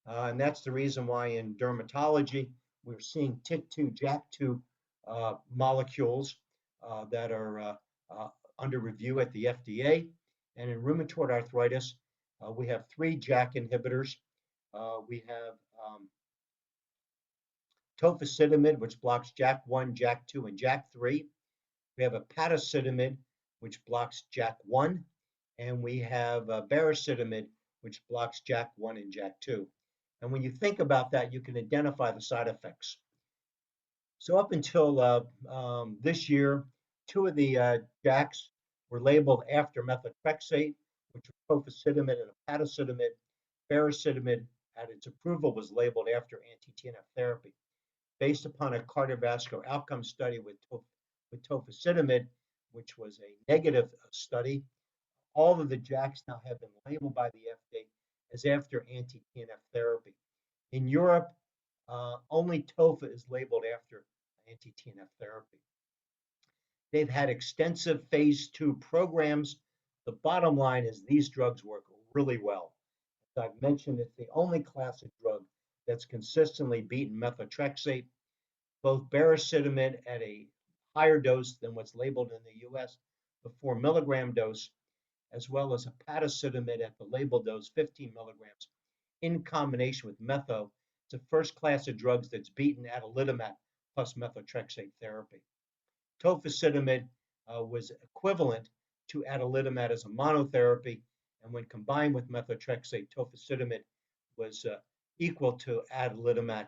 And that's the reason why in dermatology, we're seeing TYK2, JAK2 molecules that are under review at the FDA. And in rheumatoid arthritis, we have 3 JAK inhibitors. We have tofacitinib, which blocks JAK1, JAK2, and JAK3. We have apatocitinib, which blocks JAK1. And we have baricitinib, which blocks JAK1 and JAK2. And when you think about that, you can identify the side effects. So up until this year, 2 of the JAKs were labeled after methotrexate, which were tofacitinib and apatocitinib. Baricitinib, at its approval, was labeled after anti-TNF therapy. Based upon a cardiovascular outcome study with tofacitinib, which was a negative study, all of the JAKs now have been labeled by the FDA as after anti-TNF therapy. In Europe, only tofa is labeled after anti-TNF therapy. They've had extensive phase 2 programs. The bottom line is these drugs work really well. As I've mentioned, it's the only class of drug that's consistently beaten methotrexate. Both baricitinib at a higher dose than what's labeled in the US, the 4 milligram dose, as well as apatocitinib at the labeled dose, 15 milligrams, in combination with metho. It's the first class of drugs that's beaten adalimumab plus methotrexate therapy. Tofacitinib was equivalent to adalimumab as a monotherapy, and when combined with methotrexate, tofacitinib was equal to adalimumab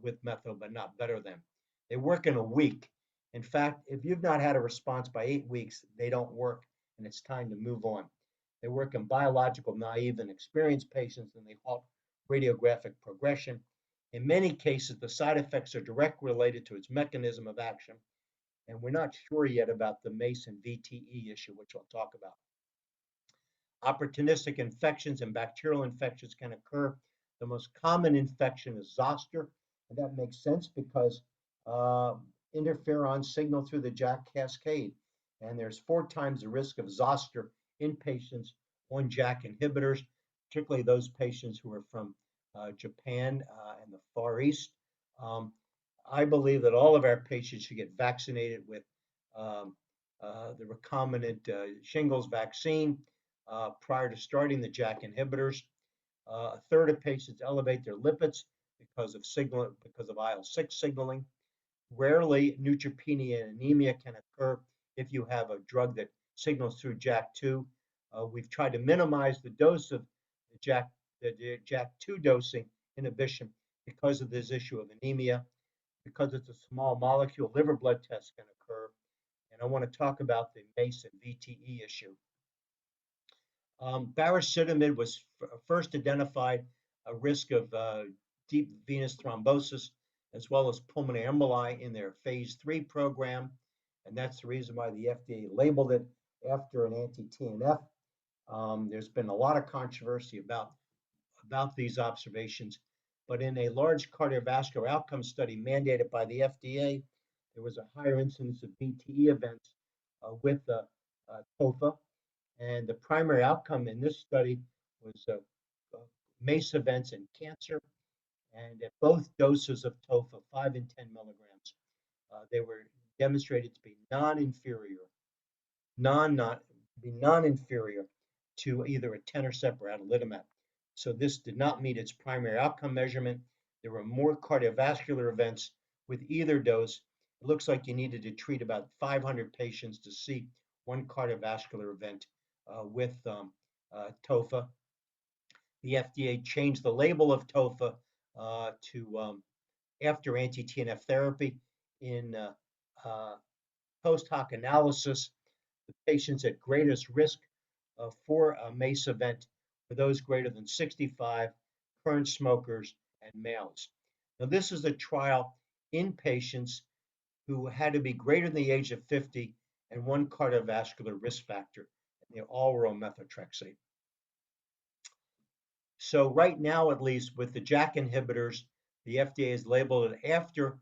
with metho, but not better than. They work in a week. In fact, if you've not had a response by 8 weeks, they don't work, and it's time to move on. They work in biological naive and experienced patients, and they halt radiographic progression. In many cases, the side effects are directly related to its mechanism of action, and we're not sure yet about the MACE and VTE issue, which I'll talk about. Opportunistic infections and bacterial infections can occur. The most common infection is zoster, and that makes sense because interferons signal through the JAK cascade, and there's 4 times the risk of zoster in patients on JAK inhibitors, particularly those patients who are from Japan and the Far East. I believe that all of our patients should get vaccinated with the recombinant shingles vaccine prior to starting the JAK inhibitors. A third of patients elevate their lipids because of IL-6 signaling. Rarely, neutropenia and anemia can occur if you have a drug that signals through JAK2. We've tried to minimize the dose of the JAK2 dosing inhibition because of this issue of anemia. Because it's a small molecule, liver blood tests can occur. And I want to talk about the MACE and VTE issue. Baricitinib was first identified a risk of deep venous thrombosis, as well as pulmonary emboli in their phase 3 program. And that's the reason why the FDA labeled it after an anti-TNF. There's been a lot of controversy about these observations, but in a large cardiovascular outcome study mandated by the FDA, there was a higher incidence of VTE events with TOFA, and the primary outcome in this study was MACE events in cancer, and at both doses of TOFA, 5 and 10 milligrams, they were demonstrated to be non-inferior to either etanercept or adalimumab. So this did not meet its primary outcome measurement. There were more cardiovascular events with either dose. It looks like you needed to treat about 500 patients to see one cardiovascular event with TOFA. The FDA changed the label of TOFA to after anti-TNF therapy. In post hoc analysis, the patients at greatest risk for a MACE event were those greater than 65, current smokers, and males. Now, this is a trial in patients who had to be greater than the age of 50 and one cardiovascular risk factor, and they all were on methotrexate. So right now, at least with the JAK inhibitors, the FDA has labeled it after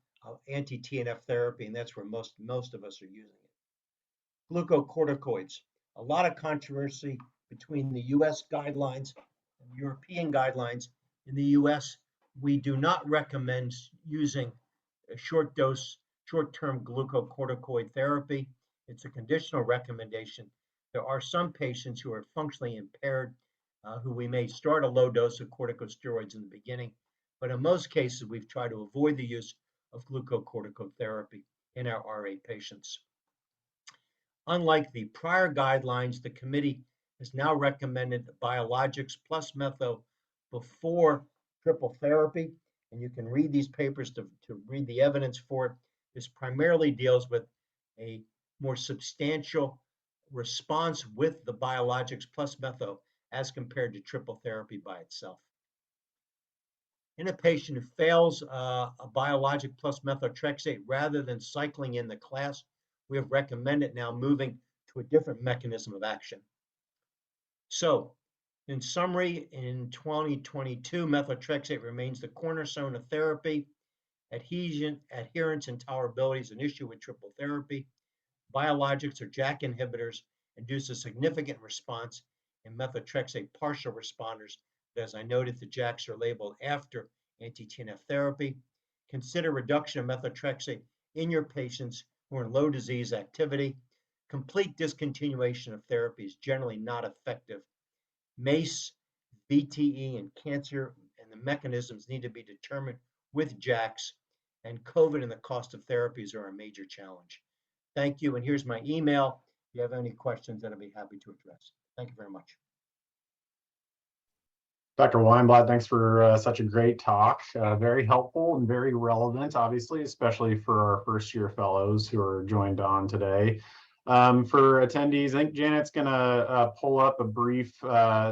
anti-TNF therapy, and that's where most of us are using it. Glucocorticoids, a lot of controversy between the US guidelines and European guidelines. In the US, we do not recommend using a short-term glucocorticoid therapy. It's a conditional recommendation. There are some patients who are functionally impaired who we may start a low dose of corticosteroids in the beginning, but in most cases, we've tried to avoid the use of glucocorticoid therapy in our RA patients. Unlike the prior guidelines, the committee has now recommended biologics plus metho before triple therapy, and you can read these papers to read the evidence for it. This primarily deals with a more substantial response with the biologics plus metho as compared to triple therapy by itself. In a patient who fails a biologic plus methotrexate, rather than cycling in the class, we have recommended now moving to a different mechanism of action. So, in summary, in 2022, methotrexate remains the cornerstone of therapy. Adherence, and tolerability is an issue with triple therapy. Biologics or JAK inhibitors induce a significant response in methotrexate partial responders, but as I noted, the JAKs are labeled after anti-TNF therapy. Consider reduction of methotrexate in your patients who are in low disease activity. Complete discontinuation of therapy is generally not effective. MACE, VTE, and cancer and the mechanisms need to be determined with JAKs, and COVID and the cost of therapies are a major challenge. Thank you, and here's my email. If you have any questions, that I'll be happy to address. Thank you very much. Dr. Weinblatt, thanks for such a great talk. Very helpful and very relevant, obviously, especially for our first year fellows who are joined on today. For attendees, I think Janet's going to pull up a brief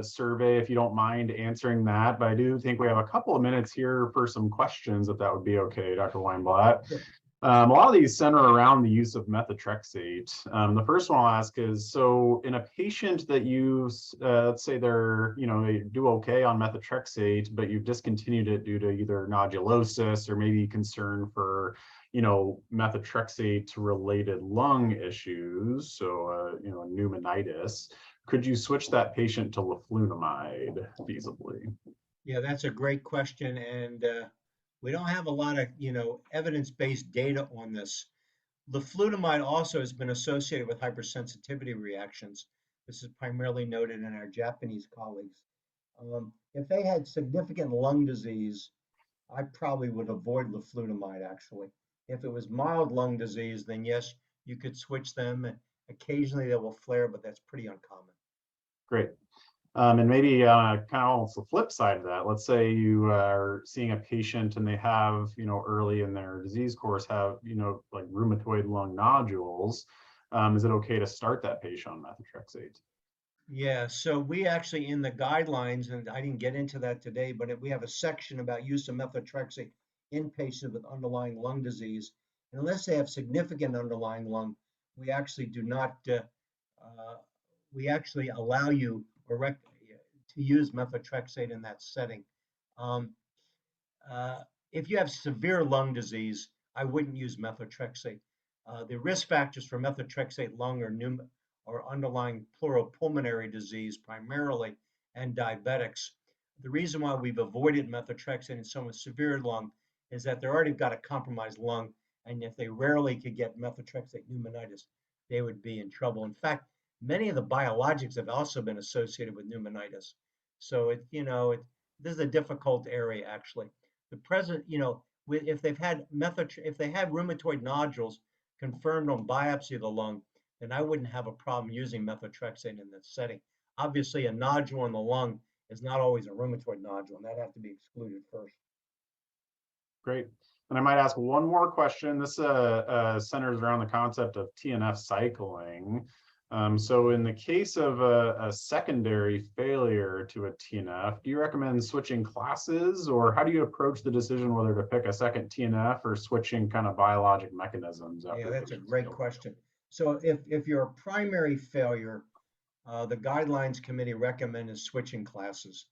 survey, if you don't mind answering that. But I do think we have a couple of minutes here for some questions, if that would be okay, Dr. Weinblatt. Sure. A lot of these center around the use of methotrexate. The first one I'll ask is, so in a patient that you, let's say they do okay on methotrexate, but you've discontinued it due to either nodulosis or maybe concern for, methotrexate related lung issues, so, pneumonitis, could you switch that patient to leflunomide feasibly? Yeah, that's a great question, and we don't have a lot of, evidence-based data on this. Leflunomide also has been associated with hypersensitivity reactions. This is primarily noted in our Japanese colleagues. If they had significant lung disease, I probably would avoid leflunomide, actually. If it was mild lung disease, then yes, you could switch them. Occasionally they will flare, but that's pretty uncommon. Great. And maybe kind of almost the flip side of that, let's say you are seeing a patient and they have, early in their disease course have, like rheumatoid lung nodules. Is it okay to start that patient on methotrexate? Yeah, so we actually in the guidelines, and I didn't get into that today, but we have a section about use of methotrexate in patients with underlying lung disease. And unless they have significant underlying lung, we actually do not, we actually allow you to use methotrexate in that setting. Um, uh, if you have severe lung disease, I wouldn't use methotrexate. The risk factors for methotrexate lung or underlying pleuropulmonary disease primarily and diabetics. The reason why we've avoided methotrexate in someone with severe lung is that they've already got a compromised lung, and if they rarely could get methotrexate pneumonitis, they would be in trouble. In fact, many of the biologics have also been associated with pneumonitis. So this is a difficult area actually. The present, if they've had if they have rheumatoid nodules confirmed on biopsy of the lung, then I wouldn't have a problem using methotrexate in this setting. Obviously, a nodule in the lung is not always a rheumatoid nodule, and that have to be excluded first. Great. And I might ask one more question. This centers around the concept of TNF cycling. So in the case of a secondary failure to a TNF, do you recommend switching classes, or how do you approach the decision whether to pick a second TNF or switching kind of biologic mechanisms? Yeah, that's a great question. So if you're a primary failure, the guidelines committee recommends switching classes.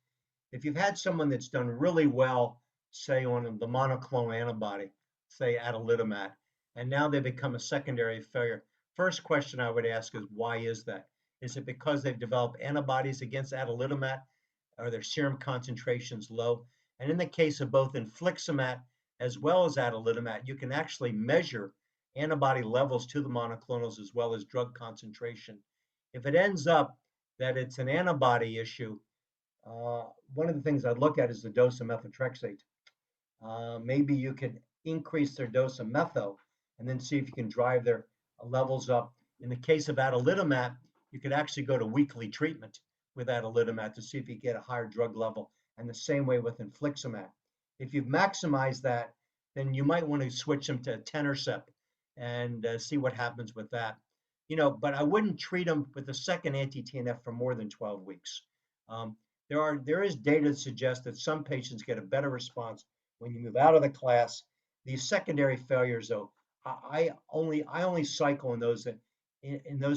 If you've had someone that's done really well, say on the monoclonal antibody, say adalimumab, and now they become a secondary failure, first question I would ask is, why is that? Is it because they've developed antibodies against adalimumab? Are their serum concentrations low? And in the case of both infliximab as well as adalimumab, you can actually measure antibody levels to the monoclonals as well as drug concentration. If it ends up that it's an antibody issue, one of the things I'd look at is the dose of methotrexate. Maybe you could increase their dose of metho and then see if you can drive their levels up. In the case of adalimumab, you could actually go to weekly treatment with adalimumab to see if you get a higher drug level, and the same way with infliximab. If you've maximized that, then you might want to switch them to etanercept and see what happens with that. But I wouldn't treat them with the second anti-TNF for more than 12 weeks. There is data that suggests that some patients get a better response when you move out of the class. These secondary failures, though, I only cycle in those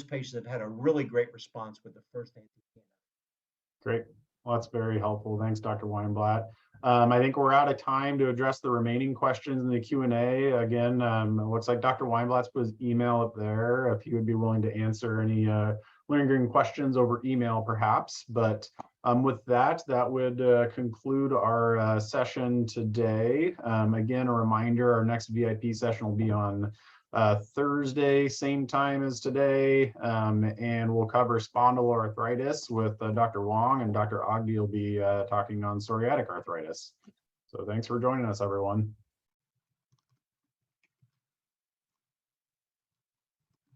patients that have had a really great response with the first anti-TNF. Great. Well, that's very helpful. Thanks, Dr. Weinblatt. I think we're out of time to address the remaining questions in the Q&A. Again, it looks like Dr. Weinblatt's put his email up there if he would be willing to answer any lingering questions over email, perhaps. But with that, that would conclude our session today. Again, a reminder, our next VIP session will be on Thursday, same time as today, and we'll cover spondyloarthritis with Dr. Wong, and Dr. Ogden will be talking on psoriatic arthritis. So thanks for joining us, everyone.